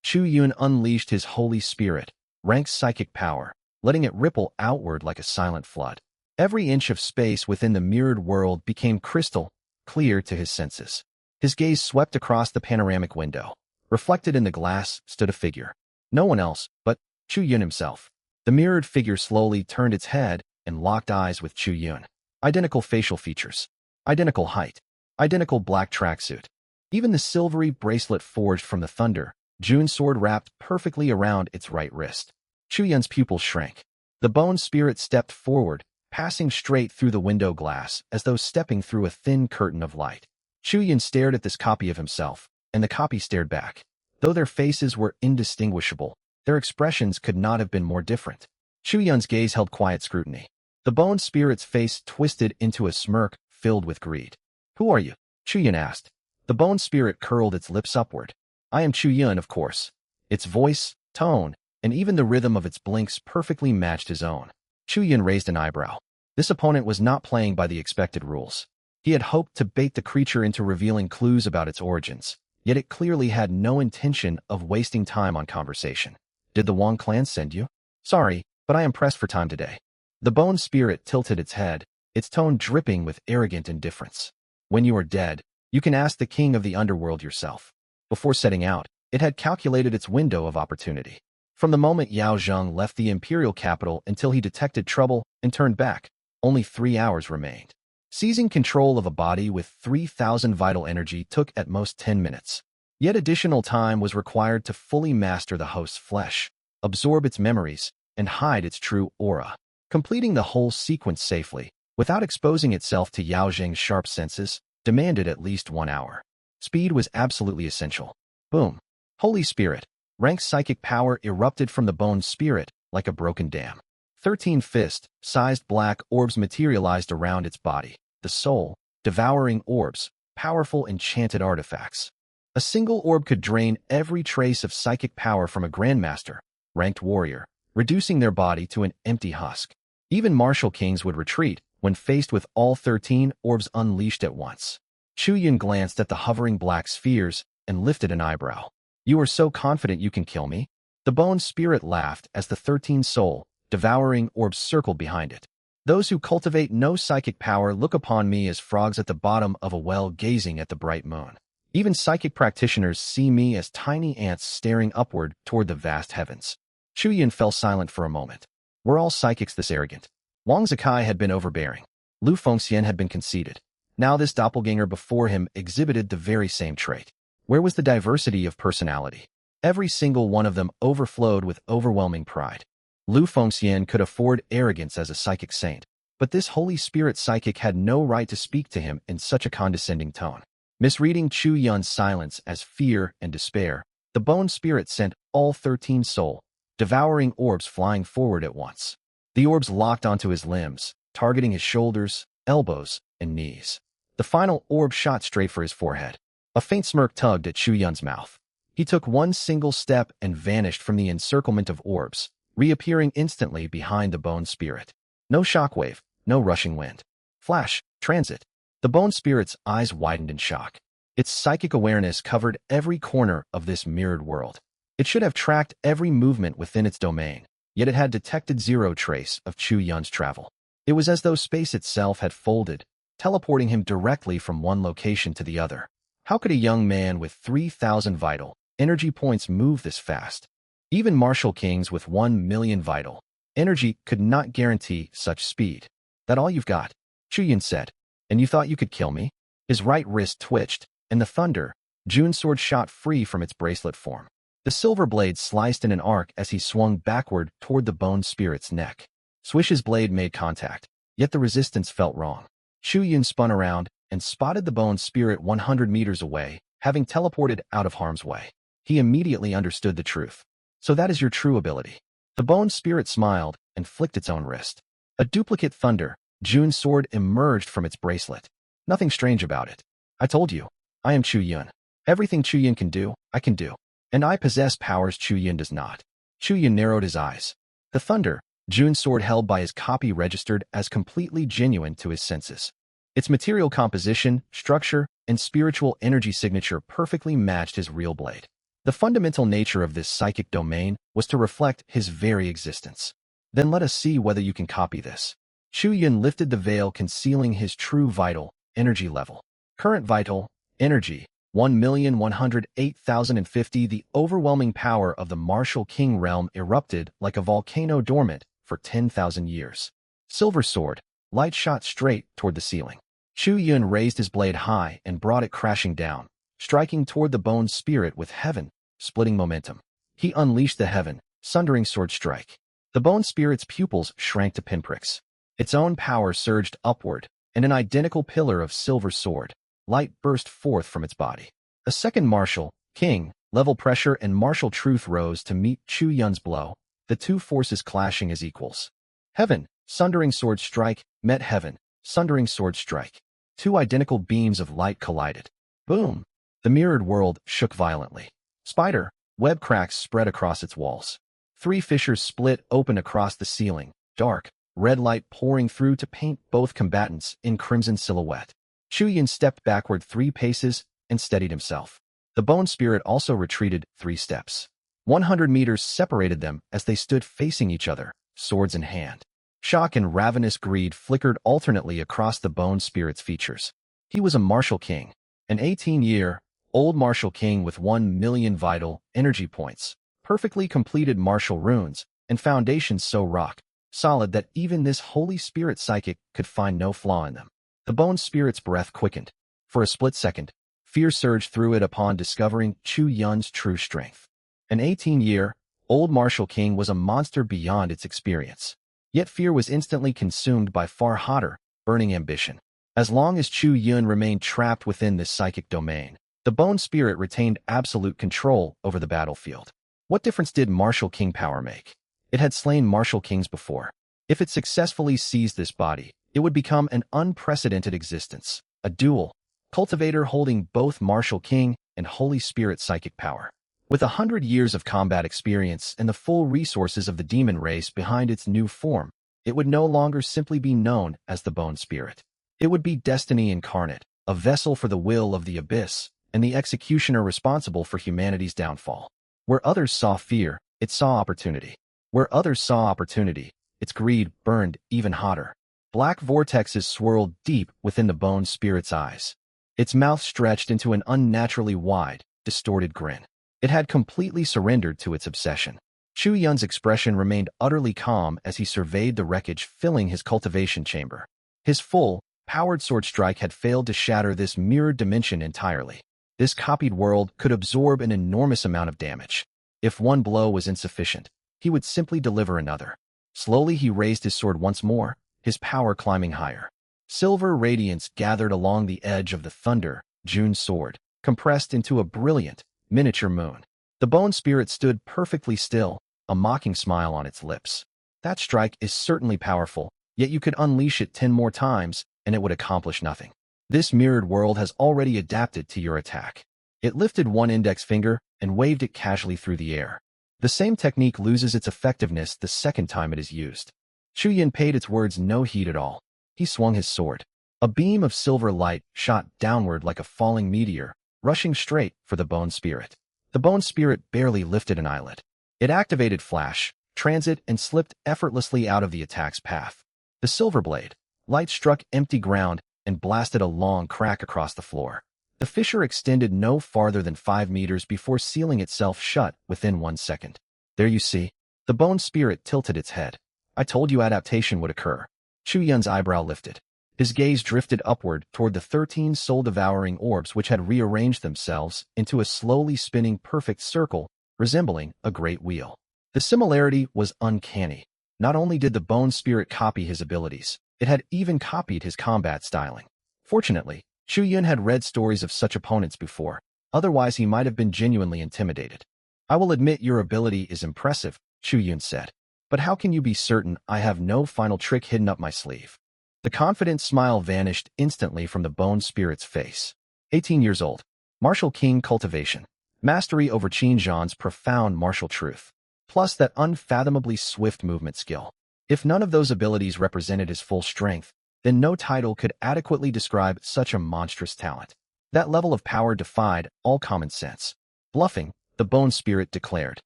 Speaker 1: Chu Yun unleashed his holy spirit, Rank's psychic power, letting it ripple outward like a silent flood. Every inch of space within the mirrored world became crystal clear to his senses. His gaze swept across the panoramic window. Reflected in the glass stood a figure. No one else but Chu Yun himself. The mirrored figure slowly turned its head and locked eyes with Chu Yun. Identical facial features. Identical height. Identical black tracksuit. Even the silvery bracelet forged from the thunder, June's sword wrapped perfectly around its right wrist. Chu Yun's pupils shrank. The bone spirit stepped forward, passing straight through the window glass as though stepping through a thin curtain of light. Chu Yun stared at this copy of himself, and the copy stared back. Though their faces were indistinguishable, their expressions could not have been more different. Chu Yun's gaze held quiet scrutiny. The bone spirit's face twisted into a smirk filled with greed. Who are you? Chu Yun asked. The bone spirit curled its lips upward. I am Chu Yun, of course. Its voice, tone, and even the rhythm of its blinks perfectly matched his own. Chu Yun raised an eyebrow. This opponent was not playing by the expected rules. He had hoped to bait the creature into revealing clues about its origins, yet it clearly had no intention of wasting time on conversation. Did the Wang clan send you? Sorry, but I am pressed for time today. The bone spirit tilted its head, its tone dripping with arrogant indifference. When you are dead, you can ask the king of the underworld yourself. Before setting out, it had calculated its window of opportunity. From the moment Yao Zheng left the imperial capital until he detected trouble and turned back, only 3 hours remained. Seizing control of a body with 3,000 vital energy took at most 10 minutes. Yet additional time was required to fully master the host's flesh, absorb its memories, and hide its true aura. Completing the whole sequence safely, without exposing itself to Yao Zheng's sharp senses, demanded at least 1 hour. Speed was absolutely essential. Boom. Holy Spirit. Rank's psychic power erupted from the bone spirit like a broken dam. 13 fist-sized black orbs materialized around its body. The soul, devouring orbs, powerful enchanted artifacts. A single orb could drain every trace of psychic power from a grandmaster, ranked warrior, reducing their body to an empty husk. Even martial kings would retreat when faced with all 13 orbs unleashed at once. Chu Yun glanced at the hovering black spheres and lifted an eyebrow. You are so confident you can kill me? The bone spirit laughed as the 13 soul, devouring orbs circled behind it. Those who cultivate no psychic power look upon me as frogs at the bottom of a well gazing at the bright moon. Even psychic practitioners see me as tiny ants staring upward toward the vast heavens. Chu Yun fell silent for a moment. Were all psychics this arrogant? Wang Zikai had been overbearing. Lu Fengxian had been conceited. Now this doppelganger before him exhibited the very same trait. Where was the diversity of personality? Every single one of them overflowed with overwhelming pride. Lu Fengxian could afford arrogance as a psychic saint, but this Holy Spirit psychic had no right to speak to him in such a condescending tone. Misreading Chu Yun's silence as fear and despair, the bone spirit sent all 13 soul, devouring orbs flying forward at once. The orbs locked onto his limbs, targeting his shoulders, elbows, and knees. The final orb shot straight for his forehead. A faint smirk tugged at Chu Yun's mouth. He took one single step and vanished from the encirclement of orbs, reappearing instantly behind the bone spirit. No shockwave, no rushing wind. Flash, transit. The bone spirit's eyes widened in shock. Its psychic awareness covered every corner of this mirrored world. It should have tracked every movement within its domain, yet it had detected zero trace of Chu Yun's travel. It was as though space itself had folded, teleporting him directly from one location to the other. How could a young man with 3,000 vital energy points move this fast? Even martial kings with 1 million vital energy could not guarantee such speed. That all you've got? Chu Yun said. And you thought you could kill me? His right wrist twitched, and the thunder, June's sword shot free from its bracelet form. The silver blade sliced in an arc as he swung backward toward the bone spirit's neck. Swish's blade made contact, yet the resistance felt wrong. Chu Yun spun around and spotted the bone spirit 100 meters away, having teleported out of harm's way. He immediately understood the truth. So that is your true ability. The bone spirit smiled and flicked its own wrist. A duplicate thunder, June's sword emerged from its bracelet. Nothing strange about it. I told you, I am Chu Yun. Everything Chu Yun can do, I can do. And I possess powers Chu Yun does not. Chu Yun narrowed his eyes. The thunder, Jun's sword held by his copy registered as completely genuine to his senses. Its material composition, structure, and spiritual energy signature perfectly matched his real blade. The fundamental nature of this psychic domain was to reflect his very existence. Then let us see whether you can copy this. Chu Yun lifted the veil concealing his true vital energy level. Current vital energy, 1,108,050. The overwhelming power of the martial king realm erupted like a volcano dormant for 10,000 years. Silver sword, light shot straight toward the ceiling. Chu Yun raised his blade high and brought it crashing down, striking toward the bone spirit with heaven-splitting momentum. He unleashed the heaven-sundering sword strike. The bone spirit's pupils shrank to pinpricks. Its own power surged upward, and an identical pillar of silver sword, light burst forth from its body. A second martial, king, level pressure and martial truth rose to meet Chu Yun's blow, the two forces clashing as equals. Heaven, sundering sword strike, met heaven, sundering sword strike. Two identical beams of light collided. Boom! The mirrored world shook violently. Spider, web cracks spread across its walls. Three fissures split open across the ceiling, dark, red light pouring through to paint both combatants in crimson silhouette. Chu Yun stepped backward 3 paces and steadied himself. The bone spirit also retreated 3 steps. 100 meters separated them as they stood facing each other, swords in hand. Shock and ravenous greed flickered alternately across the bone spirit's features. He was a martial king, an 18-year-old martial king with 1 million vital energy points, perfectly completed martial runes, and foundations so rock-solid that even this holy spirit psychic could find no flaw in them. The bone spirit's breath quickened. For a split second, fear surged through it upon discovering Chu Yun's true strength. An 18-year-old martial king was a monster beyond its experience. Yet fear was instantly consumed by far hotter, burning ambition. As long as Chu Yun remained trapped within this psychic domain, the bone spirit retained absolute control over the battlefield. What difference did martial king power make? It had slain martial kings before. If it successfully seized this body, it would become an unprecedented existence, a dual cultivator holding both martial king and holy spirit psychic power. With 100 years of combat experience and the full resources of the demon race behind its new form, it would no longer simply be known as the bone spirit. It would be destiny incarnate, a vessel for the will of the abyss, and the executioner responsible for humanity's downfall. Where others saw fear, it saw opportunity. Where others saw opportunity, its greed burned even hotter. Black vortexes swirled deep within the bone spirit's eyes. Its mouth stretched into an unnaturally wide, distorted grin. It had completely surrendered to its obsession. Chu Yun's expression remained utterly calm as he surveyed the wreckage filling his cultivation chamber. His full, powered sword strike had failed to shatter this mirrored dimension entirely. This copied world could absorb an enormous amount of damage. If one blow was insufficient, he would simply deliver another. Slowly he raised his sword once more, his power climbing higher. Silver radiance gathered along the edge of the thunder, Jun's sword, compressed into a brilliant, miniature moon. The bone spirit stood perfectly still, a mocking smile on its lips. That strike is certainly powerful, yet you could unleash it 10 more times, and it would accomplish nothing. This mirrored world has already adapted to your attack. It lifted one index finger and waved it casually through the air. The same technique loses its effectiveness the second time it is used. Chu Yun paid its words no heed at all. He swung his sword. A beam of silver light shot downward like a falling meteor, rushing straight for the bone spirit. The bone spirit barely lifted an eyelid. It activated flash, transit, and slipped effortlessly out of the attack's path. The silver blade, light struck empty ground and blasted a long crack across the floor. The fissure extended no farther than 5 meters before sealing itself shut within 1 second. There you see. The bone spirit tilted its head. I told you adaptation would occur. Chu Yun's eyebrow lifted. His gaze drifted upward toward the 13 soul-devouring orbs which had rearranged themselves into a slowly spinning perfect circle, resembling a great wheel. The similarity was uncanny. Not only did the bone spirit copy his abilities, it had even copied his combat styling. Fortunately, Chu Yun had read stories of such opponents before, otherwise he might have been genuinely intimidated. I will admit your ability is impressive, Chu Yun said. But how can you be certain I have no final trick hidden up my sleeve? The confident smile vanished instantly from the bone spirit's face. 18 years old. Martial King Cultivation. Mastery over Qin Zhan's profound martial truth. Plus that unfathomably swift movement skill. If none of those abilities represented his full strength, then no title could adequately describe such a monstrous talent. That level of power defied all common sense. Bluffing, the Bone Spirit declared.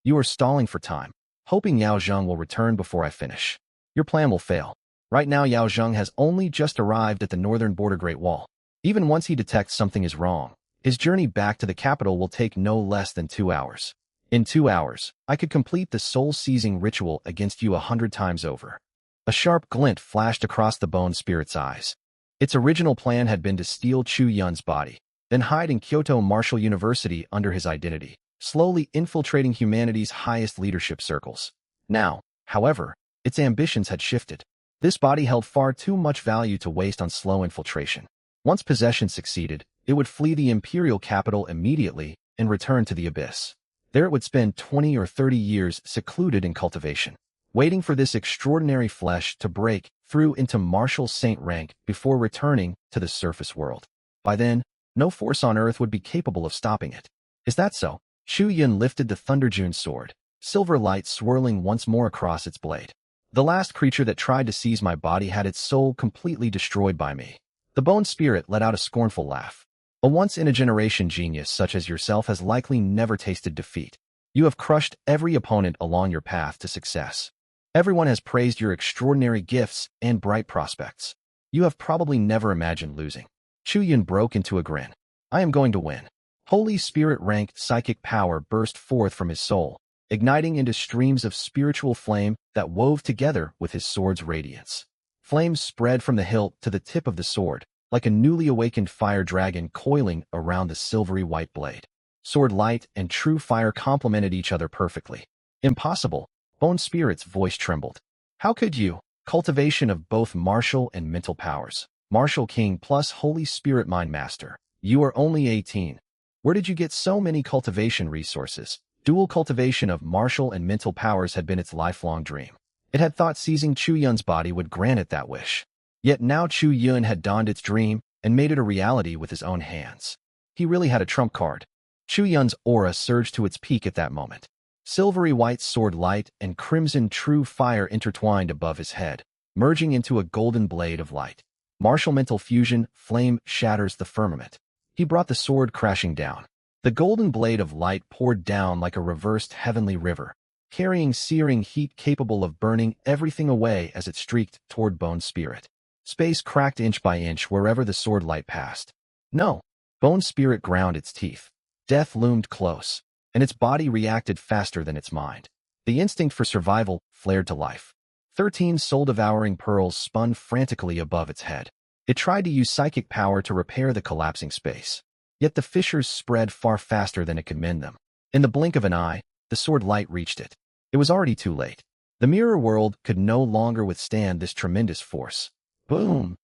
Speaker 1: You are stalling for time, hoping Yao Zheng will return before I finish. Your plan will fail. Right now Yao Zheng has only just arrived at the northern border Great Wall. Even once he detects something is wrong, his journey back to the capital will take no less than 2 hours. In 2 hours, I could complete the soul-seizing ritual against you 100 times over. A sharp glint flashed across the Bone Spirit's eyes. Its original plan had been to steal Chu Yun's body, then hide in Kyoto Martial University under his identity, slowly infiltrating humanity's highest leadership circles. Now, however, its ambitions had shifted. This body held far too much value to waste on slow infiltration. Once possession succeeded, it would flee the imperial capital immediately and return to the abyss. There it would spend 20 or 30 years secluded in cultivation, waiting for this extraordinary flesh to break through into martial saint rank before returning to the surface world. By then, no force on earth would be capable of stopping it. Is that so? Chu Yun lifted the Thunderjune sword, silver light swirling once more across its blade. The last creature that tried to seize my body had its soul completely destroyed by me. The Bone Spirit let out a scornful laugh. A once-in-a-generation genius such as yourself has likely never tasted defeat. You have crushed every opponent along your path to success. Everyone has praised your extraordinary gifts and bright prospects. You have probably never imagined losing. Chu Yun broke into a grin. I am going to win. Holy Spirit-ranked psychic power burst forth from his soul, igniting into streams of spiritual flame that wove together with his sword's radiance. Flames spread from the hilt to the tip of the sword, like a newly awakened fire dragon coiling around the silvery white blade. Sword light and true fire complemented each other perfectly. Impossible. Bone Spirit's voice trembled. How could you? Cultivation of both martial and mental powers. Martial King plus Holy Spirit Mind Master. You are only 18. Where did you get so many cultivation resources? Dual cultivation of martial and mental powers had been its lifelong dream. It had thought seizing Chu Yun's body would grant it that wish. Yet now Chu Yun had donned its dream and made it a reality with his own hands. He really had a trump card. Chu Yun's aura surged to its peak at that moment. Silvery white sword light and crimson true fire intertwined above his head, merging into a golden blade of light. Martial mental fusion, flame shatters the firmament. He brought the sword crashing down. The golden blade of light poured down like a reversed heavenly river, carrying searing heat capable of burning everything away as it streaked toward Bone Spirit. Space cracked inch by inch wherever the sword light passed. No! Bone Spirit ground its teeth. Death loomed close, and its body reacted faster than its mind. The instinct for survival flared to life. 13 soul-devouring pearls spun frantically above its head. It tried to use psychic power to repair the collapsing space. Yet the fissures spread far faster than it could mend them. In the blink of an eye, the sword light reached it. It was already too late. The mirror world could no longer withstand this tremendous force. Boom!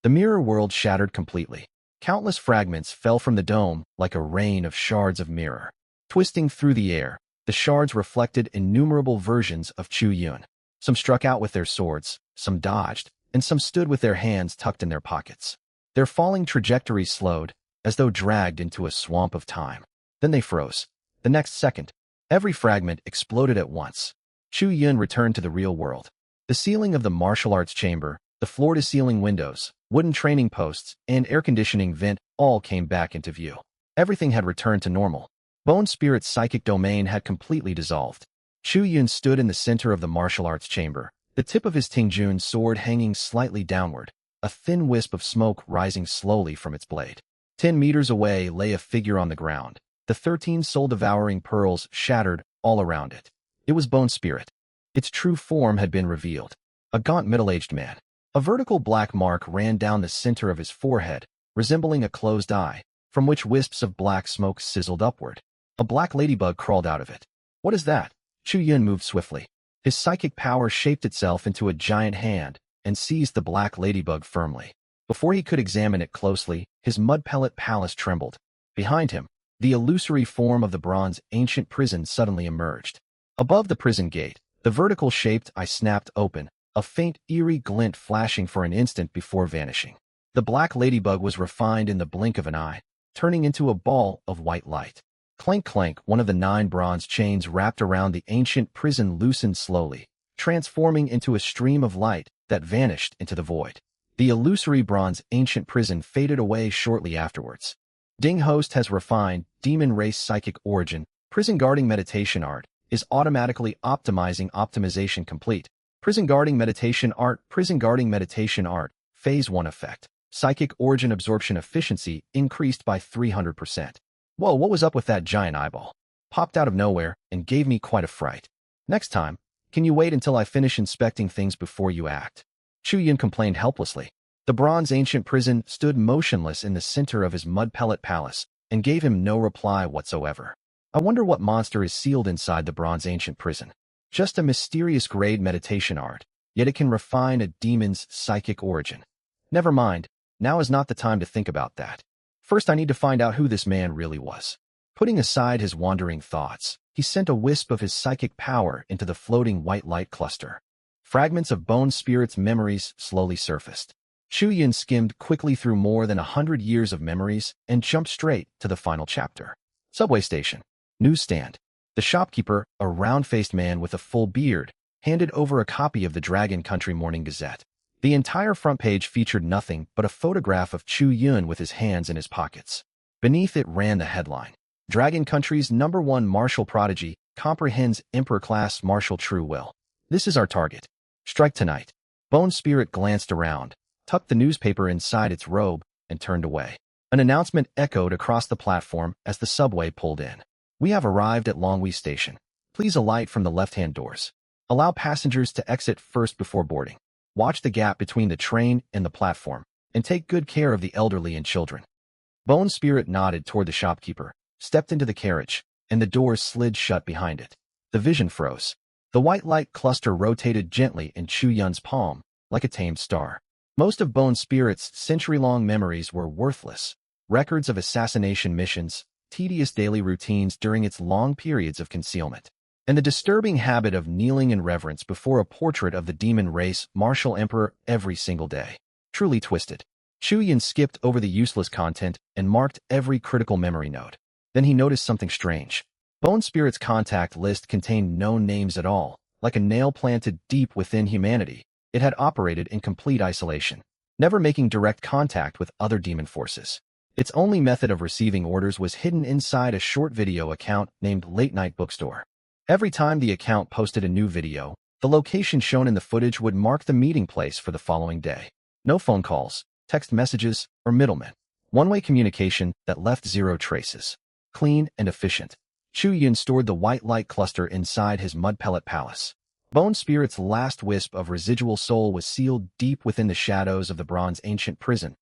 Speaker 1: The mirror world shattered completely. Countless fragments fell from the dome like a rain of shards of mirror. Twisting through the air, the shards reflected innumerable versions of Chu Yun. Some struck out with their swords, some dodged, and some stood with their hands tucked in their pockets. Their falling trajectories slowed, as though dragged into a swamp of time. Then they froze. The next second, every fragment exploded at once. Chu Yun returned to the real world. The ceiling of the martial arts chamber, the floor-to-ceiling windows, wooden training posts, and air-conditioning vent all came back into view. Everything had returned to normal. Bone Spirit's psychic domain had completely dissolved. Chu Yun stood in the center of the martial arts chamber, the tip of his Tingjun sword hanging slightly downward, a thin wisp of smoke rising slowly from its blade. 10 meters away lay a figure on the ground, the 13 soul-devouring pearls shattered all around it. It was Bone Spirit. Its true form had been revealed. A gaunt middle-aged man. A vertical black mark ran down the center of his forehead, resembling a closed eye, from which wisps of black smoke sizzled upward. A black ladybug crawled out of it. What is that? Chu Yun moved swiftly. His psychic power shaped itself into a giant hand and seized the black ladybug firmly. Before he could examine it closely, his mud pellet palace trembled. Behind him, the illusory form of the bronze ancient prison suddenly emerged. Above the prison gate, the vertical-shaped eye snapped open, a faint, eerie glint flashing for an instant before vanishing. The black ladybug was refined in the blink of an eye, turning into a ball of white light. Clank clank, one of the 9 bronze chains wrapped around the ancient prison loosened slowly, transforming into a stream of light that vanished into the void. The illusory bronze ancient prison faded away shortly afterwards. Ding host has refined demon race psychic origin. Prison guarding meditation art is automatically optimization complete. Prison guarding meditation art. Phase 1 effect. Psychic origin absorption efficiency increased by 300%. Whoa, what was up with that giant eyeball? Popped out of nowhere and gave me quite a fright. Next time, can you wait until I finish inspecting things before you act? Chu Yun complained helplessly. The bronze ancient prison stood motionless in the center of his mud pellet palace and gave him no reply whatsoever. I wonder what monster is sealed inside the bronze ancient prison. Just a mysterious grade meditation art, yet it can refine a demon's psychic origin. Never mind, now is not the time to think about that. First I need to find out who this man really was. Putting aside his wandering thoughts, he sent a wisp of his psychic power into the floating white light cluster. Fragments of Bone Spirit's memories slowly surfaced. Chu Yun skimmed quickly through more than 100 years of memories and jumped straight to the final chapter. Subway station. Newsstand. The shopkeeper, a round-faced man with a full beard, handed over a copy of the Dragon Country Morning Gazette. The entire front page featured nothing but a photograph of Chu Yun with his hands in his pockets. Beneath it ran the headline: Dragon Country's #1 martial prodigy comprehends Emperor-class martial true will. This is our target. Strike tonight. Bone Spirit glanced around, tucked the newspaper inside its robe, and turned away. An announcement echoed across the platform as the subway pulled in. We have arrived at Longwy Station. Please alight from the left-hand doors. Allow passengers to exit first before boarding. Watch the gap between the train and the platform, and take good care of the elderly and children. Bone Spirit nodded toward the shopkeeper, stepped into the carriage, and the doors slid shut behind it. The vision froze. The white light cluster rotated gently in Chu Yun's palm, like a tamed star. Most of Bone Spirit's century-long memories were worthless. Records of assassination missions, tedious daily routines during its long periods of concealment, and the disturbing habit of kneeling in reverence before a portrait of the demon race martial emperor every single day. Truly twisted. Chu Yun skipped over the useless content and marked every critical memory note. Then he noticed something strange. Bone Spirit's contact list contained no names at all. Like a nail planted deep within humanity, it had operated in complete isolation, never making direct contact with other demon forces. Its only method of receiving orders was hidden inside a short video account named Late Night Bookstore. Every time the account posted a new video, the location shown in the footage would mark the meeting place for the following day. No phone calls, text messages, or middlemen. One-way communication that left zero traces. Clean and efficient. Chu Yun stored the white light cluster inside his mud pellet palace. Bone Spirit's last wisp of residual soul was sealed deep within the shadows of the bronze ancient prison.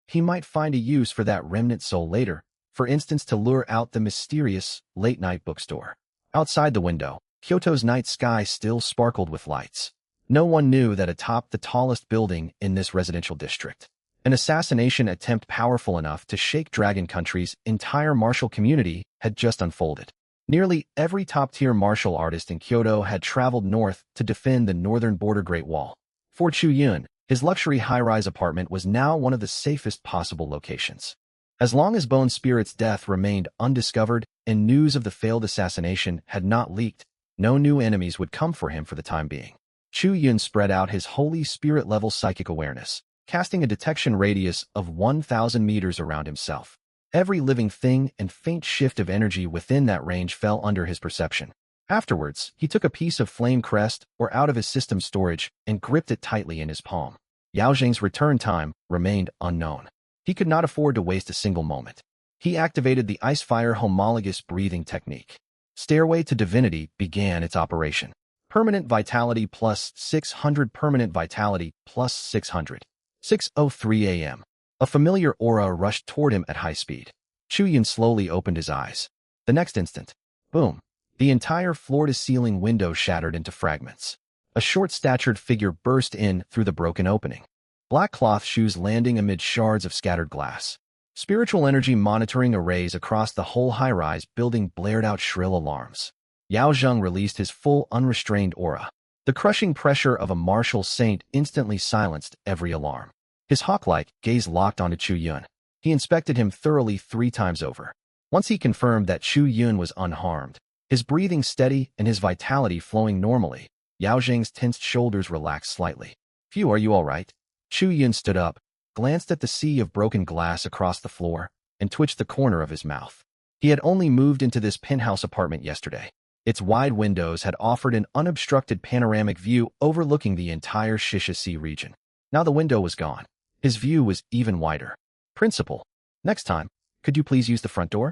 Speaker 1: He might find a use for that remnant soul later, for instance to lure out the mysterious late-night bookstore. Outside the window, Kyoto's night sky still sparkled with lights. No one knew that atop the tallest building in this residential district, an assassination attempt powerful enough to shake Dragon Country's entire martial community had just unfolded. Nearly every top-tier martial artist in Kyoto had traveled north to defend the northern border Great Wall. For Chu Yun, his luxury high-rise apartment was now one of the safest possible locations. As long as Bone Spirit's death remained undiscovered and news of the failed assassination had not leaked, no new enemies would come for him for the time being. Chu Yun spread out his Holy Spirit-level psychic awareness, casting a detection radius of 1,000 meters around himself. Every living thing and faint shift of energy within that range fell under his perception. Afterwards, he took a piece of flame crest or out of his system's storage and gripped it tightly in his palm. Yao Zheng's return time remained unknown. He could not afford to waste a single moment. He activated the Ice-Fire homologous breathing technique. Stairway to Divinity began its operation. Permanent Vitality plus 600. Permanent Vitality plus 600. 6:03 a.m. A familiar aura rushed toward him at high speed. Chu Yun slowly opened his eyes. The next instant, boom, the entire floor-to-ceiling window shattered into fragments. A short-statured figure burst in through the broken opening. Black cloth shoes landing amid shards of scattered glass. Spiritual energy monitoring arrays across the whole high-rise building blared out shrill alarms. Yao Zheng released his full unrestrained aura. The crushing pressure of a martial saint instantly silenced every alarm. His hawk-like gaze locked onto Chu Yun. He inspected him thoroughly 3 times over. Once he confirmed that Chu Yun was unharmed, his breathing steady and his vitality flowing normally, Yao Zheng's tensed shoulders relaxed slightly. Phew, are you all right? Chu Yun stood up, glanced at the sea of broken glass across the floor, and twitched the corner of his mouth. He had only moved into this penthouse apartment yesterday. Its wide windows had offered an unobstructed panoramic view overlooking the entire Shisha Sea region. Now the window was gone. His view was even wider. Principal, next time, could you please use the front door?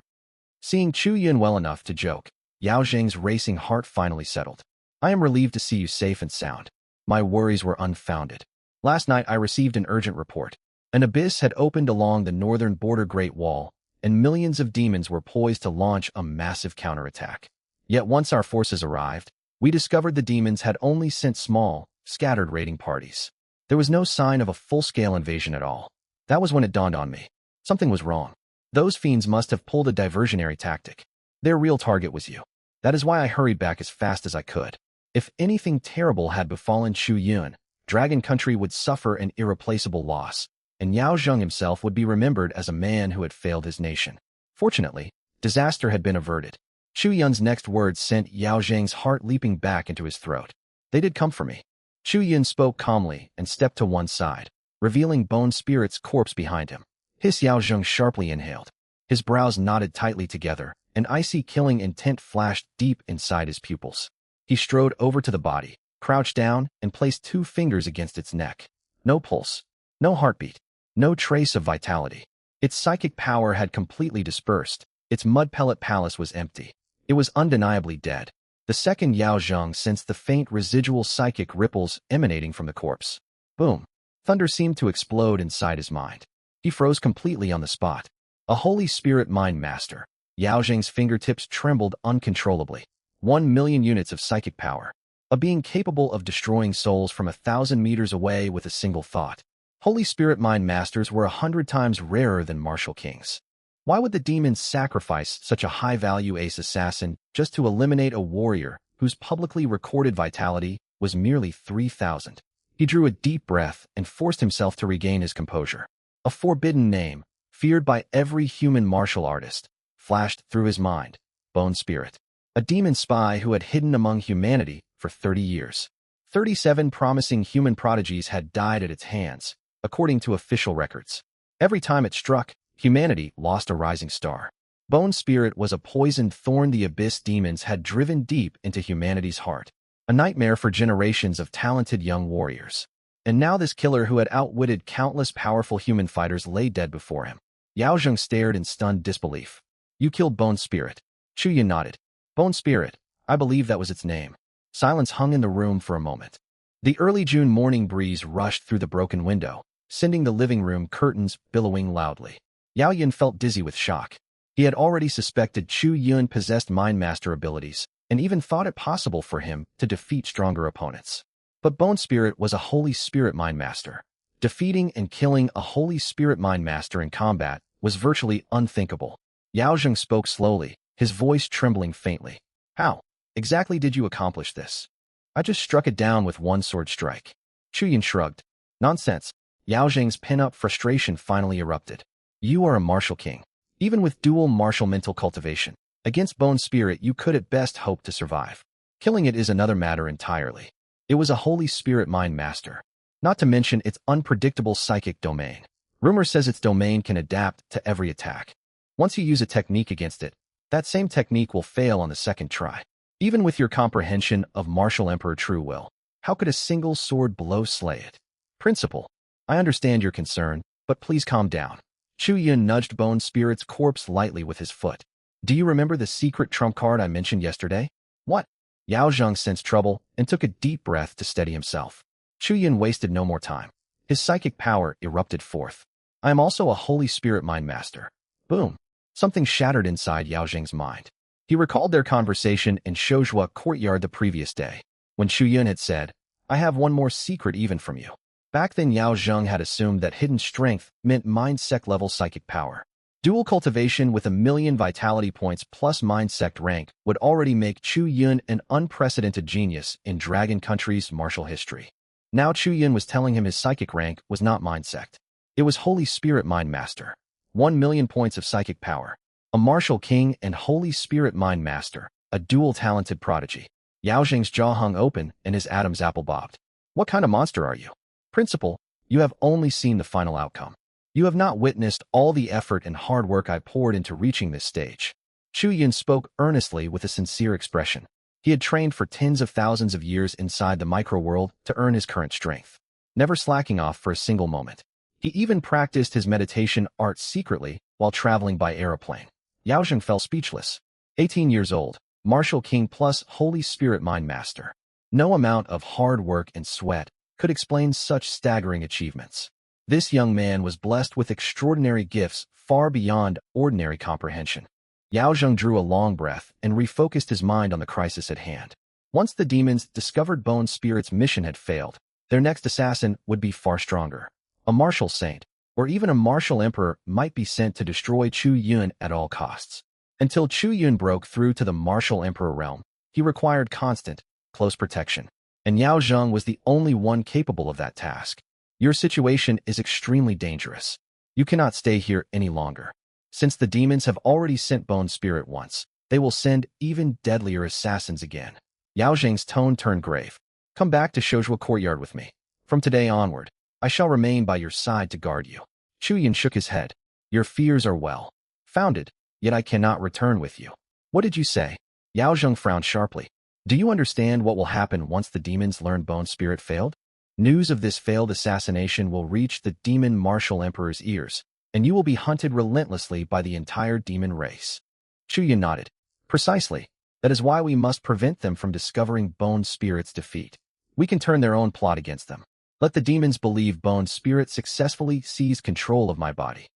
Speaker 1: Seeing Chu Yun well enough to joke, Yao Zheng's racing heart finally settled. I am relieved to see you safe and sound. My worries were unfounded. Last night I received an urgent report. An abyss had opened along the northern border Great Wall, and millions of demons were poised to launch a massive counterattack. Yet once our forces arrived, we discovered the demons had only sent small, scattered raiding parties. There was no sign of a full-scale invasion at all. That was when it dawned on me. Something was wrong. Those fiends must have pulled a diversionary tactic. Their real target was you. That is why I hurried back as fast as I could. If anything terrible had befallen Chu Yun, Dragon Country would suffer an irreplaceable loss, and Yao Zheng himself would be remembered as a man who had failed his nation. Fortunately, disaster had been averted. Chu Yun's next words sent Yao Zheng's heart leaping back into his throat. They did come for me. Chu Yun spoke calmly and stepped to one side, revealing Bone Spirit's corpse behind him. Yao Zheng sharply inhaled. His brows knotted tightly together, an icy killing intent flashed deep inside his pupils. He strode over to the body, crouched down, and placed 2 fingers against its neck. No pulse, no heartbeat, no trace of vitality. Its psychic power had completely dispersed. Its mud pellet palace was empty. It was undeniably dead. The second Yao Zheng sensed the faint residual psychic ripples emanating from the corpse. Boom! Thunder seemed to explode inside his mind. He froze completely on the spot. A Holy Spirit Mind Master. Yao Zheng's fingertips trembled uncontrollably. 1 million units of psychic power. A being capable of destroying souls from 1,000 meters away with a single thought. Holy Spirit Mind Masters were 100 times rarer than martial kings. Why would the demons sacrifice such a high-value ace assassin just to eliminate a warrior whose publicly recorded vitality was merely 3,000? He drew a deep breath and forced himself to regain his composure. A forbidden name, feared by every human martial artist, flashed through his mind. Bone Spirit. A demon spy who had hidden among humanity for 30 years. 37 promising human prodigies had died at its hands, according to official records. Every time it struck, humanity lost a rising star. Bone Spirit was a poisoned thorn the abyss demons had driven deep into humanity's heart, a nightmare for generations of talented young warriors. And now this killer who had outwitted countless powerful human fighters lay dead before him. Yao Zheng stared in stunned disbelief. You killed Bone Spirit. Chu Yun nodded. Bone Spirit, I believe that was its name. Silence hung in the room for a moment. The early June morning breeze rushed through the broken window, sending the living room curtains billowing loudly. Yao Yun felt dizzy with shock. He had already suspected Chu Yun possessed Mind Master abilities, and even thought it possible for him to defeat stronger opponents. But Bone Spirit was a Holy Spirit Mind Master. Defeating and killing a Holy Spirit Mind Master in combat was virtually unthinkable. Yao Zheng spoke slowly, his voice trembling faintly. How exactly did you accomplish this? I just struck it down with one sword strike. Chu Yun shrugged. Nonsense. Yao Zheng's pent-up frustration finally erupted. You are a martial king. Even with dual martial mental cultivation, against Bone Spirit you could at best hope to survive. Killing it is another matter entirely. It was a Holy Spirit Mind Master. Not to mention its unpredictable psychic domain. Rumor says its domain can adapt to every attack. Once you use a technique against it, that same technique will fail on the second try. Even with your comprehension of Martial Emperor True Will, how could a single sword blow slay it? Principal, I understand your concern, but please calm down. Chu Yun nudged Bone Spirit's corpse lightly with his foot. Do you remember the secret trump card I mentioned yesterday? What? Yao Zheng sensed trouble and took a deep breath to steady himself. Chu Yun wasted no more time. His psychic power erupted forth. I am also a Holy Spirit Mind Master. Boom. Something shattered inside Yao Zheng's mind. He recalled their conversation in Shoujua courtyard the previous day, when Chu Yun had said, I have one more secret even from you. Back then Yao Zheng had assumed that hidden strength meant Mind Sect level psychic power. Dual cultivation with 1,000,000 vitality points plus Mind Sect rank would already make Chu Yun an unprecedented genius in Dragon Country's martial history. Now Chu Yun was telling him his psychic rank was not Mind Sect. It was Holy Spirit Mind Master. 1,000,000 points of psychic power. A martial king and Holy Spirit Mind Master, a dual talented prodigy. Yao Jing's jaw hung open and his Adam's apple bobbed. What kind of monster are you? Principal, you have only seen the final outcome. You have not witnessed all the effort and hard work I poured into reaching this stage. Chu Yun spoke earnestly with a sincere expression. He had trained for tens of thousands of years inside the micro-world to earn his current strength, never slacking off for a single moment. He even practiced his meditation art secretly while traveling by aeroplane. Yao Jing fell speechless. 18 years old, martial king plus Holy Spirit mind master. No amount of hard work and sweat could explain such staggering achievements. This young man was blessed with extraordinary gifts far beyond ordinary comprehension. Yao Jing drew a long breath and refocused his mind on the crisis at hand. Once the demons discovered Bone Spirit's mission had failed, their next assassin would be far stronger. A martial saint, or even a martial emperor, might be sent to destroy Chu Yun at all costs. Until Chu Yun broke through to the martial emperor realm, he required constant, close protection. And Yao Jing was the only one capable of that task. Your situation is extremely dangerous. You cannot stay here any longer. Since the demons have already sent Bone Spirit once, they will send even deadlier assassins again. Yao Jing's tone turned grave. Come back to Shojua Courtyard with me. From today onward, I shall remain by your side to guard you. Chu Yun shook his head. Your fears are well founded, yet I cannot return with you. What did you say? Yao Jing frowned sharply. Do you understand what will happen once the demons learn Bone Spirit failed? News of this failed assassination will reach the demon martial emperor's ears, and you will be hunted relentlessly by the entire demon race. Chu Yun nodded. Precisely. That is why we must prevent them from discovering Bone Spirit's defeat. We can turn their own plot against them. Let the demons believe Bone Spirit successfully seized control of my body.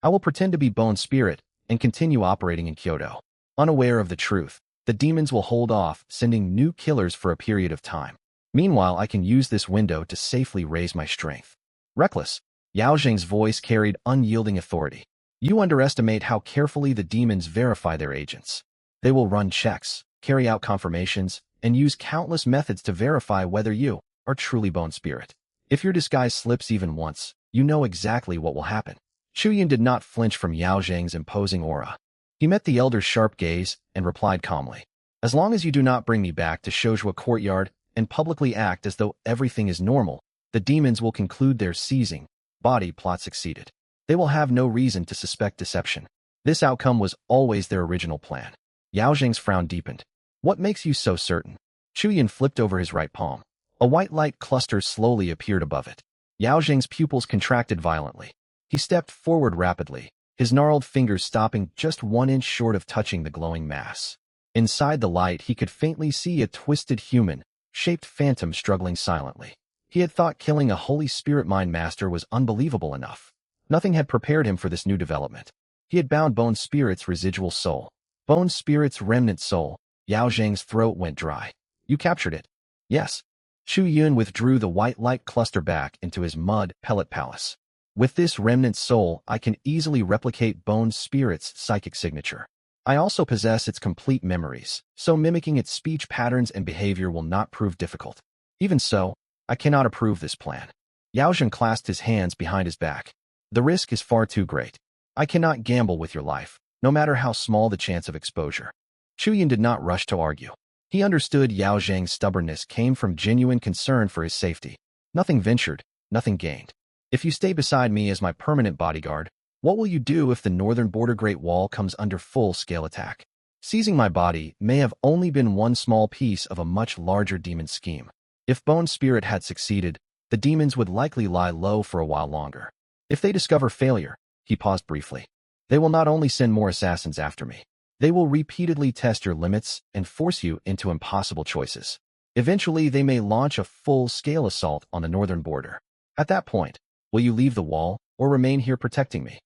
Speaker 1: I will pretend to be Bone Spirit and continue operating in Kyoto. Unaware of the truth, the demons will hold off, sending new killers for a period of time. Meanwhile, I can use this window to safely raise my strength. Reckless. Yao Jing's voice carried unyielding authority. You underestimate how carefully the demons verify their agents. They will run checks, carry out confirmations, and use countless methods to verify whether you are truly Bone Spirit. If your disguise slips even once, you know exactly what will happen. Chu Yun did not flinch from Yao Jing's imposing aura. He met the elder's sharp gaze and replied calmly. As long as you do not bring me back to Shojua Courtyard and publicly act as though everything is normal, the demons will conclude their seizing body plot succeeded. They will have no reason to suspect deception. This outcome was always their original plan. Yao Jing's frown deepened. What makes you so certain? Chu Yun flipped over his right palm. A white light cluster slowly appeared above it. Yao Jing's pupils contracted violently. He stepped forward rapidly, his gnarled fingers stopping just 1 inch short of touching the glowing mass. Inside the light, he could faintly see a twisted human-shaped phantom struggling silently. He had thought killing a Holy Spirit Mind Master was unbelievable enough. Nothing had prepared him for this new development. He had bound Bone Spirit's residual soul. Bone Spirit's remnant soul. Yao Jing's throat went dry. You captured it? Yes. Chu Yun withdrew the white light cluster back into his mud pellet palace. With this remnant soul, I can easily replicate Bone Spirit's psychic signature. I also possess its complete memories, so mimicking its speech patterns and behavior will not prove difficult. Even so, I cannot approve this plan. Yao Jing clasped his hands behind his back. The risk is far too great. I cannot gamble with your life, no matter how small the chance of exposure. Chu Yun did not rush to argue. He understood Yao Jing's stubbornness came from genuine concern for his safety. Nothing ventured, nothing gained. If you stay beside me as my permanent bodyguard, what will you do if the northern border Great Wall comes under full-scale attack? Seizing my body may have only been one small piece of a much larger demon scheme. If Bone Spirit had succeeded, the demons would likely lie low for a while longer. If they discover failure, he paused briefly, they will not only send more assassins after me, they will repeatedly test your limits and force you into impossible choices. Eventually, they may launch a full-scale assault on the northern border. At that point, will you leave the wall or remain here protecting me?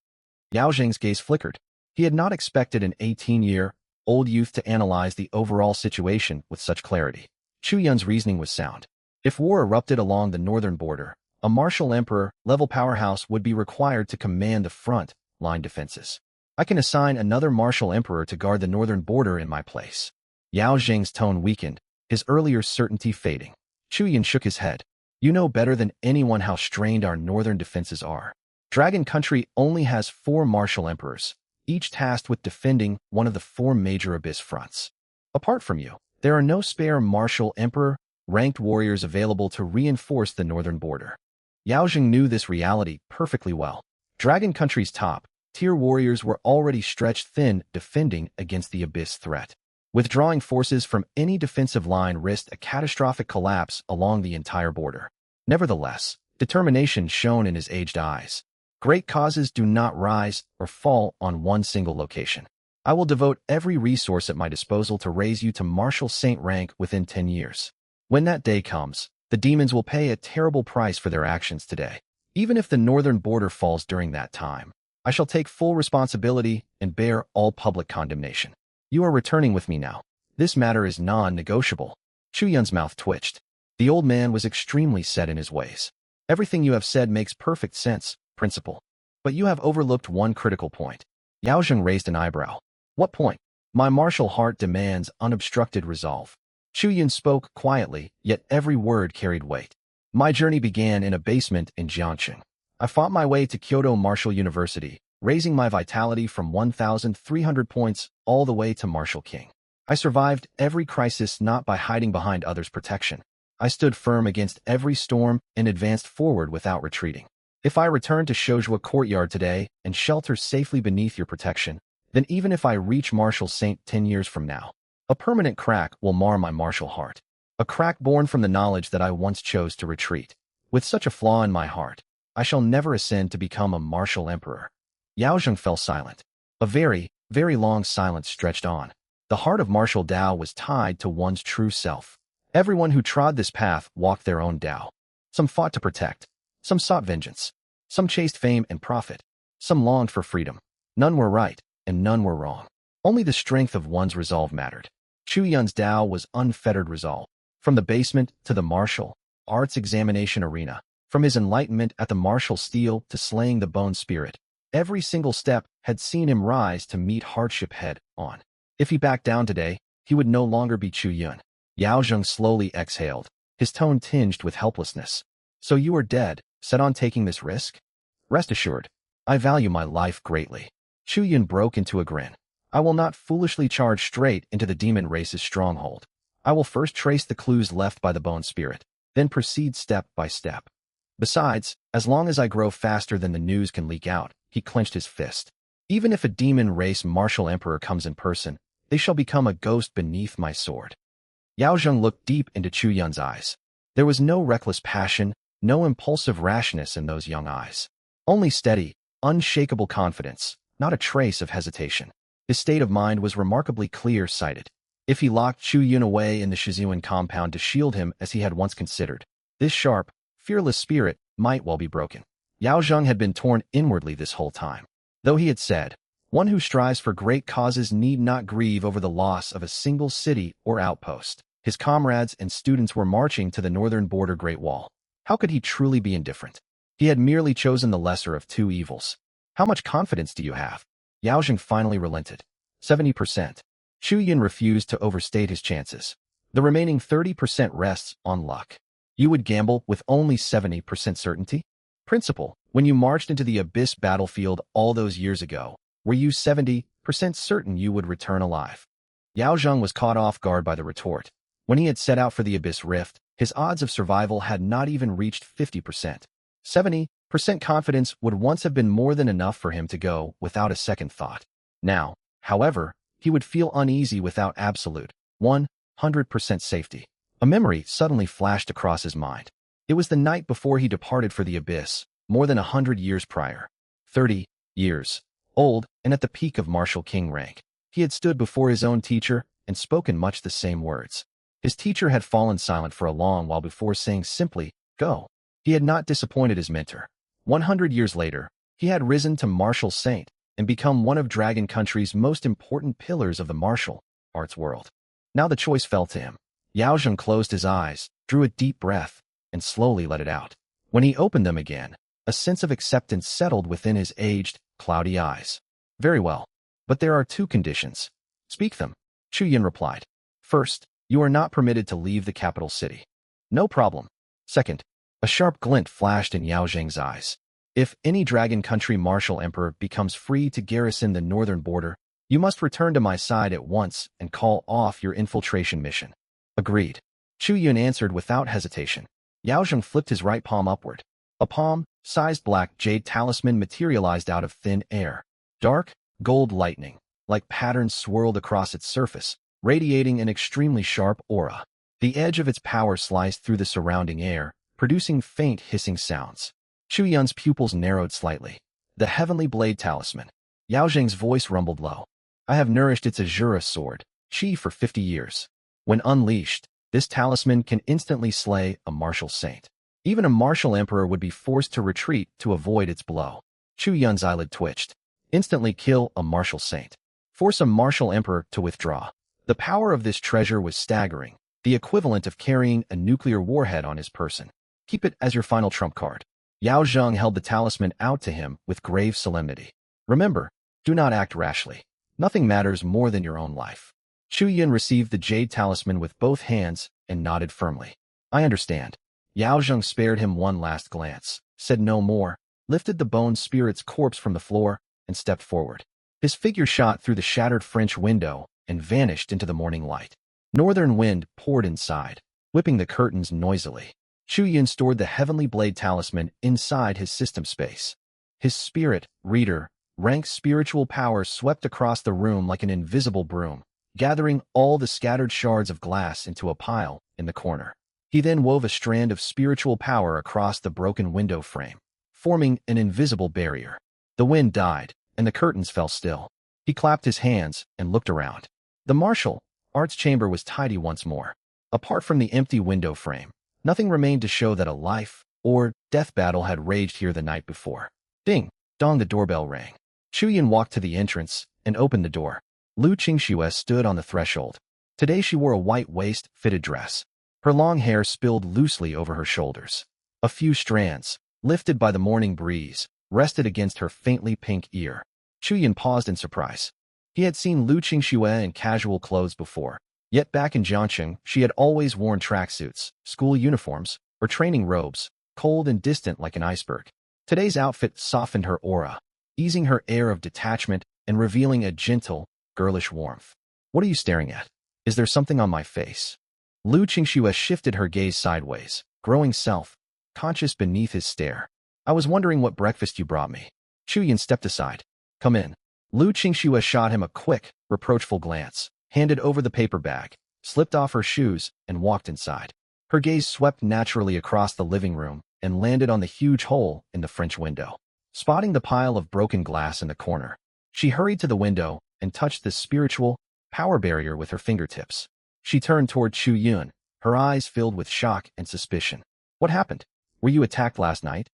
Speaker 1: Yao Jing's gaze flickered. He had not expected an 18-year-old youth to analyze the overall situation with such clarity. Chu Yun's reasoning was sound. If war erupted along the northern border, a martial emperor-level powerhouse would be required to command the front-line defenses. I can assign another martial emperor to guard the northern border in my place. Yao Jing's tone weakened, his earlier certainty fading. Chu Yun shook his head. You know better than anyone how strained our northern defenses are. Dragon Country only has 4 martial emperors, each tasked with defending one of the 4 major abyss fronts. Apart from you, There are no spare martial emperor ranked warriors available to reinforce the northern border. Yao Jing knew this reality perfectly well. Dragon Country's top-tier warriors were already stretched thin defending against the Abyss threat. Withdrawing forces from any defensive line risked a catastrophic collapse along the entire border. Nevertheless, determination shone in his aged eyes. Great causes do not rise or fall on one single location. I will devote every resource at my disposal to raise you to Martial Saint rank within 10 years. When that day comes, the demons will pay a terrible price for their actions today. Even if the northern border falls during that time, I shall take full responsibility and bear all public condemnation. You are returning with me now. This matter is non-negotiable. Chu Yun's mouth twitched. The old man was extremely set in his ways. Everything you have said makes perfect sense, Principal. But you have overlooked one critical point. Yao Jing raised an eyebrow. What point? My martial heart demands unobstructed resolve. Chu Yun spoke quietly, yet every word carried weight. My journey began in a basement in Jiangxing. I fought my way to Kyoto Martial University, raising my vitality from 1,300 points all the way to Martial King. I survived every crisis not by hiding behind others' protection. I stood firm against every storm and advanced forward without retreating. If I return to Shoujua Courtyard today and shelter safely beneath your protection, then even if I reach Martial Saint 10 years from now, a permanent crack will mar my martial heart. A crack born from the knowledge that I once chose to retreat. With such a flaw in my heart, I shall never ascend to become a martial emperor. Yao Jing fell silent. A very, very long silence stretched on. The heart of martial Dao was tied to one's true self. Everyone who trod this path walked their own Dao. Some fought to protect. Some sought vengeance. Some chased fame and profit. Some longed for freedom. None were right, and none were wrong. Only the strength of one's resolve mattered. Chu Yun's Dao was unfettered resolve. From the basement to the martial arts examination arena, from his enlightenment at the martial steel to slaying the bone spirit, every single step had seen him rise to meet hardship head on. If he backed down today, he would no longer be Chu Yun. Yao Jing slowly exhaled, his tone tinged with helplessness. So you are dead, set on taking this risk? Rest assured, I value my life greatly. Chu Yun broke into a grin. I will not foolishly charge straight into the demon race's stronghold. I will first trace the clues left by the bone spirit, then proceed step by step. Besides, as long as I grow faster than the news can leak out, he clenched his fist. Even if a demon race martial emperor comes in person, they shall become a ghost beneath my sword. Yao Jing looked deep into Chu Yun's eyes. There was no reckless passion, no impulsive rashness in those young eyes. Only steady, unshakable confidence, not a trace of hesitation. His state of mind was remarkably clear-sighted. If he locked Chu Yun away in the Shizuan compound to shield him as he had once considered, this sharp, fearless spirit might well be broken. Yao Jing had been torn inwardly this whole time. Though he had said, one who strives for great causes need not grieve over the loss of a single city or outpost. His comrades and students were marching to the northern border Great Wall. How could he truly be indifferent? He had merely chosen the lesser of two evils. How much confidence do you have? Yao Jing finally relented. 70%. Chu Yun refused to overstate his chances. The remaining 30% rests on luck. You would gamble with only 70% certainty? Principal, when you marched into the Abyss battlefield all those years ago, were you 70% certain you would return alive? Yao Jing was caught off guard by the retort. When he had set out for the Abyss Rift, his odds of survival had not even reached 50%. 70% confidence would once have been more than enough for him to go without a second thought. Now, however, he would feel uneasy without absolute, 100% safety. A memory suddenly flashed across his mind. It was the night before he departed for the Abyss, more than 100 years prior. 30 years old, and at the peak of Martial King rank. He had stood before his own teacher and spoken much the same words. His teacher had fallen silent for a long while before saying simply, go. He had not disappointed his mentor. 100 years later, he had risen to Martial Saint and become one of Dragon Country's most important pillars of the martial arts world. Now the choice fell to him. Yao Jing closed his eyes, drew a deep breath, and slowly let it out. When he opened them again, a sense of acceptance settled within his aged, cloudy eyes. Very well. But there are two conditions. Speak them, Chu Yun replied. First, you are not permitted to leave the capital city. No problem. Second, a sharp glint flashed in Yao Jing's eyes. If any Dragon Country martial emperor becomes free to garrison the northern border, You must return to my side at once and call off your infiltration mission. Agreed. Chu Yun answered without hesitation. Yao Zheng flipped his right palm upward. A palm-sized black jade talisman materialized out of thin air. Dark, gold lightning, like patterns swirled across its surface, radiating an extremely sharp aura. The edge of its power sliced through the surrounding air, producing faint hissing sounds. Chu Yun's pupils narrowed slightly. The heavenly blade talisman. Yao Zheng's voice rumbled low. I have nourished its Azura sword, Qi, for 50 years. When unleashed, this talisman can instantly slay a martial saint. Even a martial emperor would be forced to retreat to avoid its blow. Chu Yun's eyelid twitched. Instantly kill a martial saint. Force a martial emperor to withdraw. The power of this treasure was staggering, the equivalent of carrying a nuclear warhead on his person. Keep it as your final trump card. Yao Zheng held the talisman out to him with grave solemnity. Remember, do not act rashly. Nothing matters more than your own life. Chu Yun received the jade talisman with both hands and nodded firmly. I understand. Yao Zheng spared him one last glance, said no more, lifted the bone spirit's corpse from the floor, and stepped forward. His figure shot through the shattered French window and vanished into the morning light. Northern wind poured inside, whipping the curtains noisily. Chu Yun stored the heavenly blade talisman inside his system space. His spirit, reader, rank spiritual power swept across the room like an invisible broom, gathering all the scattered shards of glass into a pile in the corner. He then wove a strand of spiritual power across the broken window frame, forming an invisible barrier. The wind died, and the curtains fell still. He clapped his hands and looked around. The martial arts chamber was tidy once more. Apart from the empty window frame, nothing remained to show that a life or death battle had raged here the night before. Ding! Dong, the doorbell rang. Chu Yun walked to the entrance and opened the door. Lu Qingxue stood on the threshold. Today she wore a white waist-fitted dress. Her long hair spilled loosely over her shoulders. A few strands, lifted by the morning breeze, rested against her faintly pink ear. Chu Yun paused in surprise. He had seen Lu Qingxue in casual clothes before, yet back in Jiangcheng she had always worn tracksuits, school uniforms, or training robes, cold and distant like an iceberg. Today's outfit softened her aura, easing her air of detachment and revealing a gentle, girlish warmth. What are you staring at? Is there something on my face? Lu Qingxue shifted her gaze sideways, growing self-conscious beneath his stare. I was wondering what breakfast you brought me. Chu Yun stepped aside. Come in. Lu Qingxue shot him a quick, reproachful glance, handed over the paper bag, slipped off her shoes, and walked inside. Her gaze swept naturally across the living room and landed on the huge hole in the French window. Spotting the pile of broken glass in the corner, she hurried to the window and touched the spiritual power barrier with her fingertips. She turned toward Chu Yun, her eyes filled with shock and suspicion. What happened? Were you attacked last night?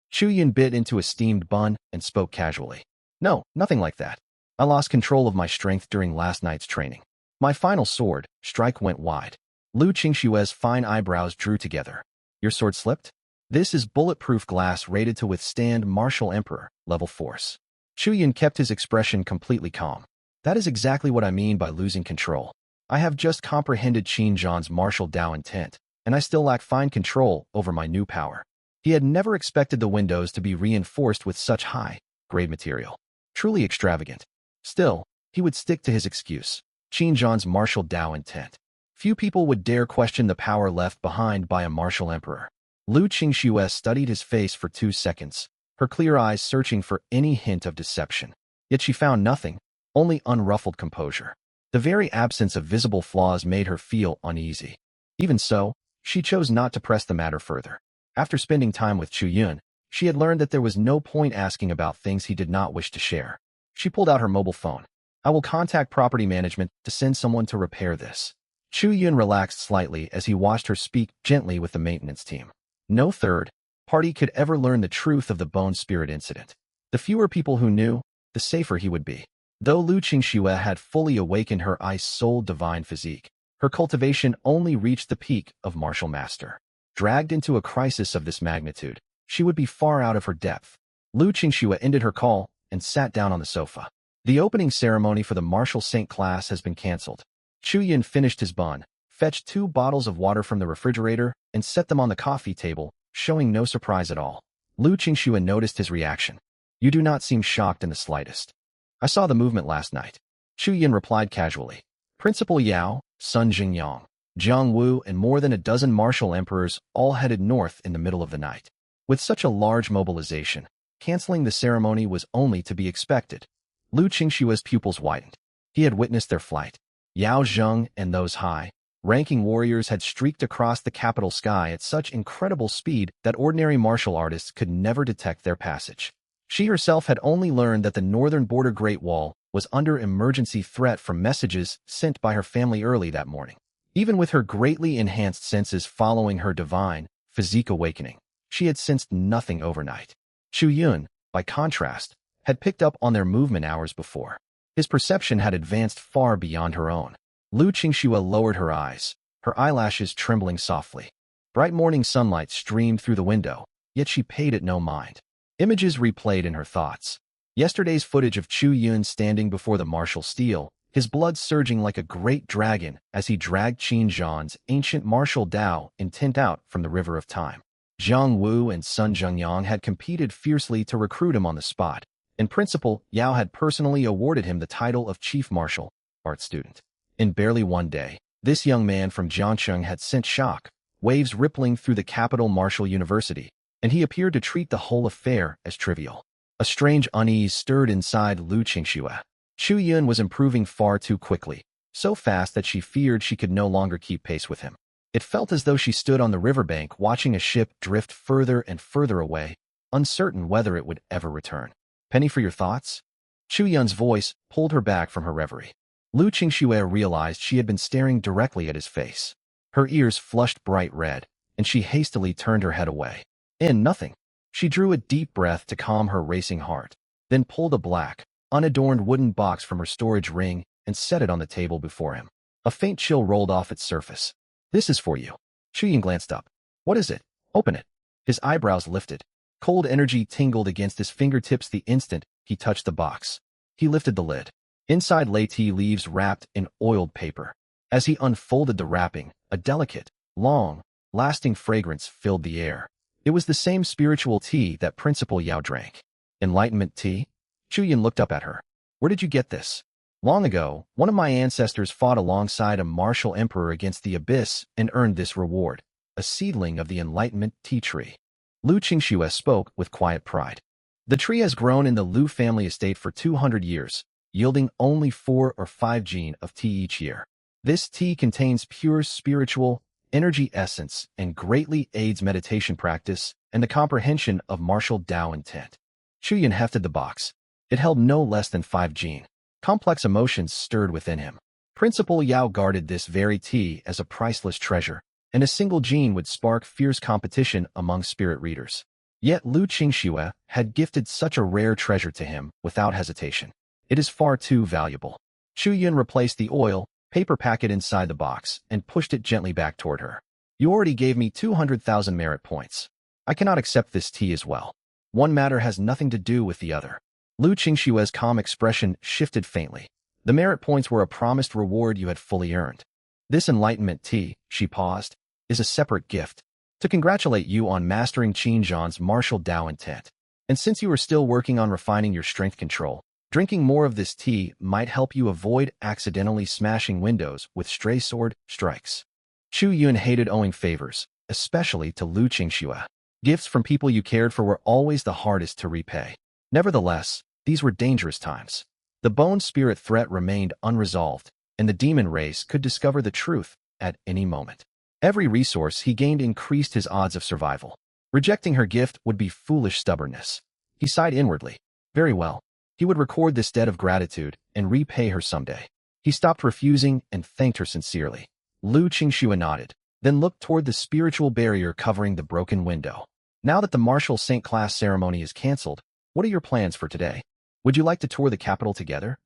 Speaker 1: Chu Yun bit into a steamed bun and spoke casually. No, nothing like that. I lost control of my strength during last night's training. My final sword strike went wide. Lu Qingxue's fine eyebrows drew together. Your sword slipped? This is bulletproof glass rated to withstand martial emperor level force. Chu Yun kept his expression completely calm. That is exactly what I mean by losing control. I have just comprehended Qin Zhan's martial Dao intent, and I still lack fine control over my new power. He had never expected the windows to be reinforced with such high-grade material. Truly extravagant. Still, he would stick to his excuse. Qin Zhan's martial Dao intent. Few people would dare question the power left behind by a martial emperor. Lu Qingxue studied his face for 2 seconds, her clear eyes searching for any hint of deception. Yet she found nothing, only unruffled composure. The very absence of visible flaws made her feel uneasy. Even so, she chose not to press the matter further. After spending time with Chu Yun, she had learned that there was no point asking about things he did not wish to share. She pulled out her mobile phone. I will contact property management to send someone to repair this. Chu Yun relaxed slightly as he watched her speak gently with the maintenance team. No third party could ever learn the truth of the Bone Spirit incident. The fewer people who knew, the safer he would be. Though Lu Qingxue had fully awakened her ice-souled divine physique, her cultivation only reached the peak of martial master. Dragged into a crisis of this magnitude, she would be far out of her depth. Lu Qingxue ended her call and sat down on the sofa. The opening ceremony for the martial saint class has been cancelled. Chu Yun finished his bun, fetched 2 bottles of water from the refrigerator, and set them on the coffee table, showing no surprise at all. Lu Qingxue noticed his reaction. You do not seem shocked in the slightest. I saw the movement last night. Chu Yin replied casually. Principal Yao, Sun Jingyang, Jiang Wu, and more than a dozen martial emperors all headed north in the middle of the night. With such a large mobilization, canceling the ceremony was only to be expected. Lu Qingshua's pupils widened. He had witnessed their flight. Yao Zheng and those high-ranking warriors had streaked across the capital sky at such incredible speed that ordinary martial artists could never detect their passage. She herself had only learned that the northern border Great Wall was under emergency threat from messages sent by her family early that morning. Even with her greatly enhanced senses following her divine, physique awakening, she had sensed nothing overnight. Chu Yun, by contrast, had picked up on their movement hours before. His perception had advanced far beyond her own. Lu Qingxua lowered her eyes, her eyelashes trembling softly. Bright morning sunlight streamed through the window, yet she paid it no mind. Images replayed in her thoughts. Yesterday's footage of Chu Yun standing before the martial stele, his blood surging like a great dragon as he dragged Qin Zhan's ancient martial Dao intent out from the river of time. Jiang Wu and Sun Zhengyang had competed fiercely to recruit him on the spot. In principle, Yao had personally awarded him the title of Chief Martial Arts Student. In barely one day, this young man from Jiangcheng had sent shock waves rippling through the capital martial university, and he appeared to treat the whole affair as trivial. A strange unease stirred inside Lu Qingxua. Chu Yun was improving far too quickly, so fast that she feared she could no longer keep pace with him. It felt as though she stood on the riverbank watching a ship drift further and further away, uncertain whether it would ever return. Penny for your thoughts? Chu Yun's voice pulled her back from her reverie. Lu Qingxue realized she had been staring directly at his face. Her ears flushed bright red, and she hastily turned her head away. Nothing. She drew a deep breath to calm her racing heart, then pulled a black, unadorned wooden box from her storage ring and set it on the table before him. A faint chill rolled off its surface. This is for you. Chu Yin glanced up. What is it? Open it. His eyebrows lifted. Cold energy tingled against his fingertips the instant he touched the box. He lifted the lid. Inside lay tea leaves wrapped in oiled paper. As he unfolded the wrapping, a delicate, long, lasting fragrance filled the air. It was the same spiritual tea that Principal Yao drank. Enlightenment tea? Chu Yin looked up at her. Where did you get this? Long ago, one of my ancestors fought alongside a martial emperor against the abyss and earned this reward, a seedling of the Enlightenment tea tree. Lu Qingxue spoke with quiet pride. The tree has grown in the Lu family estate for 200 years, yielding only 4 or 5 jin of tea each year. This tea contains pure spiritual energy essence and greatly aids meditation practice and the comprehension of martial Dao intent. Chu Yin hefted the box. It held no less than 5 jin. Complex emotions stirred within him. Principal Yao guarded this very tea as a priceless treasure, and a single jin would spark fierce competition among spirit readers. Yet Lu Qingxue had gifted such a rare treasure to him without hesitation. It is far too valuable. Chu Yin replaced the oil, paper packet inside the box and pushed it gently back toward her. You already gave me 200,000 merit points. I cannot accept this tea as well. One matter has nothing to do with the other. Lu Qingxue's calm expression shifted faintly. The merit points were a promised reward you had fully earned. This enlightenment tea, she paused, is a separate gift, to congratulate you on mastering Qin Zhan's martial Dao intent. And since you are still working on refining your strength control, drinking more of this tea might help you avoid accidentally smashing windows with stray sword strikes. Chu Yun hated owing favors, especially to Lu Qingxue. Gifts from people you cared for were always the hardest to repay. Nevertheless, these were dangerous times. The bone spirit threat remained unresolved, and the demon race could discover the truth at any moment. Every resource he gained increased his odds of survival. Rejecting her gift would be foolish stubbornness. He sighed inwardly. Very well. He would record this debt of gratitude and repay her someday. He stopped refusing and thanked her sincerely. Lu Qingxue nodded, then looked toward the spiritual barrier covering the broken window. Now that the martial saint class ceremony is cancelled, what are your plans for today? Would you like to tour the capital together?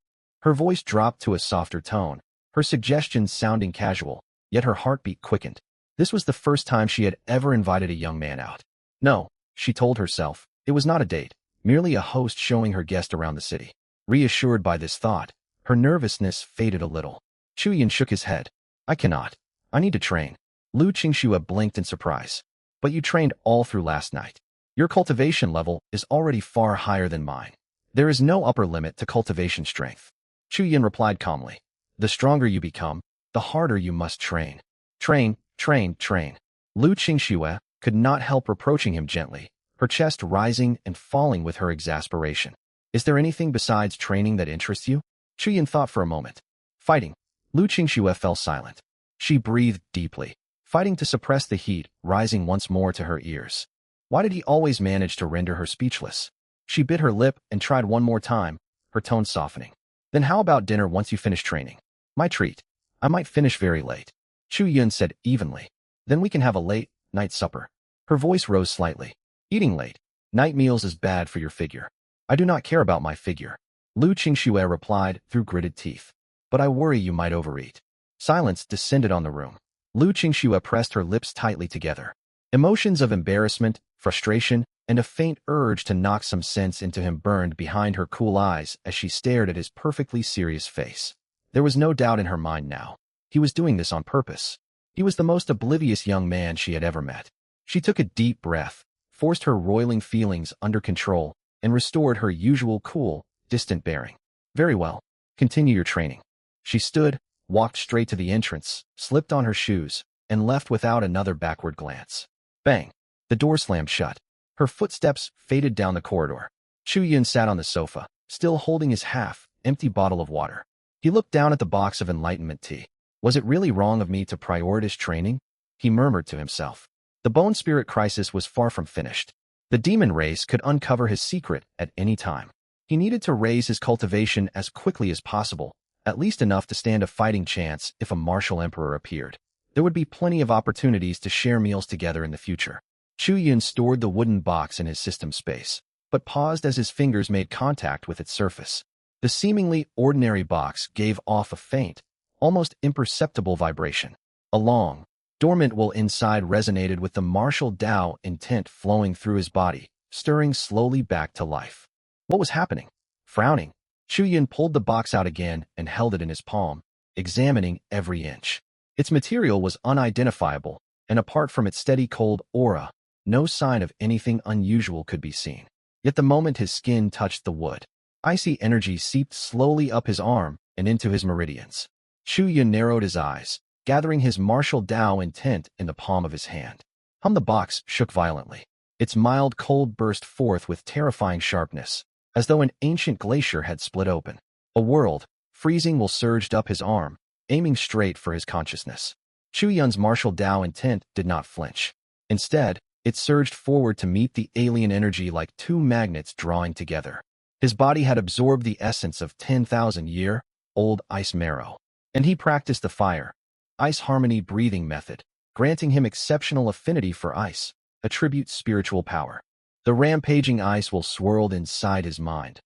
Speaker 1: Her voice dropped to a softer tone, her suggestions sounding casual, yet her heartbeat quickened. This was the first time she had ever invited a young man out. No, she told herself, it was not a date, merely a host showing her guest around the city. Reassured by this thought, her nervousness faded a little. Chu Yin shook his head. I cannot. I need to train. Lu Qingxue blinked in surprise. But you trained all through last night. Your cultivation level is already far higher than mine. There is no upper limit to cultivation strength. Chu Yin replied calmly. The stronger you become, the harder you must train. Train, train, train. Lu Qingxue could not help reproaching him gently, her chest rising and falling with her exasperation. Is there anything besides training that interests you? Chu Yin thought for a moment. Fighting. Lu Qingxue fell silent. She breathed deeply, fighting to suppress the heat rising once more to her ears. Why did he always manage to render her speechless? She bit her lip and tried one more time, her tone softening. Then how about dinner once you finish training? My treat. I might finish very late. Chu Yun said evenly. Then we can have a late night supper. Her voice rose slightly. Eating late. Night meals is bad for your figure. I do not care about my figure. Lu Qingxue replied through gritted teeth. But I worry you might overeat. Silence descended on the room. Lu Qingxue pressed her lips tightly together. Emotions of embarrassment, frustration, and a faint urge to knock some sense into him burned behind her cool eyes as she stared at his perfectly serious face. There was no doubt in her mind now. He was doing this on purpose. He was the most oblivious young man she had ever met. She took a deep breath, forced her roiling feelings under control, and restored her usual cool, distant bearing. Very well. Continue your training. She stood, walked straight to the entrance, slipped on her shoes, and left without another backward glance. Bang! The door slammed shut. Her footsteps faded down the corridor. Chu Yun sat on the sofa, still holding his half-empty bottle of water. He looked down at the box of enlightenment tea. Was it really wrong of me to prioritize training? He murmured to himself. The bone spirit crisis was far from finished. The demon race could uncover his secret at any time. He needed to raise his cultivation as quickly as possible, at least enough to stand a fighting chance if a martial emperor appeared. There would be plenty of opportunities to share meals together in the future. Chu Yun stored the wooden box in his system space, but paused as his fingers made contact with its surface. The seemingly ordinary box gave off a faint, almost imperceptible vibration. A long, dormant will inside resonated with the martial Tao intent flowing through his body, stirring slowly back to life. What was happening? Frowning, Chu Yun pulled the box out again and held it in his palm, examining every inch. Its material was unidentifiable, and apart from its steady cold aura, no sign of anything unusual could be seen. Yet the moment his skin touched the wood, icy energy seeped slowly up his arm and into his meridians. Chu Yun narrowed his eyes, gathering his martial Tao intent in the palm of his hand. The box shook violently. Its mild cold burst forth with terrifying sharpness, as though an ancient glacier had split open. A world, freezing will surged up his arm, aiming straight for his consciousness. Chu Yun's martial Tao intent did not flinch. Instead, it surged forward to meet the alien energy like two magnets drawing together. His body had absorbed the essence of 10,000-year-old ice marrow, and he practiced the fire, ice harmony breathing method, granting him exceptional affinity for ice, attribute spiritual power. The rampaging ice will swirled inside his mind,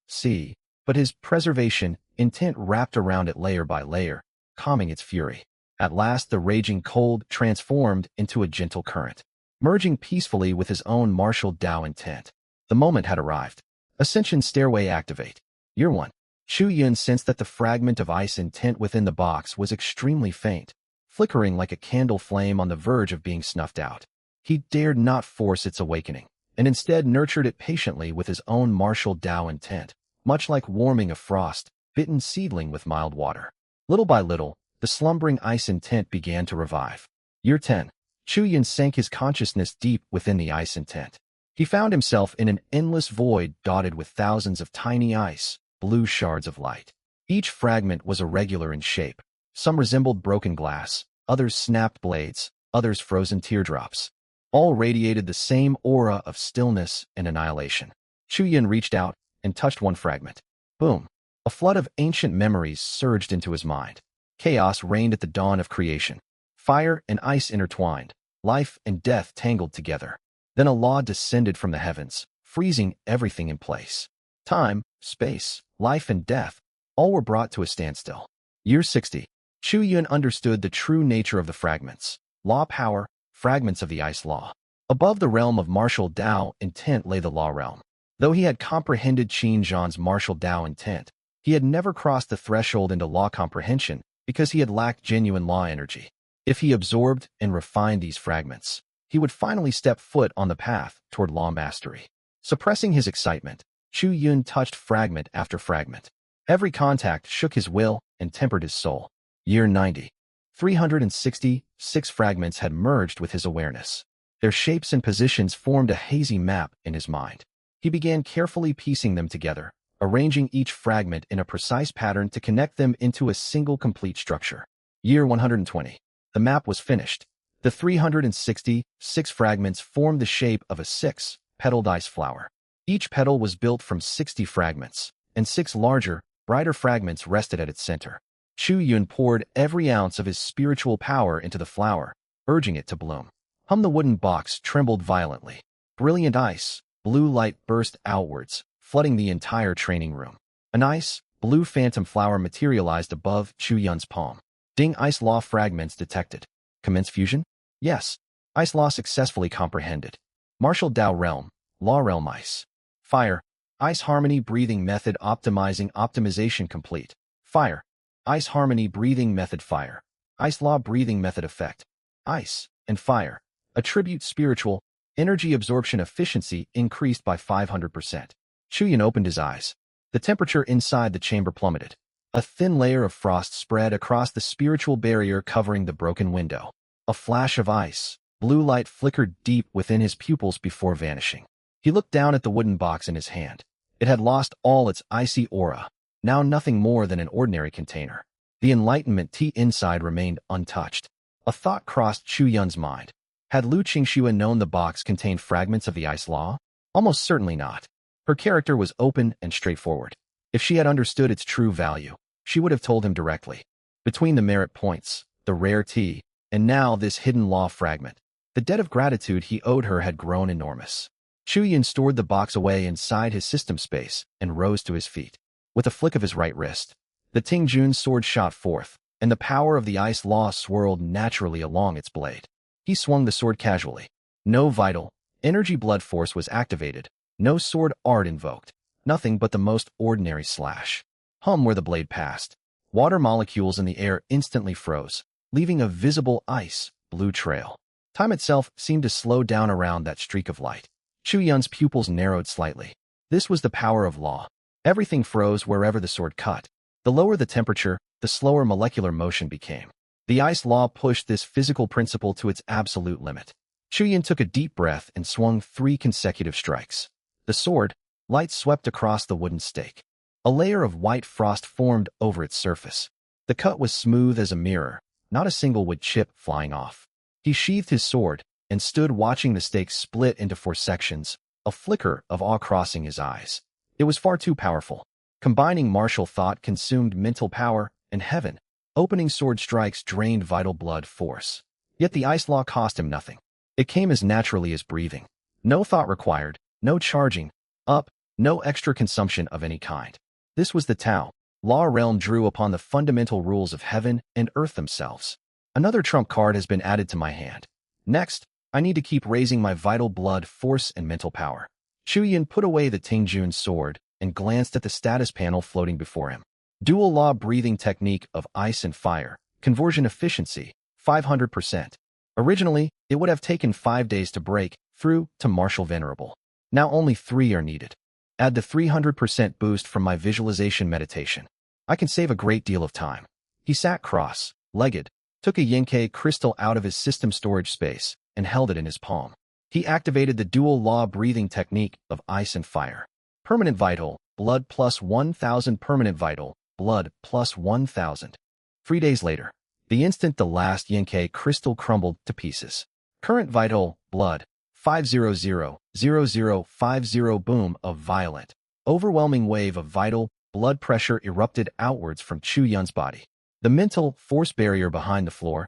Speaker 1: but his preservation intent wrapped around it layer by layer, calming its fury. At last the raging cold transformed into a gentle current, merging peacefully with his own martial Tao intent. The moment had arrived. Ascension Stairway activate. Year 1. Chu Yun sensed that the fragment of ice intent within the box was extremely faint, flickering like a candle flame on the verge of being snuffed out. He dared not force its awakening, and instead nurtured it patiently with his own martial Tao intent, much like warming a frost-bitten seedling with mild water. Little by little, the slumbering ice intent began to revive. Year 10. Chu Yun sank his consciousness deep within the ice intent. He found himself in an endless void dotted with thousands of tiny blue shards of light. Each fragment was irregular in shape. Some resembled broken glass, others snapped blades, others frozen teardrops. All radiated the same aura of stillness and annihilation. Chu Yun reached out and touched one fragment. Boom! A flood of ancient memories surged into his mind. Chaos reigned at the dawn of creation. Fire and ice intertwined, life and death tangled together. Then a law descended from the heavens, freezing everything in place. Time, space, life and death, all were brought to a standstill. Year 60. Chu Yun understood the true nature of the fragments. Law power, fragments of the ice law. Above the realm of martial Tao intent lay the law realm. Though he had comprehended Qin Zhan's martial Tao intent, he had never crossed the threshold into law comprehension because he had lacked genuine law energy. If he absorbed and refined these fragments, he would finally step foot on the path toward law mastery. Suppressing his excitement, Chu Yun touched fragment after fragment. Every contact shook his will and tempered his soul. Year 90. 366 fragments had merged with his awareness. Their shapes and positions formed a hazy map in his mind. He began carefully piecing them together, arranging each fragment in a precise pattern to connect them into a single complete structure. Year 120. The map was finished. The 366 fragments formed the shape of a six-petaled ice flower. Each petal was built from 60 fragments, and 6 larger, brighter fragments rested at its center. Chu Yun poured every ounce of his spiritual power into the flower, urging it to bloom. The wooden box trembled violently. Brilliant ice, blue light burst outwards, flooding the entire training room. An ice, blue phantom flower materialized above Chu Yun's palm. Ding, ice law fragments detected. Commence fusion? Yes. Ice law successfully comprehended. Martial Dao realm, law realm ice. Fire. Ice harmony breathing method optimization complete. Fire. Ice harmony breathing method fire. Ice law breathing method effect. Ice and fire. Attribute spiritual. Energy absorption efficiency increased by 500%. Chu Yun opened his eyes. The temperature inside the chamber plummeted. A thin layer of frost spread across the spiritual barrier covering the broken window. A flash of ice, blue light flickered deep within his pupils before vanishing. He looked down at the wooden box in his hand. It had lost all its icy aura, now nothing more than an ordinary container. The enlightenment tea inside remained untouched. A thought crossed Chu Yun's mind. Had Lu Qingxue known the box contained fragments of the ice law? Almost certainly not. Her character was open and straightforward. If she had understood its true value, she would have told him directly. Between the merit points, the rare tea, and now this hidden law fragment, the debt of gratitude he owed her had grown enormous. Chu Yun stored the box away inside his system space and rose to his feet. With a flick of his right wrist, the Tingjun's sword shot forth, and the power of the ice law swirled naturally along its blade. He swung the sword casually. No vital, energy blood force was activated, no sword art invoked, nothing but the most ordinary slash. Where the blade passed, water molecules in the air instantly froze, leaving a visible ice blue trail. Time itself seemed to slow down around that streak of light. Chu Yun's pupils narrowed slightly. This was the power of law. Everything froze wherever the sword cut. The lower the temperature, the slower molecular motion became. The ice law pushed this physical principle to its absolute limit. Chu Yun took a deep breath and swung 3 consecutive strikes. The sword, light swept across the wooden stake. A layer of white frost formed over its surface. The cut was smooth as a mirror, not a single wood chip flying off. He sheathed his sword and stood watching the stake split into 4 sections, a flicker of awe crossing his eyes. It was far too powerful. Combining martial thought consumed mental power, and heaven. Opening sword strikes drained vital blood force. Yet the ice law cost him nothing. It came as naturally as breathing. No thought required, no charging up, no extra consumption of any kind. This was the Tao. Law realm drew upon the fundamental rules of heaven and earth themselves. Another trump card has been added to my hand. Next, I need to keep raising my vital blood force and mental power. Chu Yun put away the Tingjun's sword and glanced at the status panel floating before him. Dual law breathing technique of ice and fire. Conversion efficiency, 500%. Originally, it would have taken 5 days to break through to Martial Venerable. Now only 3 are needed. Add the 300% boost from my visualization meditation. I can save a great deal of time. He sat cross-legged, took a Yenkei crystal out of his system storage space, and held it in his palm. He activated the dual law breathing technique of ice and fire. Permanent vital, blood plus 1,000. Permanent vital, blood plus 1,000. 3 days later, the instant the last Yenkei crystal crumbled to pieces. Current vital, blood, 500,0050. Boom of violent, overwhelming wave of vital blood pressure erupted outwards from Chu Yun's body. The mental force barrier behind the floor,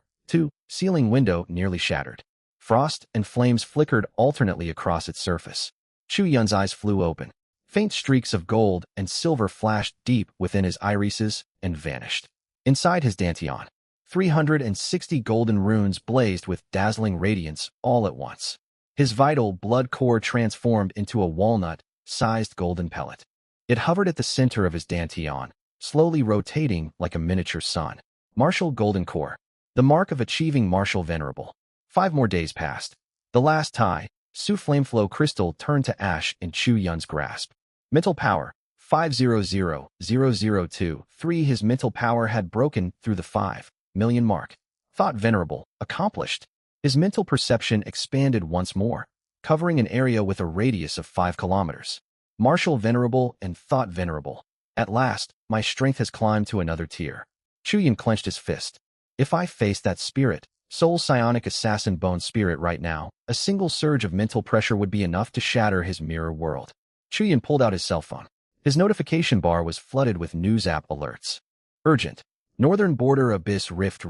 Speaker 1: ceiling window nearly shattered. Frost and flames flickered alternately across its surface. Chu Yun's eyes flew open. Faint streaks of gold and silver flashed deep within his irises and vanished. Inside his dantian, 360 golden runes blazed with dazzling radiance all at once. His vital blood core transformed into a walnut-sized golden pellet. It hovered at the center of his dantian, slowly rotating like a miniature sun. Martial golden core. The mark of achieving Martial Venerable. 5 more days passed. The last Tai, Su Flameflow crystal turned to ash in Chu Yun's grasp. Mental power, 500,002. His mental power had broken through the 5 million mark. Thought venerable, accomplished. His mental perception expanded once more, covering an area with a radius of 5 kilometers. Martial venerable and thought venerable. At last, my strength has climbed to another tier. Chuyin clenched his fist. If I faced that spirit, soul psionic assassin bone spirit right now, a single surge of mental pressure would be enough to shatter his mirror world. Chuyin pulled out his cell phone. His notification bar was flooded with news app alerts. Urgent. Northern Border Abyss Rift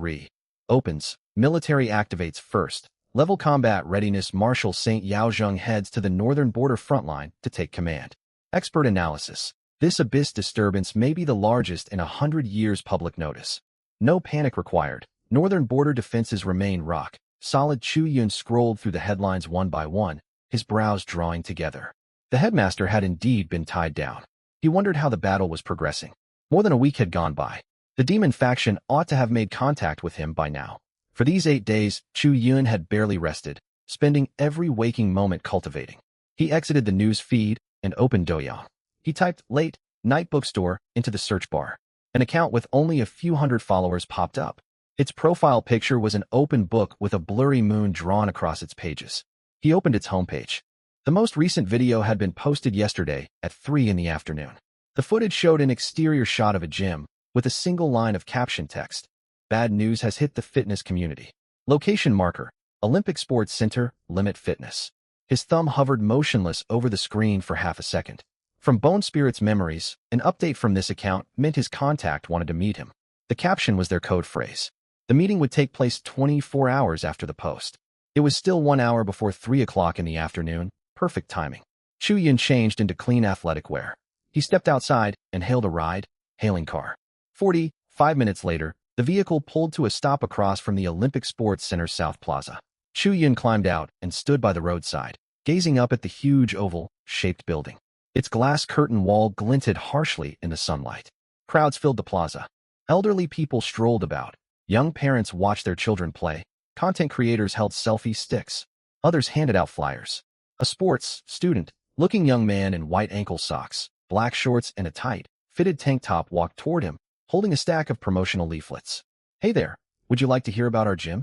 Speaker 1: opens. Military activates first. Level combat readiness. Marshal St. Yaozheng heads to the northern border frontline to take command. Expert analysis. This abyss disturbance may be the largest in 100 years. Public notice. No panic required. Northern border defenses remain rock solid. Chuyin scrolled through the headlines one by one, his brows drawing together. The headmaster had indeed been tied down. He wondered how the battle was progressing. More than a week had gone by. The demon faction ought to have made contact with him by now. For these 8 days, Chuyin had barely rested, spending every waking moment cultivating. He exited the news feed and opened Douyin. He typed "late night bookstore" into the search bar. An account with only a few hundred followers popped up. Its profile picture was an open book with a blurry moon drawn across its pages. He opened its homepage. The most recent video had been posted yesterday at 3 in the afternoon. The footage showed an exterior shot of a gym with a single line of caption text. Bad news has hit the fitness community. Location marker, Olympic Sports Center, Limit Fitness. His thumb hovered motionless over the screen for half a second. From Bone Spirit's memories, an update from this account meant his contact wanted to meet him. The caption was their code phrase. The meeting would take place 24 hours after the post. It was still 1 hour before 3 o'clock in the afternoon. Perfect timing. Chuyin changed into clean athletic wear. He stepped outside and hailed a ride-hailing car. 45 minutes later, the vehicle pulled to a stop across from the Olympic Sports Center South Plaza. Chuyin climbed out and stood by the roadside, gazing up at the huge oval-shaped building. Its glass curtain wall glinted harshly in the sunlight. Crowds filled the plaza. Elderly people strolled about. Young parents watched their children play. Content creators held selfie sticks. Others handed out flyers. A sports student-looking young man in white ankle socks, black shorts, and a tight, fitted tank top walked toward him, holding a stack of promotional leaflets. "Hey there, would you like to hear about our gym?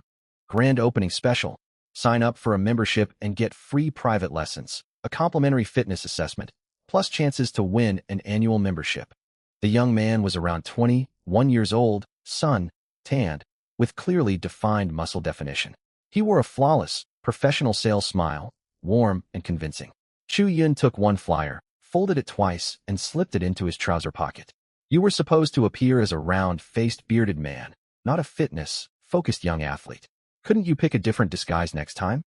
Speaker 1: Grand opening special. Sign up for a membership and get free private lessons, a complimentary fitness assessment, plus chances to win an annual membership." The young man was around 21 years old, sun-tanned, with clearly defined muscle definition. He wore a flawless, professional sales smile, warm and convincing. Chuyin took one flyer, folded it twice, and slipped it into his trouser pocket. "You were supposed to appear as a round-faced bearded man, not a fitness-focused young athlete. Couldn't you pick a different disguise next time?"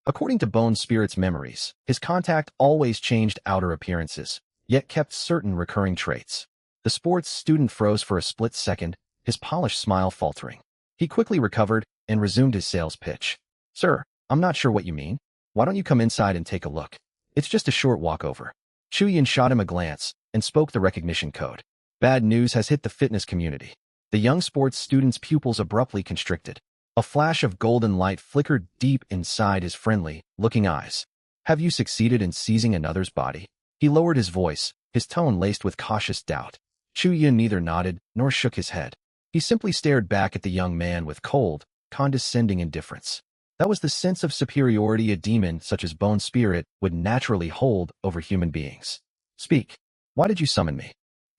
Speaker 1: According to Bone Spirit's memories, his contact always changed outer appearances, yet kept certain recurring traits. The sports student froze for a split second, his polished smile faltering. He quickly recovered and resumed his sales pitch. "Sir, I'm not sure what you mean. Why don't you come inside and take a look? It's just a short walk over." Chuyin shot him a glance and spoke the recognition code. Bad news has hit the fitness community. The young sports student's pupils abruptly constricted. A flash of golden light flickered deep inside his friendly-looking eyes. "Have you succeeded in seizing another's body?" He lowered his voice, his tone laced with cautious doubt. Chuyin neither nodded nor shook his head. He simply stared back at the young man with cold, condescending indifference. That was the sense of superiority a demon such as Bone Spirit would naturally hold over human beings. "Speak. Why did you summon me?"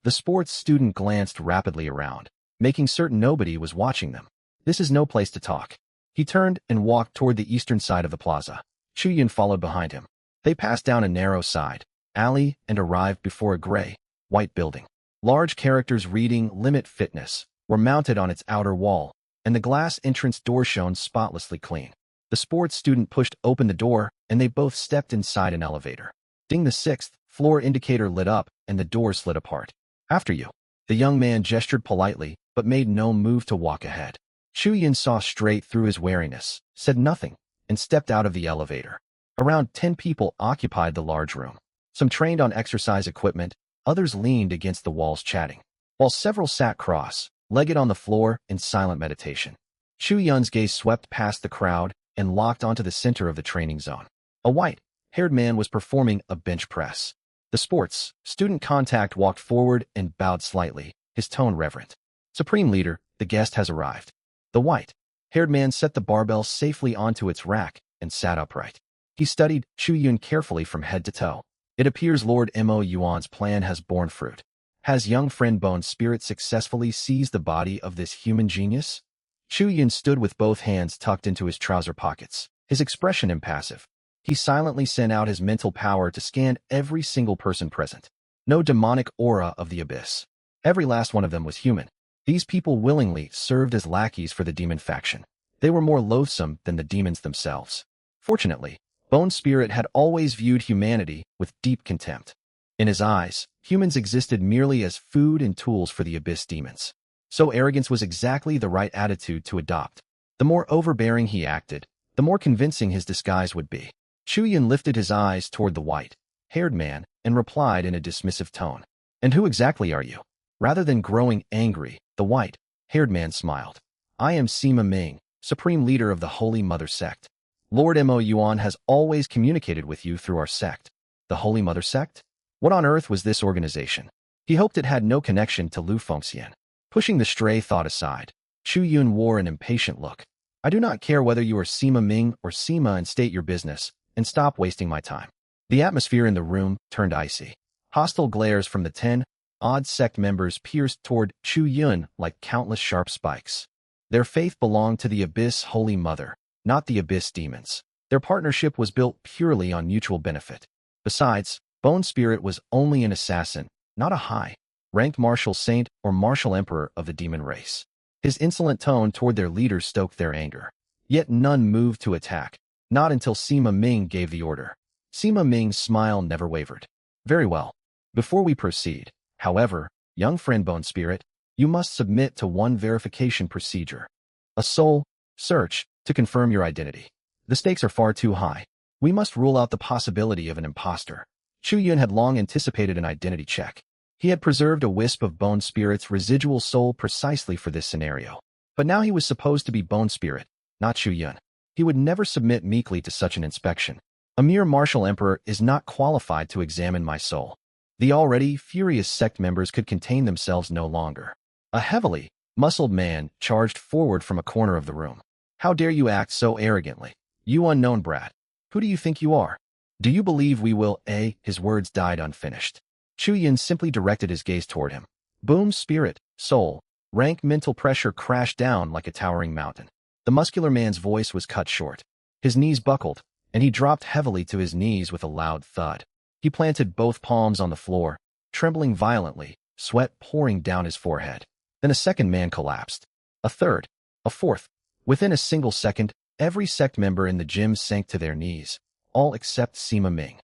Speaker 1: The sports student glanced rapidly around, making certain nobody was watching them. "This is no place to talk." He turned and walked toward the eastern side of the plaza. Chuyin followed behind him. They passed down a narrow side alley and arrived before a gray-white building. Large characters reading "Limit Fitness" were mounted on its outer wall, and the glass entrance door shone spotlessly clean. The sports student pushed open the door, and they both stepped inside an elevator. Ding, the 6th floor indicator lit up, and the door slid apart. "After you." The young man gestured politely, but made no move to walk ahead. Chuyin saw straight through his wariness, said nothing, and stepped out of the elevator. Around 10 people occupied the large room. Some trained on exercise equipment, others leaned against the walls chatting, while several sat cross-legged on the floor in silent meditation. Chuyin's gaze swept past the crowd and locked onto the center of the training zone. A white-haired man was performing a bench press. The sports student contact walked forward and bowed slightly, his tone reverent. Supreme Leader, the guest has arrived. The white-haired man set the barbell safely onto its rack and sat upright. He studied Chu Yun carefully from head to toe. It appears Lord Mo Yuan's plan has borne fruit. Has young friend Bone Spirit successfully seized the body of this human genius? Chu Yun stood with both hands tucked into his trouser pockets, his expression impassive. He silently sent out his mental power to scan every single person present. No demonic aura of the abyss. Every last one of them was human. These people willingly served as lackeys for the demon faction. They were more loathsome than the demons themselves. Fortunately, Bone Spirit had always viewed humanity with deep contempt. In his eyes, humans existed merely as food and tools for the abyss demons. So arrogance was exactly the right attitude to adopt. The more overbearing he acted, the more convincing his disguise would be. Chu Yun lifted his eyes toward the white-haired man and replied in a dismissive tone. And who exactly are you? Rather than growing angry, the white-haired man smiled. I am Sima Ming, Supreme Leader of the Holy Mother Sect. Lord Mo Yuan has always communicated with you through our sect. The Holy Mother Sect? What on earth was this organization? He hoped it had no connection to Lu Fengxian. Pushing the stray thought aside, Chu Yun wore an impatient look. I do not care whether you are Sima Ming or Sima, and state your business, and stop wasting my time. The atmosphere in the room turned icy. Hostile glares from the 10-odd sect members pierced toward Chu Yun like countless sharp spikes. Their faith belonged to the Abyss Holy Mother, not the Abyss demons. Their partnership was built purely on mutual benefit. Besides, Bone Spirit was only an assassin, not a high-ranked martial saint or martial emperor of the demon race. His insolent tone toward their leader stoked their anger. Yet none moved to attack, not until Sima Ming gave the order. Sima Ming's smile never wavered. Very well. Before we proceed, however, young friend Bone Spirit, you must submit to one verification procedure. A soul search to confirm your identity. The stakes are far too high. We must rule out the possibility of an imposter. Chu Yun had long anticipated an identity check. He had preserved a wisp of Bone Spirit's residual soul precisely for this scenario. But now he was supposed to be Bone Spirit, not Chu Yun. He would never submit meekly to such an inspection. A mere martial emperor is not qualified to examine my soul. The already furious sect members could contain themselves no longer. A heavily muscled man charged forward from a corner of the room. How dare you act so arrogantly? You unknown brat. Who do you think you are? Do you believe we will, His words died unfinished. Chu Yun simply directed his gaze toward him. Boom, spirit, soul, rank mental pressure crashed down like a towering mountain. The muscular man's voice was cut short. His knees buckled, and he dropped heavily to his knees with a loud thud. He planted both palms on the floor, trembling violently, sweat pouring down his forehead. Then a second man collapsed. A third, a fourth. Within a single second, every sect member in the gym sank to their knees, all except Sima Ming.